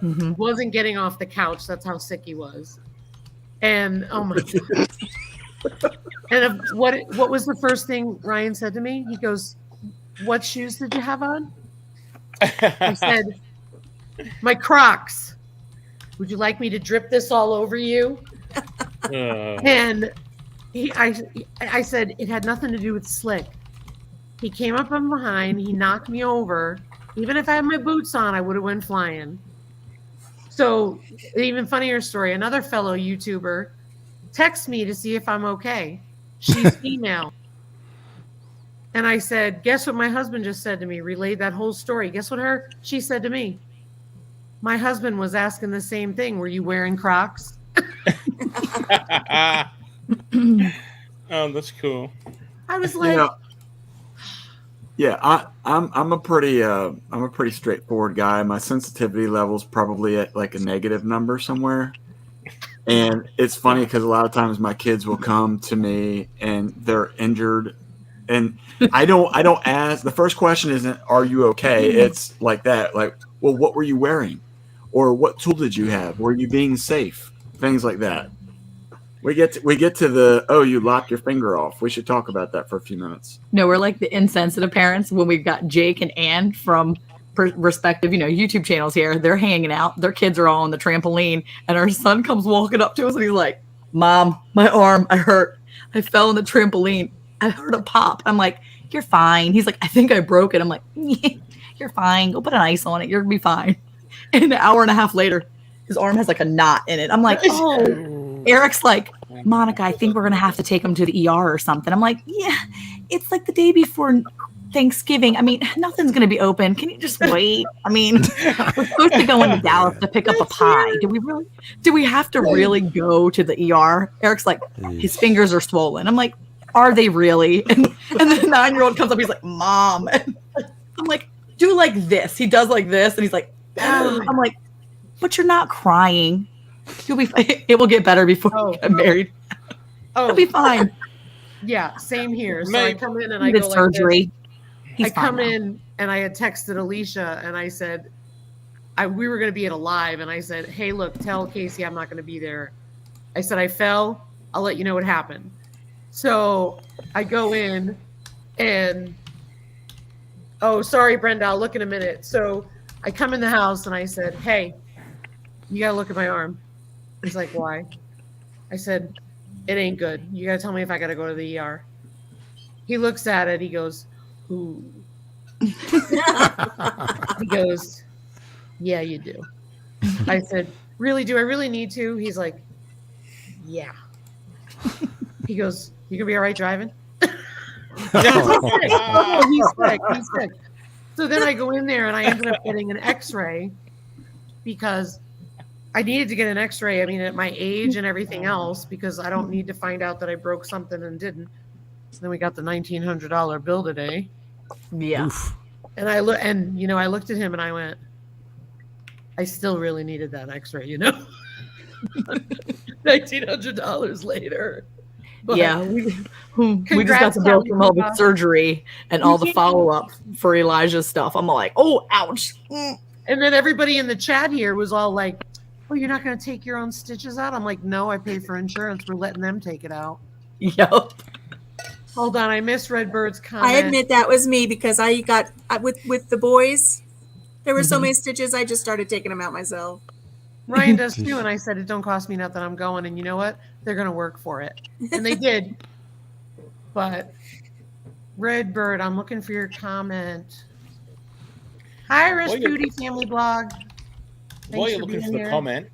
Mm-hmm. Wasn't getting off the couch. That's how sick he was. And, oh my God. And what was the first thing Ryan said to me? He goes, what shoes did you have on? I said, my Crocs. Would you like me to drip this all over you? And I said, it had nothing to do with slick. He came up from behind. He knocked me over. Even if I had my boots on, I would have went flying. So, an even funnier story. Another fellow YouTuber texts me to see if I'm okay. She's female. And I said, guess what my husband just said to me? Relayed that whole story. Guess what she said to me? My husband was asking the same thing. Were you wearing Crocs? Oh, that's cool. I was like, I'm a pretty straightforward guy. My sensitivity level's probably at like a negative number somewhere. And it's funny because a lot of times my kids will come to me and they're injured, and I don't ask. The first question isn't, "Are you okay?" It's like that, like, "Well, what were you wearing?" Or "What tool did you have? Were you being safe?" Things like that. We get to the, "Oh, you lopped your finger off." We should talk about that for a few minutes. No, we're like the insensitive parents when we've got Jake and Ann from respective, YouTube channels here. They're hanging out. Their kids are all on the trampoline, and our son comes walking up to us, and he's like, "Mom, my arm, I hurt. I fell on the trampoline. I heard a pop." I'm like, "You're fine." He's like, "I think I broke it." I'm like, "Yeah, you're fine. Go put an ice on it. You're gonna be fine." And an hour and a half later, his arm has like a knot in it. I'm like, "Oh." Eric's like, "Monica, I think we're gonna have to take him to the ER or something." I'm like, "Yeah, it's like the day before Thanksgiving. I mean, nothing's going to be open. Can you just wait? I mean, we're supposed to go into Dallas to pick up a pie. Do we have to really go to the ER?" Eric's like, his fingers are swollen. I'm like, "Are they really?" And the 9-year-old comes up. He's like, "Mom." And I'm like, "Do like this." He does like this. And he's like, "Oh." I'm like, "But you're not crying. It will get better before you get married. It'll be fine." Yeah, same here. So I come in and I did go surgery. like this. He's I come fine now. in and I had texted Alicia and I said, we were going to be at a live, and I said, "Hey, look, tell Casey I'm not going to be there." I said, "I fell. I'll let you know what happened." So I go in and, oh, sorry, Brenda, I'll look in a minute. So I come in the house and I said, "Hey, you got to look at my arm." He's like, "Why?" I said, "It ain't good. You got to tell me if I got to go to the ER." He looks at it. He goes, "Ooh." He goes, "Yeah, you do." I said, "Really? Do I really need to?" He's like, "Yeah." He goes, "You gonna be all right driving?" He's sick. So then I go in there and I ended up getting an X-ray because I needed to get an X-ray. I mean, at my age and everything else, because I don't need to find out that I broke something and didn't. Then we got the $1,900 bill today. Yeah. Oof. And I look, and I looked at him and I went, I still really needed that X-ray, $1,900 later. But yeah, we just got congrats, the bill from all the Kelly. surgery and all the follow-up for Elijah's stuff. I'm like, oh, ouch. And then everybody in the chat here was all like, oh, you're not going to take your own stitches out? I'm like, no, I pay for insurance. We're letting them take it out. Yep. Hold on, I missed Redbird's comment. I admit that was me because I got with the boys. There were so many stitches, I just started taking them out myself. Ryan does too, and I said, it don't cost me nothing. I'm going, and you know what? They're going to work for it. And they did. But Redbird, I'm looking for your comment. Hi, Rasputi Family Blog. While you're looking for the comment,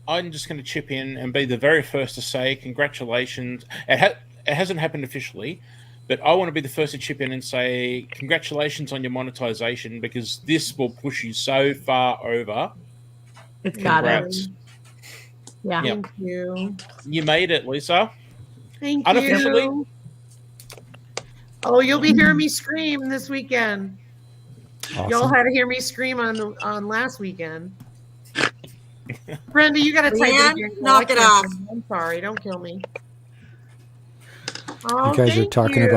I'm just going to chip in and be the very first to say congratulations. It hasn't happened officially, but I want to be the first to chip in and say congratulations on your monetization, because this will push you so far over. It's got it. Yeah. Thank you. You made it, Lisa. Thank Unofficially. you. Oh, you'll be hearing me scream this weekend. Awesome. Y'all had to hear me scream on last weekend. Brenda, you got to type it here. Knock it off. I'm sorry. Don't kill me. Oh, You guys are thank talking you.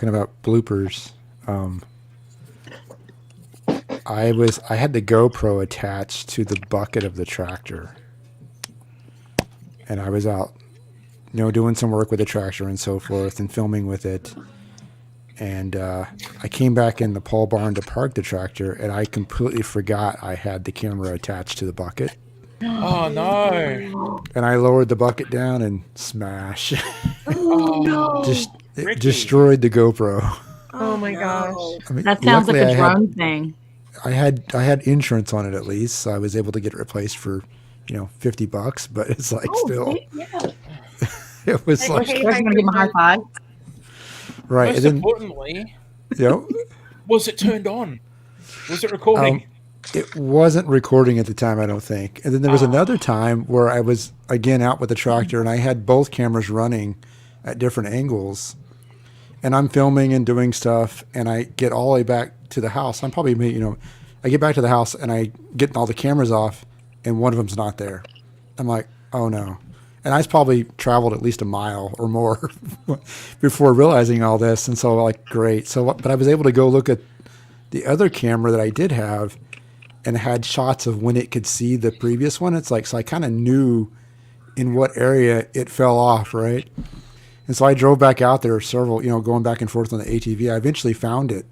about bloopers. I had the GoPro attached to the bucket of the tractor, and I was out, doing some work with the tractor and so forth, and filming with it. And I came back in the pole barn to park the tractor, and I completely forgot I had the camera attached to the bucket. Oh no! And I lowered the bucket down and smash. Oh no! It destroyed the GoPro. Oh my gosh! I mean, That sounds like luckily a drone thing. I had insurance on it at least, so I was able to get it replaced for, $50. But it's like still, it was like, We're gonna give him a high five. Right. Most importantly, was it turned on? Was it recording? It wasn't recording at the time, I don't think. And then there was another time where I was again out with the tractor, and I had both cameras running at different angles, and I'm filming and doing stuff, and I get all the way back to the house. I'm probably, I get back to the house and I get all the cameras off, and one of them's not there. I'm like, oh no. And I probably traveled at least a mile or more before realizing all this. And so like, great. So, but I was able to go look at the other camera that I did have and had shots of when it could see the previous one. It's like, so I kind of knew in what area it fell off. Right. And so I drove back out there several, going back and forth on the ATV. I eventually found it.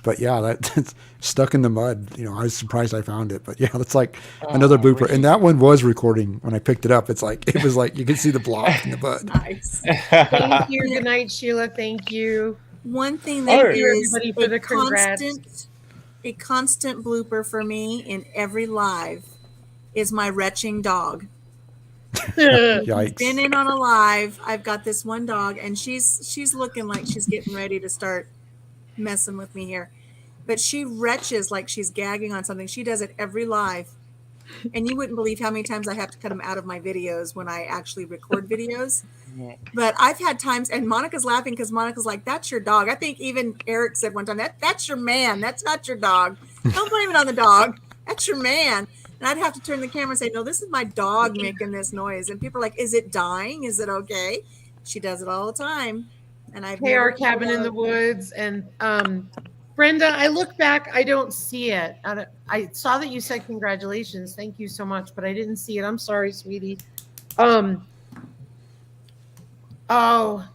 But yeah, that's stuck in the mud. I was surprised I found it. But yeah, that's like another blooper. Really? And that one was recording when I picked it up. It was like you could see the block in the mud. Nice. Thank you. Good night, Sheila. Thank you. One thing that is everybody for the congrats. a constant blooper for me in every live is my retching dog. Yikes. Been in on a live. I've got this one dog, and she's looking like she's getting ready to start messing with me here, but she retches like she's gagging on something. She does it every live, and you wouldn't believe how many times I have to cut them out of my videos when I actually record videos. But I've had times, and Monica's laughing because Monica's like, that's your dog. I think even Eric said one time, that's your man, that's not your dog. Don't blame it on the dog, that's your man. And I'd have to turn the camera and say, no, this is my dog making this noise. And people are like, is it dying, is it okay? She does it all the time. And I've Hey, our cabin in the woods. And Brenda, I look back, I don't see it. I saw that you said congratulations. Thank you so much, but I didn't see it. I'm sorry, sweetie. Oh,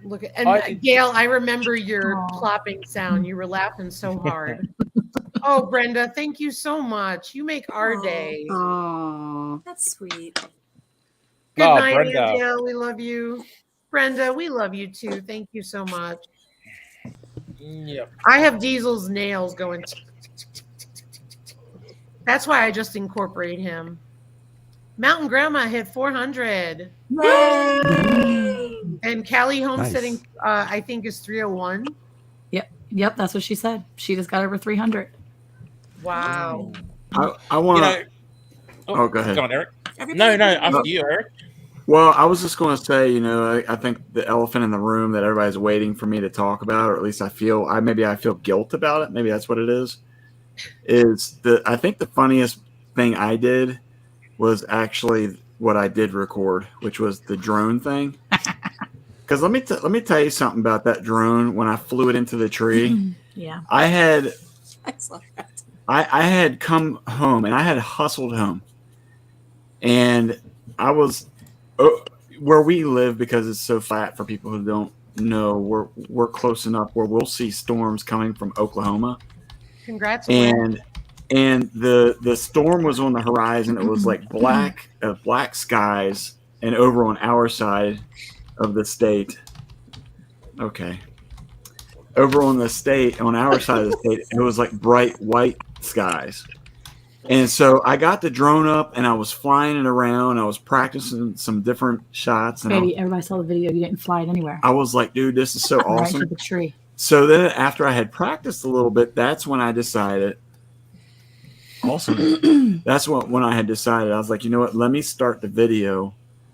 look at, and Gail, I remember your plopping sound. You were laughing so hard. Oh, Brenda, thank you so much. You make our day. Oh, that's sweet. Good night, Brenda. Angela. We love you. Brenda, we love you too. Thank you so much. Yep. I have Diesel's nails going. Tick, tick, tick, tick, tick, tick, tick, tick. That's why I just incorporate him. Mountain Grandma hit 400. Yay! And Callie Homesteading, I think, is 301. Yep, that's what she said. She just got over 300. Wow. I want to. Oh, go ahead. Go on, Eric. Everybody No, after you, Eric. Well, I was just going to say, I think the elephant in the room that everybody's waiting for me to talk about, or at least I feel guilt about it. Maybe that's what it is I think the funniest thing I did was actually what I did record, which was the drone thing. Because let me tell you something about that drone. When I flew it into the tree, Yeah, I had saw that. I had come home and I had hustled home, and I was where we live, because it's so flat. For people who don't know, we're close enough where we'll see storms coming from Oklahoma. Congrats, Will. And the storm was on the horizon. It was like black skies, and over on our side of the state. Okay. Over on our side of the state, it was like bright white skies. And so I got the drone up and I was flying it around. I was practicing some different shots. And baby, everybody saw the video. You didn't fly it anywhere. I was like, dude, this is so awesome. Right to the tree. So then after I had practiced a little bit, that's when I decided. Awesome. That's when I had decided. I was like, you know what? Let me start the video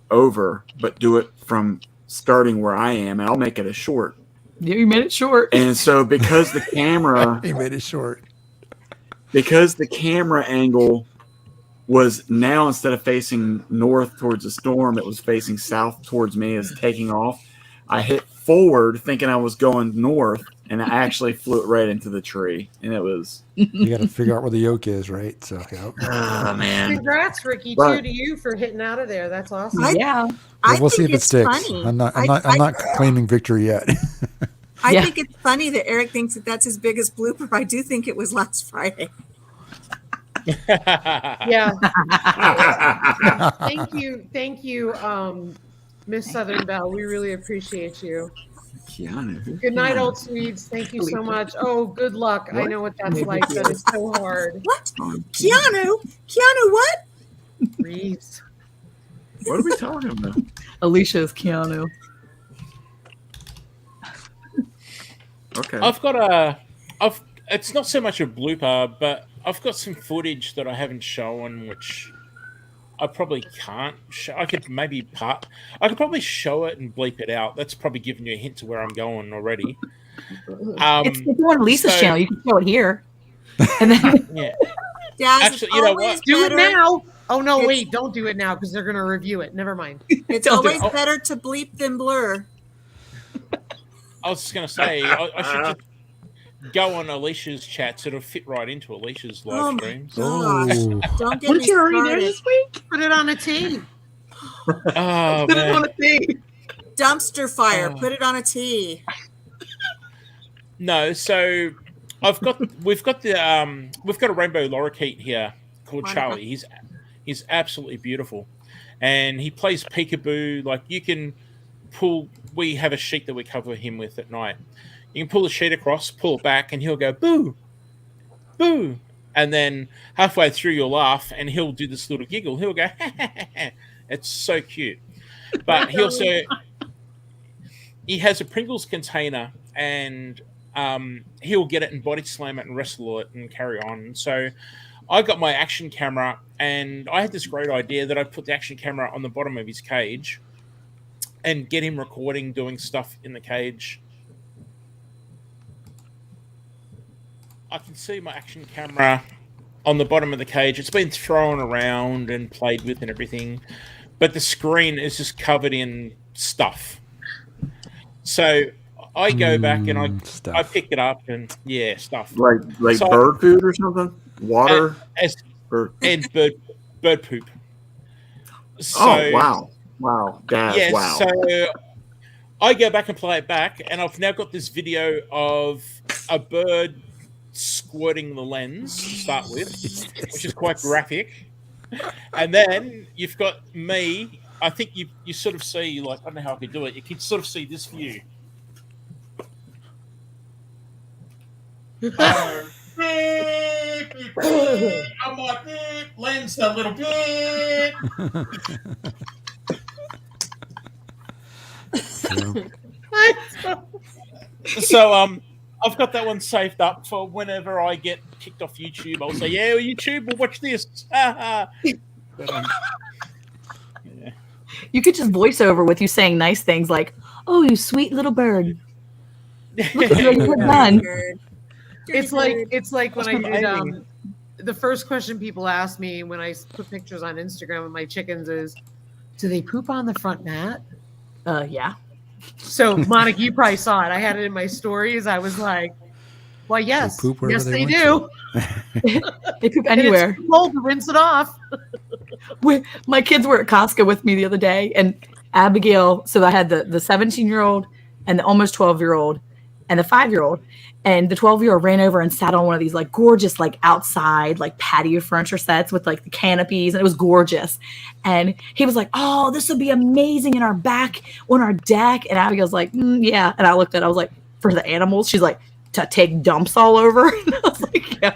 over, but do it from starting where I am, and I'll make it a short. Yeah, you made it short. And so because the camera, He made it short. Because the camera angle was now, instead of facing north towards the storm, it was facing south towards me as taking off. I hit forward thinking I was going north, and I actually flew it right into the tree. And it was... You got to figure out where the yoke is, right? So, yep. Oh, man. Congrats, Ricky, too, to you for hitting out of there. That's awesome. Yeah. Well, we'll see if it sticks. Funny. I'm not claiming victory yet. I think it's funny that Eric thinks that that's his biggest blooper. I do think it was last Friday. Yeah. Thank you, Miss Southern Belle. We really appreciate you. Keanu. Good night, old Swedes. Thank you so much. Oh, good luck. I know what that's like. That is so hard. What? Keanu, what? Reese. What are we talking about? Alicia's Keanu. Okay. It's not so much a blooper, but I've got some footage that I haven't shown, which I probably can't show. I could probably show it and bleep it out. That's probably giving you a hint to where I'm going already. It's on Lisa's channel. You can show it here. And then, yeah. Actually, you know what? Do it now. Oh, no, wait. Don't do it now because they're going to review it. Never mind. It's always better to bleep than blur. I was just going to say, I should just go on Alicia's chats. It'll fit right into Alicia's live streams. Don't get weren't me you already started. there this week? Put it on a tee. Oh, Put it man. on a thing. Dumpster fire. Put it on a tee. No, so we've got a rainbow lorikeet here called Charlie. He's absolutely beautiful, and he plays peekaboo. Like, you can pull. We have a sheet that we cover him with at night. You can pull the sheet across, pull it back, and he'll go boo, boo, and then halfway through you'll laugh, and he'll do this little giggle. He'll go, it's so cute. But he has a Pringles container, and he'll get it and body slam it and wrestle it and carry on. So I got my action camera, and I had this great idea that I'd put the action camera on the bottom of his cage and get him recording, doing stuff in the cage. I can see my action camera on the bottom of the cage. It's been thrown around and played with and everything, but the screen is just covered in stuff. So I go back and I pick it up and stuff like so, bird food or something, water, and bird poop. So, wow, Dad, wow. So I go back and play it back, and I've now got this video of a bird squirting the lens to start with, which is quite graphic. And then you've got me. I think you sort of see, like, I don't know how I could do it. You can sort of see this view. I'm like, lens a little bit. So I've got that one saved up for whenever I get kicked off YouTube. I'll say, yeah, YouTube, we'll watch this. But, You could just voice over with you saying nice things like, "Oh, you sweet little bird. Look at what you've done." It's like when I did the first question people ask me when I put pictures on Instagram of my chickens is, do they poop on the front mat? Yeah. So Monica, you probably saw it. I had it in my stories. I was like, well, yes, They poop wherever yes, they they want do. They poop And anywhere. it's too cold to rinse it off. My kids were at Costco with me the other day, and Abigail. So I had the 17-year-old and the almost 12-year-old and the 5-year-old, and the 12-year-old ran over and sat on one of these like gorgeous like outside like patio furniture sets with like the canopies, and it was gorgeous. And he was like, "Oh, this would be amazing in our back on our deck." And Abigail's like, "Yeah." And I looked at it, I was like, "For the animals?" She's like, "To take dumps all over." And I was like, "Yeah,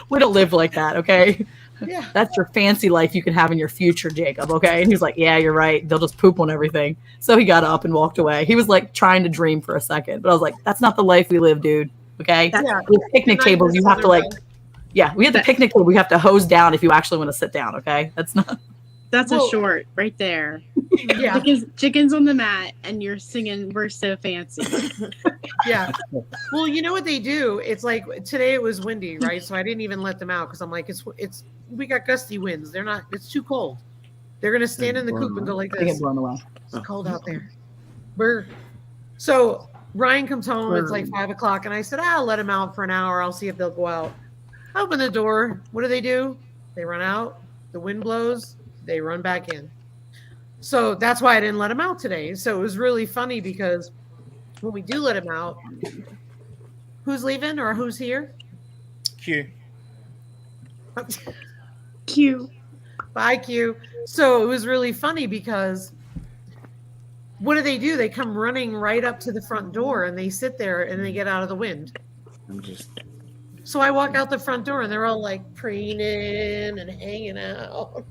we don't live like that, okay? Yeah. That's your fancy life you can have in your future, Jacob, okay?" And he's like, "Yeah, you're right. They'll just poop on everything." So he got up and walked away. He was like trying to dream for a second, but I was like, "That's not the life we live, dude." Okay. Yeah. With picnic tables, you have to like, we have the picnic table. We have to hose down if you actually want to sit down. Okay. That's not. That's a short right there. Yeah. Chickens on the mat, and you're singing "We're So Fancy." Yeah. Well, you know what they do? It's like today it was windy, right? So I didn't even let them out because I'm like, it's we got gusty winds. They're not. It's too cold. They're gonna stand in the coop and go like They this. get blown away. It's cold out there. So Ryan comes home. It's like 5 o'clock, and I said, "I'll let him out for an hour. I'll see if they'll go out." I open the door. What do? They run out. The wind blows. They run back in. So that's why I didn't let him out today. So it was really funny because when we do let him out, who's leaving or who's here? Q. Q. Bye, Q. So it was really funny because what do? They come running right up to the front door and they sit there and they get out of the wind. So I walk out the front door and they're all like preening and hanging out.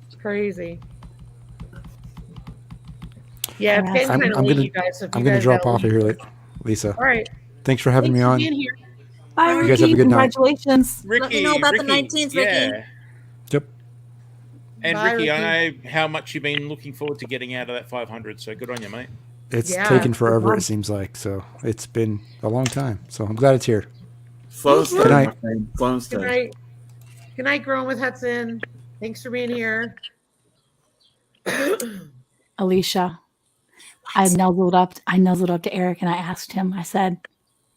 It's crazy. Yeah, it's getting kind of late, you guys. So I'm going to drop off of here, Lisa. All right. Thanks for having me on. Being here. Bye, Ricky. You guys have a good night. Congratulations. Ricky, Let me know about the 19th, Ricky. Yeah. Yep. And Bye, Ricky, Ricky. I know how much you've been looking forward to getting out of that 500. So good on you, mate. It's Yeah, taken forever, good it seems like. So it's been a long time. So I'm glad it's here. Flow Good night. Flow Good night. Good night, Growing with Hudson. Thanks for being here. Alicia, I nuzzled up to Eric and I asked him, I said,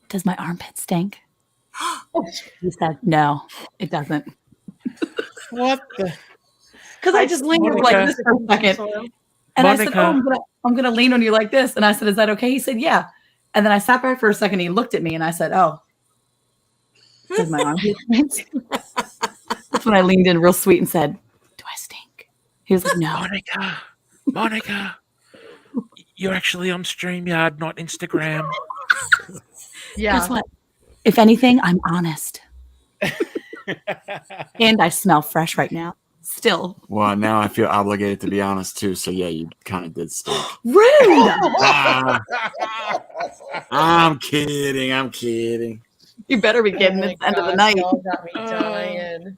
"Does my armpit stink?" He said, "No, it doesn't." What the? Because I just lingered like this for a second. And I said, "Oh, I'm gonna lean on you like this." And I said, "Is that okay?" He said, "Yeah." And then I sat back for a second. He looked at me and I said, "Oh, does my armpit stink?" That's when I leaned in real sweet and said, "Do I stink?" He was like, "No." Monica, you're actually on StreamYard, not Instagram. Yeah. Guess what? If anything, I'm honest. And I smell fresh right now. Still. Well, now I feel obligated to be honest too. So yeah, you kind of did stink. Rude. I'm kidding. You better be getting Oh this my end of the gosh, night. y'all got me dying.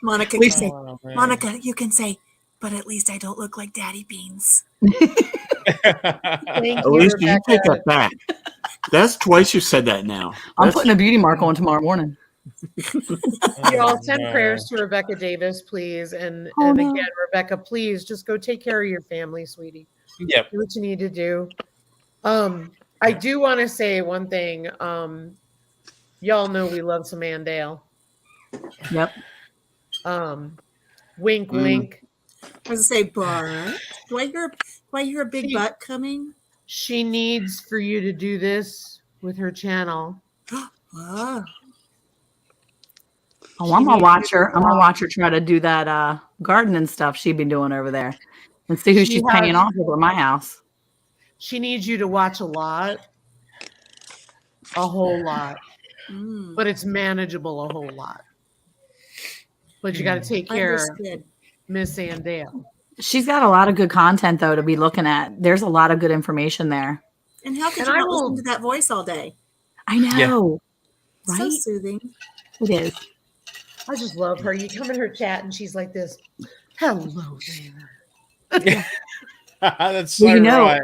Monica, you say, Oh, man. Monica, you can say, but at least I don't look like Daddy Beans. Thank you, Alicia, you take Rebecca. that back. That's twice you said that now. I'm putting a beauty mark on tomorrow morning. Y'all send no. prayers to Rebecca Davis, please. And Oh, no. again, Rebecca, please just go take care of your family, sweetie. Yep. Do what you need to do. I do want to say one thing. Y'all know we love some Mandale. Yep. Wink, wink. I was gonna say, but do I hear a big butt coming? She needs for you to do this with her channel. Ah, Oh, I'm gonna watch her. I'm gonna watch her try to do that gardening stuff she'd been doing over there, and see who She she's has- paying off over my house. She needs you to watch a lot. A whole lot. mm, But it's manageable a whole lot. But you got to take care of understood. Miss Andale. She's got a lot of good content though to be looking at. There's a lot of good information there. And how could And you I not will- listen to that voice all day? I know, So right? soothing. It is. I just love her. You come in her chat and she's like this. Hello there. That's so Well, right.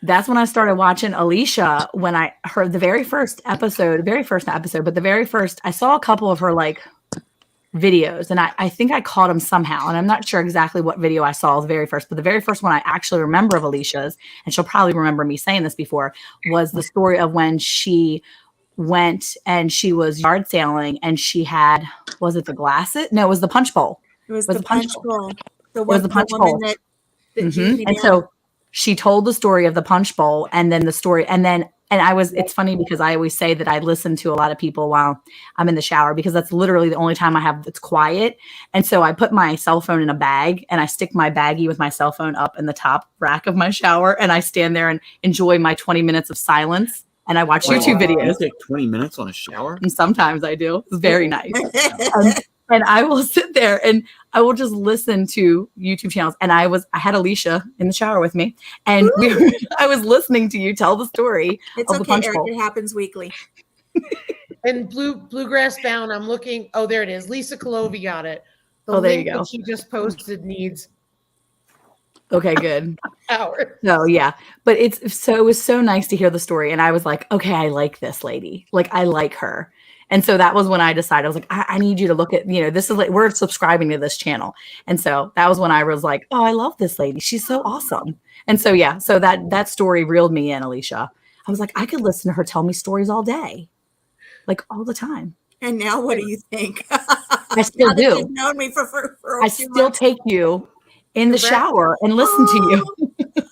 That's when I started watching Alicia. When I heard the very first episode, I saw a couple of her like videos, and I think I caught them somehow, and I'm not sure exactly what video I saw the very first, but the very first one I actually remember of Alicia's, and she'll probably remember me saying this before, was the story of when she went and she was yard sailing, and she had, was it the glasses? No, it was the punch bowl. It was the punch bowl. The was the punch bowl. that chased me And down. so she told the story of the punch bowl, and then the story, it's funny because I always say that I listen to a lot of people while I'm in the shower, because that's literally the only time I have it's quiet. And so I put my cell phone in a bag, and I stick my baggie with my cell phone up in the top rack of my shower, and I stand there and enjoy my 20 minutes of silence. And I watch YouTube videos. You take 20 minutes on a shower? And sometimes I do. It's very nice. And I will sit there and I will just listen to YouTube channels. And I had Alicia in the shower with me, and I was listening to you tell the story. It's of the okay, punch Eric. bowl. It happens weekly. And Bluegrass Bound, I'm looking. Oh, there it is. Lisa Colovi got it. The There you link go. that she just posted needs Okay, good. hours. So yeah, but it was so nice to hear the story, and I was like, okay, I like this lady. Like, I like her. And so that was when I decided, I was like, I need you to look at, this is like, we're subscribing to this channel. And so that was when I was like, oh, I love this lady. She's so awesome. And so, yeah, so that story reeled me in, Alicia. I was like, I could listen to her tell me stories all day, like all the time. And now what do you think? I still Now that do. you've known me for I a few still months. take you in the shower and listen to you.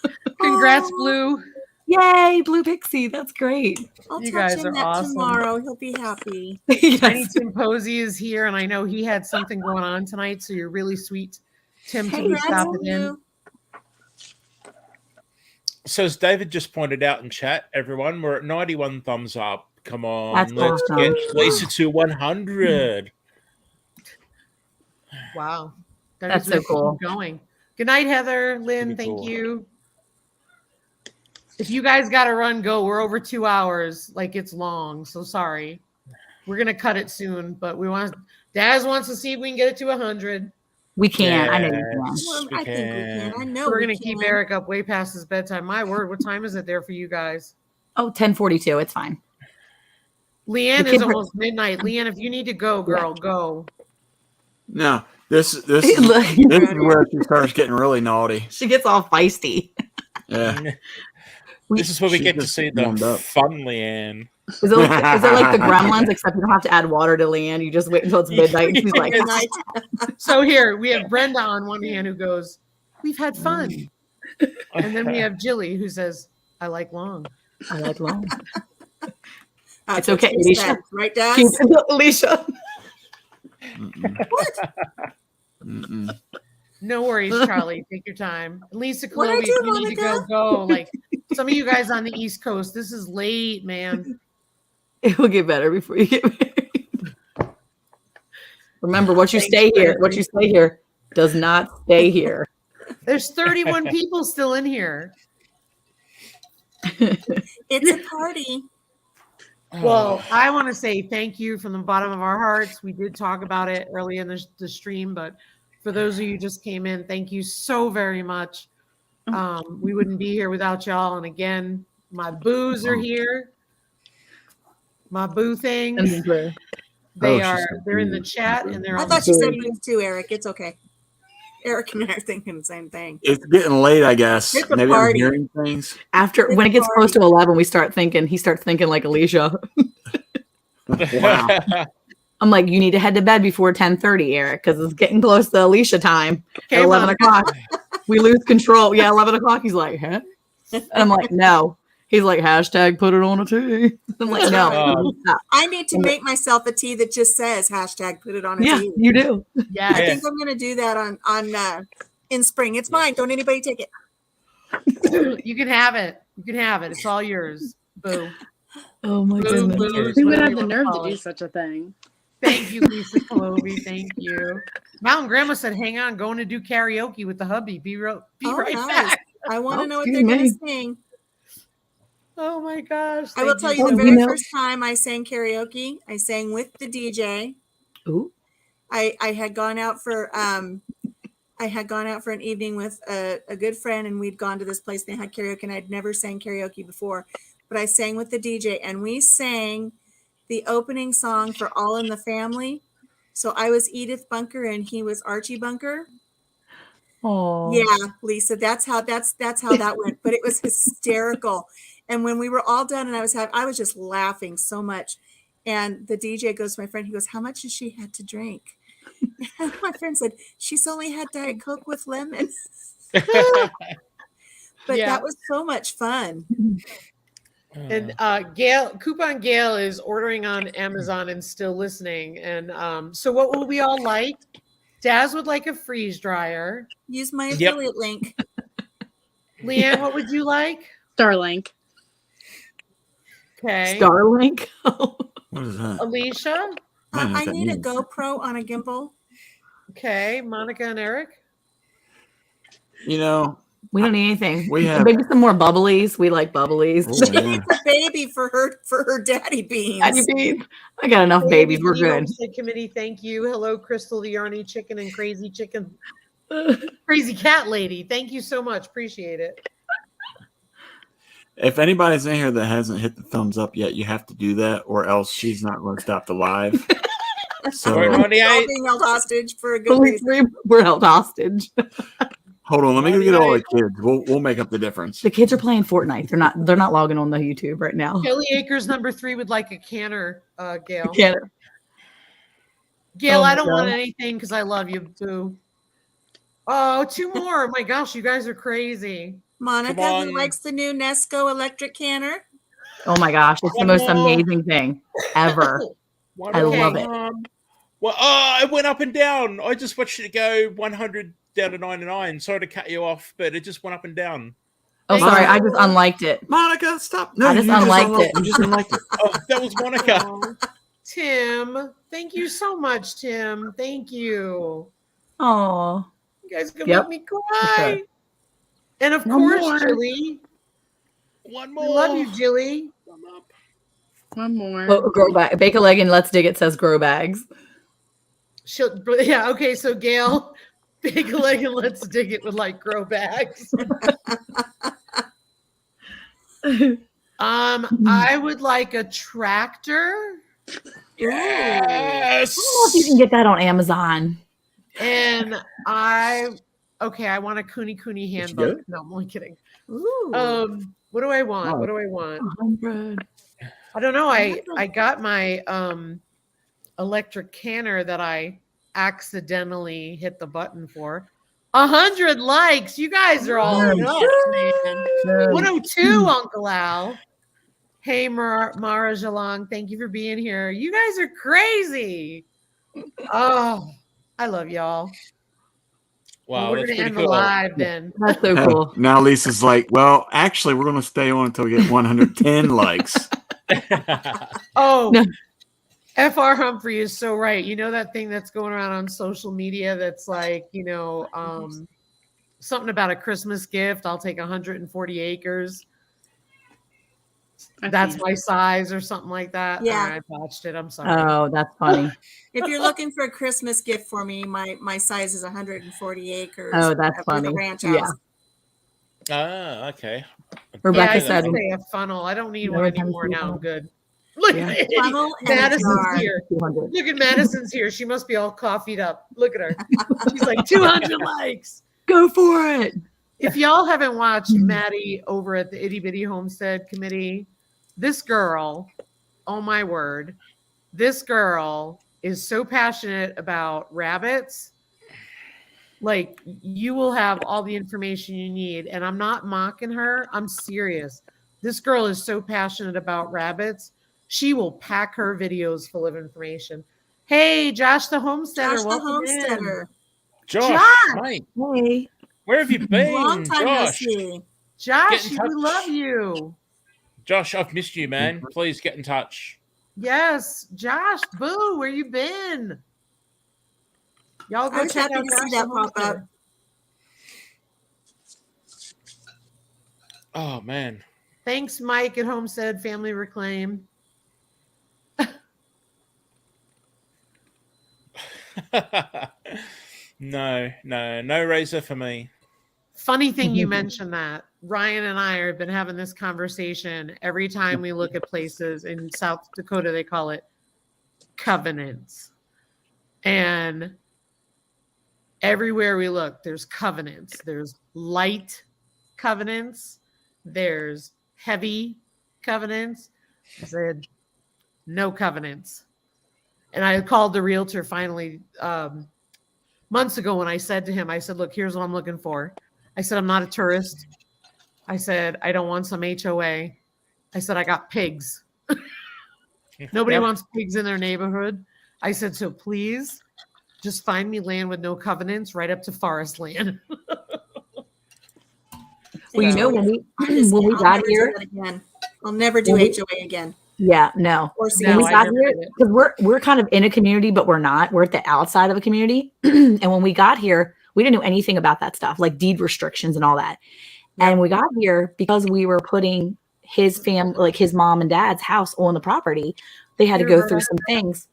Congrats, Blue. Yay, Blue Pixie. That's great. I'll You touch guys him are that awesome. tomorrow. He'll be happy. Tiny Tim Posey is here, and I know he had something going on tonight, so you're really sweet, Tim, to be Congrats stopping to in. you. So as David just pointed out in chat, everyone, we're at 91 thumbs up. Come on, That's let's awesome. get Lisa to 100. Wow. That's means we so cool. keep going. Good night, Heather. Lynn, Pretty thank cool. you. If you guys got to run, go. We're over 2 hours. Like, it's long. So sorry. We're going to cut it soon, but Daz wants to see if we can get it to 100. We can. I know you can. Well, I think we can. I know We're we going to keep can. Eric up way past his bedtime. My word, what time is it there for you guys? Oh, 10:42. It's fine. Leanne The is kids are- almost midnight. Leanne, if you need to go, girl, go. No, this is where she starts getting really naughty. She gets all feisty. Yeah. This is where we She get to just see the warmed up. fun Leanne. Is it like the Gremlins, except you don't have to add water to Leanne? You just wait until it's midnight, and she's like, Good night. So here we have Brenda on one hand who goes, "We've had fun," and then we have Jilly who says, "I like long." I like long. That's It's what okay, she Alicia. said, right, Dad? Alicia. Mm-mm. No worries, Charlie. Take your time. Lisa What'd I Chloe, do, if you need to Monica? go. Like some of you guys on the East Coast, this is late, man. It will get better before you get married. Remember, what you Thanks, stay here, Brenda. what you stay here, does not stay here. There's 31 people still in here. It's a party. Well, I want to say thank you from the bottom of our hearts. We did talk about it early in the stream, but for those of you who just came in, thank you so very much. We wouldn't be here without y'all. And again, my boos are here. My boo things. They're in the chat and they're I on thought the you said screen. blues too, Eric. It's okay. Eric and I are thinking the same thing. It's getting late, I guess. It's a Maybe party. I'm hearing things. After when it gets close to 11, he starts thinking like Alicia. Wow. I'm like, you need to head to bed before 10:30, Eric, because it's getting close to Alicia time. Okay, At 11 Mom. o'clock, we lose control. Yeah, 11 o'clock. He's like, huh? And I'm like, no. He's like, hashtag put it on a tea. I'm like, no. Stop. I need to make myself a tea that just says hashtag put it on a Yeah, tea. you do. I Yeah. think I'm going to do that on in spring. It's mine. Don't anybody take it. You can have it. You can have it. It's all yours. Boo. Oh my Boo, goodness. boo. Who would whatever have you the wanna nerve to call do it. such a thing? Thank you, Lisa Colovi. Thank you. Mountain Grandma said, hang on, going to do karaoke with the hubby. Be right Nice. back. I want to know what excuse they're going me. to sing. Oh my gosh. I will Thank tell you Well, the you very know- first time I sang karaoke, I sang with the DJ. Ooh. I had gone out for an evening with a good friend, and we'd gone to this place. They had karaoke, and I'd never sang karaoke before, but I sang with the DJ, and we sang the opening song for All in the Family. So I was Edith Bunker and he was Archie Bunker. Oh, yeah, Lisa, that's how that went. But it was hysterical. And when we were all done, and I was just laughing so much. And the DJ goes to my friend. He goes, "How much has she had to drink?" And my friend said, "She's only had Diet Coke with lemon." But that was so much fun. And Coupon Gail is ordering on Amazon and still listening. And so what will we all like? Daz would like a freeze dryer. Use my affiliate link. Leanne, what would you like? Starlink. Okay. Starlink. What is that? Alicia? I need a GoPro on a gimbal. Okay. Monica and Eric? You know, we don't need anything. We have maybe some more bubblies. We like bubblies. She needs a baby for her daddy beans. Daddy beans. I got enough babies. We're good. Committee, thank you. Hello, Crystal, the Yarny Chicken and Crazy Chicken. Crazy Cat Lady. Thank you so much. Appreciate it. If anybody's in here that hasn't hit the thumbs up yet, you have to do that, or else she's not going to stop the live. So we're all being held hostage for a good reason. We're held hostage. Hold on, let me go get all the kids. We'll make up the difference. The kids are playing Fortnite. They're not logging on the YouTube right now. Kelly Akers #3 would like a canner, Gail. Canner. Gail, I don't want anything because I love you, boo. Oh, 2 more. Oh my gosh, you guys are crazy. Monica, who likes the new Nesco electric canner. Oh my gosh, it's the most amazing thing ever. I love it. Well, it went up and down. I just watched it go 100 down to 99. Sorry to cut you off, but it just went up and down. Oh, sorry, I just unliked it. Monica, stop. No, I just unliked it. You just unliked it. Oh, that was Monica. Tim, thank you so much, Tim. Thank you. Oh, you guys can make me cry. And of course, Jilly. One more. We love you, Jilly. One more. Oh, grow bag. Bake a leg and let's dig it says grow bags. Okay, so Gail, bake a leg and let's dig it with like grow bags. I would like a tractor. Yes. I don't know if you can get that on Amazon. And I want a Kuni handbook. No, I'm only kidding. Ooh. What do I want? What do I want? 100. I don't know. I got my electric canner that I accidentally hit the button for. 100 likes. You guys are all nuts, man. 102, Uncle Al. Hey, Mara Jalong. Thank you for being here. You guys are crazy. Oh, I love y'all. Wow, we're going to end the live then. That's so cool. Now Lisa's like, well, actually, we're going to stay on until we get 110 likes. Oh, no. FR Humphrey is so right. You know that thing that's going around on social media that's like, something about a Christmas gift. I'll take 140 acres. That's my size or something like that. Yeah. I botched it. I'm sorry. Oh, that's funny. If you're looking for a Christmas gift for me, my size is 140 acres. Oh, that's funny. A ranch house. Ah, okay. Rebecca said a funnel. I don't need one anymore now. I'm good. Look at funnel. Madison's here. Look at Madison's here. She must be all coffeeed up. Look at her. She's like 200 likes. Go for it. If y'all haven't watched Maddie over at the Itty Bitty Homestead Committee, this girl, oh my word, this girl is so passionate about rabbits. Like, you will have all the information you need. And I'm not mocking her. I'm serious. This girl is so passionate about rabbits. She will pack her videos full of information. Hey, Josh the Homesteader. Josh the Homesteader. Josh. Mate. Hey. Where have you been? Long time Josh? no see. Josh, we love you. Josh, I've missed you, man. Please get in touch. Yes, Josh, boo, where you been? Y'all go check out to see that pop up. Oh man. Thanks, Mike at Homestead Family Reclaim. No razor for me. Funny thing you mentioned that. Ryan and I have been having this conversation every time we look at places in South Dakota. They call it covenants. And everywhere we look, there's covenants. There's light covenants. There's heavy covenants. I said, no covenants. And I called the realtor finally months ago when I said to him, I said, look, here's what I'm looking for. I said, I'm not a tourist. I said, I don't want some HOA. I said, I got pigs. Nobody wants pigs in their neighborhood. I said, so please just find me land with no covenants right up to forest land. Well, you know, when we got here, I'll never do HOA again. Yeah, no. When we got here, because we're kind of in a community, but we're not. We're at the outside of a community. And when we got here, we didn't know anything about that stuff, like deed restrictions and all that. And we got here because we were putting his family, like his mom and dad's house on the property. They had to go through some things.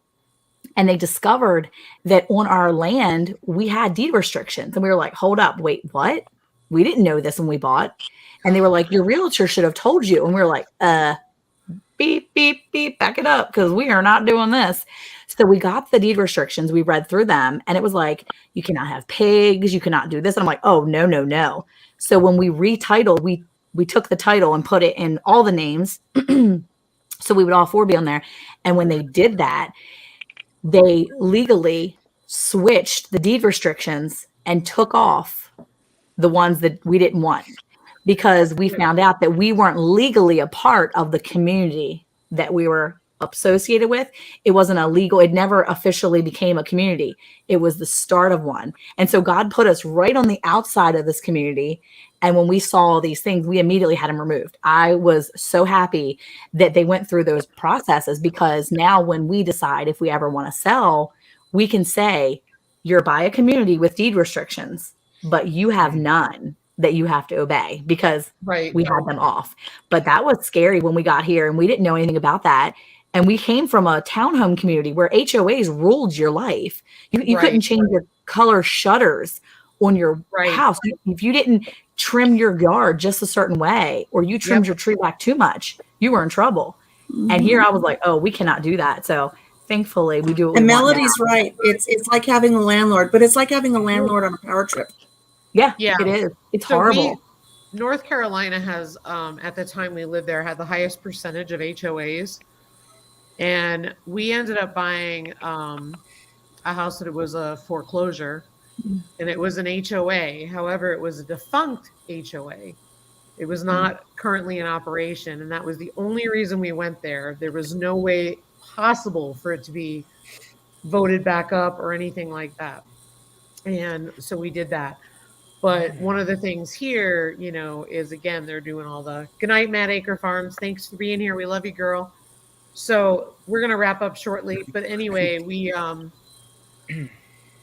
And they discovered that on our land, we had deed restrictions. And we were like, hold up, wait, what? We didn't know this when we bought. And they were like, your realtor should have told you. And we were like, beep, beep, beep, back it up, because we are not doing this. So we got the deed restrictions. We read through them. And it was like, you cannot have pigs. You cannot do this. And I'm like, oh, no, no, no. So when we retitled, we took the title and put it in all the names. So we would all four be on there. And when they did that, they legally switched the deed restrictions and took off the ones that we didn't want, because we found out that we weren't legally a part of the community that we were associated with. It wasn't illegal. It never officially became a community. It was the start of one. And so God put us right on the outside of this community. And when we saw these things, we immediately had them removed. I was so happy that they went through those processes, because now when we decide if we ever want to sell, we can say, you're by a community with deed restrictions, but you have none that you have to obey, because we had them off. But that was scary when we got here and we didn't know anything about that. And we came from a townhome community where HOAs ruled your life. You couldn't change your color shutters on your house. If you didn't trim your yard just a certain way, or you trimmed your tree back too much, you were in trouble. Mm-hmm. And here I was like, oh, we cannot do that. So thankfully we do it. And Melody's right. It's like having a landlord, but it's like having a landlord on a power trip. Yeah, it is. It's horrible. North Carolina has, at the time we lived there, had the highest percentage of HOAs. And we ended up buying a house that it was a foreclosure, and it was an HOA. However, it was a defunct HOA. It was not currently in operation. And that was the only reason we went there. There was no way possible for it to be voted back up or anything like that. And so we did that. But one of the things here, you know, is, again, they're doing all the good night, Matt Acre Farms. Thanks for being here. We love you, girl. So we're going to wrap up shortly. But anyway, we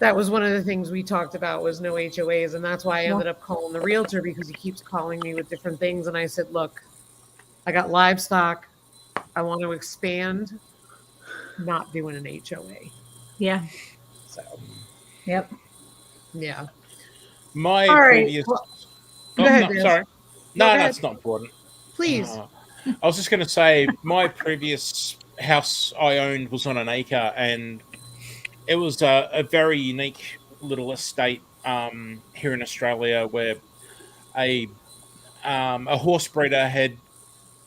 that was one of the things we talked about, was no HOAs. And that's why I ended up calling the realtor, because he keeps calling me with different things. And I said, look, I got livestock. I want to expand. Not doing an HOA. Yeah. So. Yep. Yeah. My previous. Well, go ahead, no, sorry. No, that's not important. Please. I was just going to say, my previous house I owned was on an acre, and it was a very unique little estate here in Australia, where a horse breeder had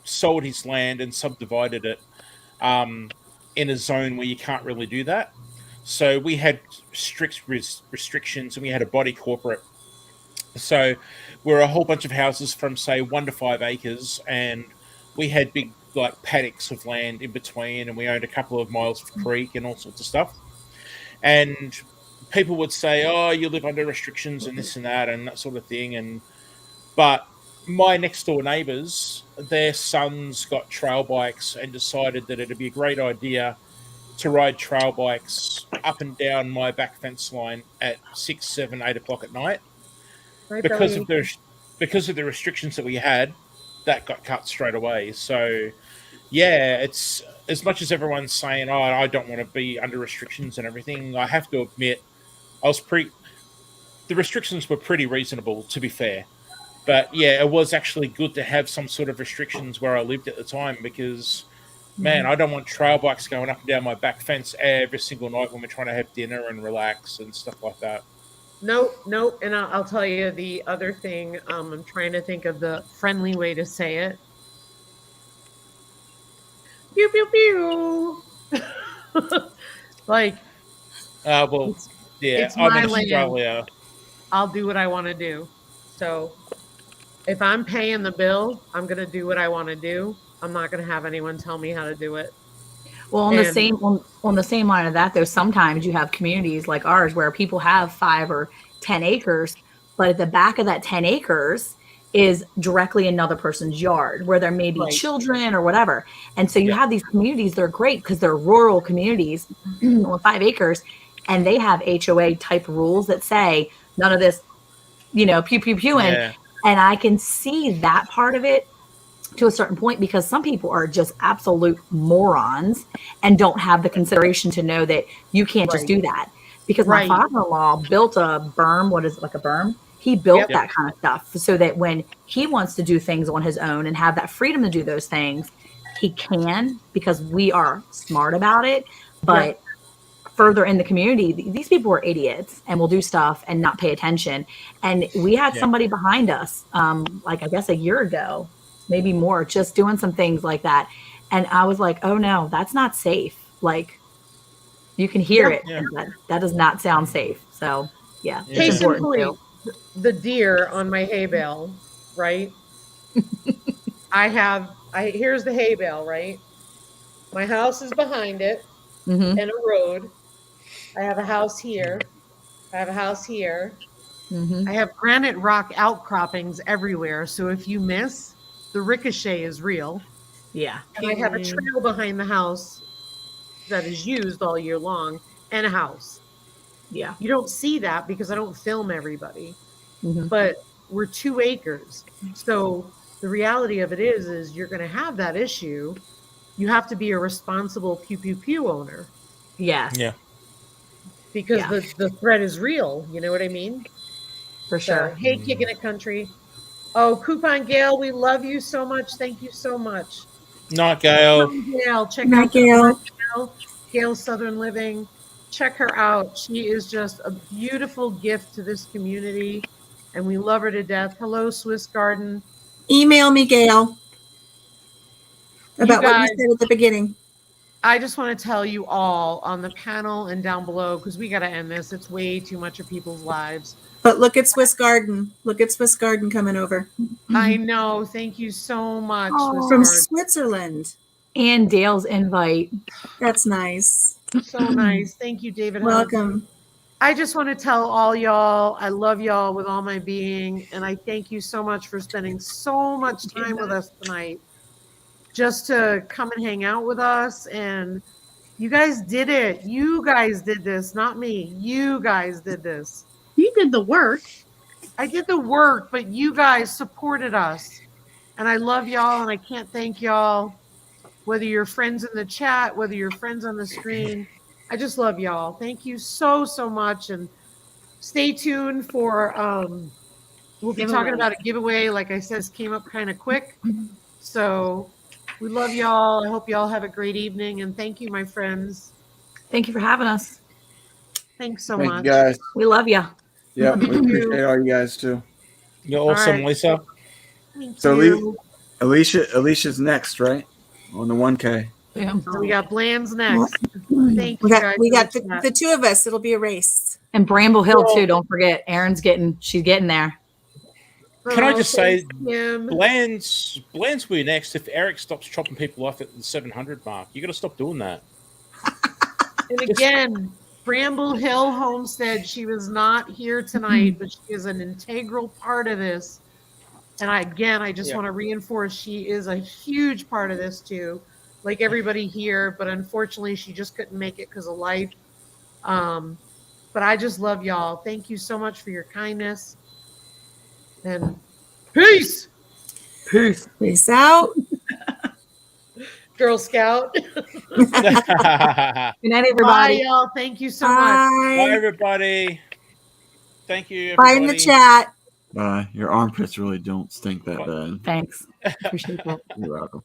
sold his land and subdivided it in a zone where you can't really do that. So we had strict restrictions, and we had a body corporate. So we're a whole bunch of houses from, say, 1 to 5 acres, and we had big, like, paddocks of land in between, and we owned a couple of miles of creek and all sorts of stuff. And people would say, oh, you live under restrictions and this and that sort of thing. But my next door neighbours, their sons got trail bikes and decided that it'd be a great idea to ride trail bikes up and down my back fence line at 6, 7, 8 o'clock at night. Because of the restrictions that we had, that got cut straight away. So, yeah, it's as much as everyone's saying, "Oh, I don't want to be under restrictions and everything," I have to admit, the restrictions were pretty reasonable, to be fair. But yeah, it was actually good to have some sort of restrictions where I lived at the time because, man, I don't want trail bikes going up and down my back fence every single night when we're trying to have dinner and relax and stuff like that. Nope. And I'll tell you the other thing. I'm trying to think of the friendly way to say it. Pew, pew, pew. Like, Well, yeah, it's I'm my in land. Australia. I'll do what I want to do. So if I'm paying the bill, I'm going to do what I want to do. I'm not going to have anyone tell me how to do it. Well, on the same line of that, though, sometimes you have communities like ours where people have 5 or 10 acres, but at the back of that 10 acres is directly another person's yard where there may be children or whatever. And so you have these communities that are great because they're rural communities with 5 acres, and they have HOA type rules that say none of this, pew, pew, pew. And I can see that part of it to a certain point because some people are just absolute morons and don't have the consideration to know that you can't just do that. Because my father-in-law built a berm. What is it, like a berm? He built that kind of stuff so that when he wants to do things on his own and have that freedom to do those things, he can, because we are smart about it. But further in the community, these people are idiots and will do stuff and not pay attention. And we had somebody behind us, like I guess a year ago, maybe more, just doing some things like that. And I was like, oh no, that's not safe. Like, you can hear it. That does not sound safe. So Case in point, the deer on my hay bale, right? Here's the hay bale, right? My house is behind it and a road. I have a house here. I have a house here. I have granite rock outcroppings everywhere. So if you miss, the ricochet is real. Yeah. And I have a trail behind the house that is used all year long and a house. Yeah. You don't see that because I don't film everybody. But we're 2 acres. So the reality of it is you're going to have that issue. You have to be a responsible pew pew pew owner. Yes. Yeah. Because the threat is real. You know what I mean? For sure. Hey, Kicking It Country. Oh, Coupon Gail, we love you so much. Thank you so much. Not Gail. Gail, check Not out Gail Southern Living. Check her out. She is just a beautiful gift to this community, and we love her to death. Hello, Swiss Garden. Email me, Gail, about what you said at the beginning. I just want to tell you all on the panel and down below, because we got to end this. It's way too much of people's lives. But look at Swiss Garden. Look at Swiss Garden coming over. I know. Thank you so much. From Switzerland. And Dale's invite. That's nice. So nice. Thank you, David. Welcome. I just want to tell all y'all, I love y'all with all my being. And I thank you so much for spending so much time with us tonight. Just to come and hang out with us. And you guys did it. You guys did this, not me. You guys did this. You did the work. I did the work, but you guys supported us. And I love y'all, and I can't thank y'all. Whether you're friends in the chat, whether you're friends on the screen, I just love y'all. Thank you so, so much. And stay tuned for, we'll be talking about a giveaway. Like I said, came up kind of quick. So we love y'all. I hope y'all have a great evening. And thank you, my friends. Thank you for having us. Thanks so Thank much. you guys. We love you. Yeah, we appreciate all you guys too. You're awesome, Lisa. Thank So you. Alicia's next, right? On the 1K. Yeah. So we got Bland's next. Thank you guys. We got the 2 of us. It'll be a race. And Bramble Hill too. Don't forget, Erin's she's getting there. Can I just say, Kim. Bland's will be next if Eric stops chopping people off at the 700 mark. You got to stop doing that. And again, Bramble Hill Homestead, she was not here tonight, but she is an integral part of this. And I just want to reinforce she is a huge part of this too, like everybody here. But unfortunately, she just couldn't make it because of life. But I just love y'all. Thank you so much for your kindness. And peace. Peace out. Girl Scout. Good night, Bye, everybody. y'all. Thank you so much. Bye, Bye. everybody. Thank you, Bye everybody. in the chat. Your armpits really don't stink that bad. Thanks. Appreciate that. You're welcome.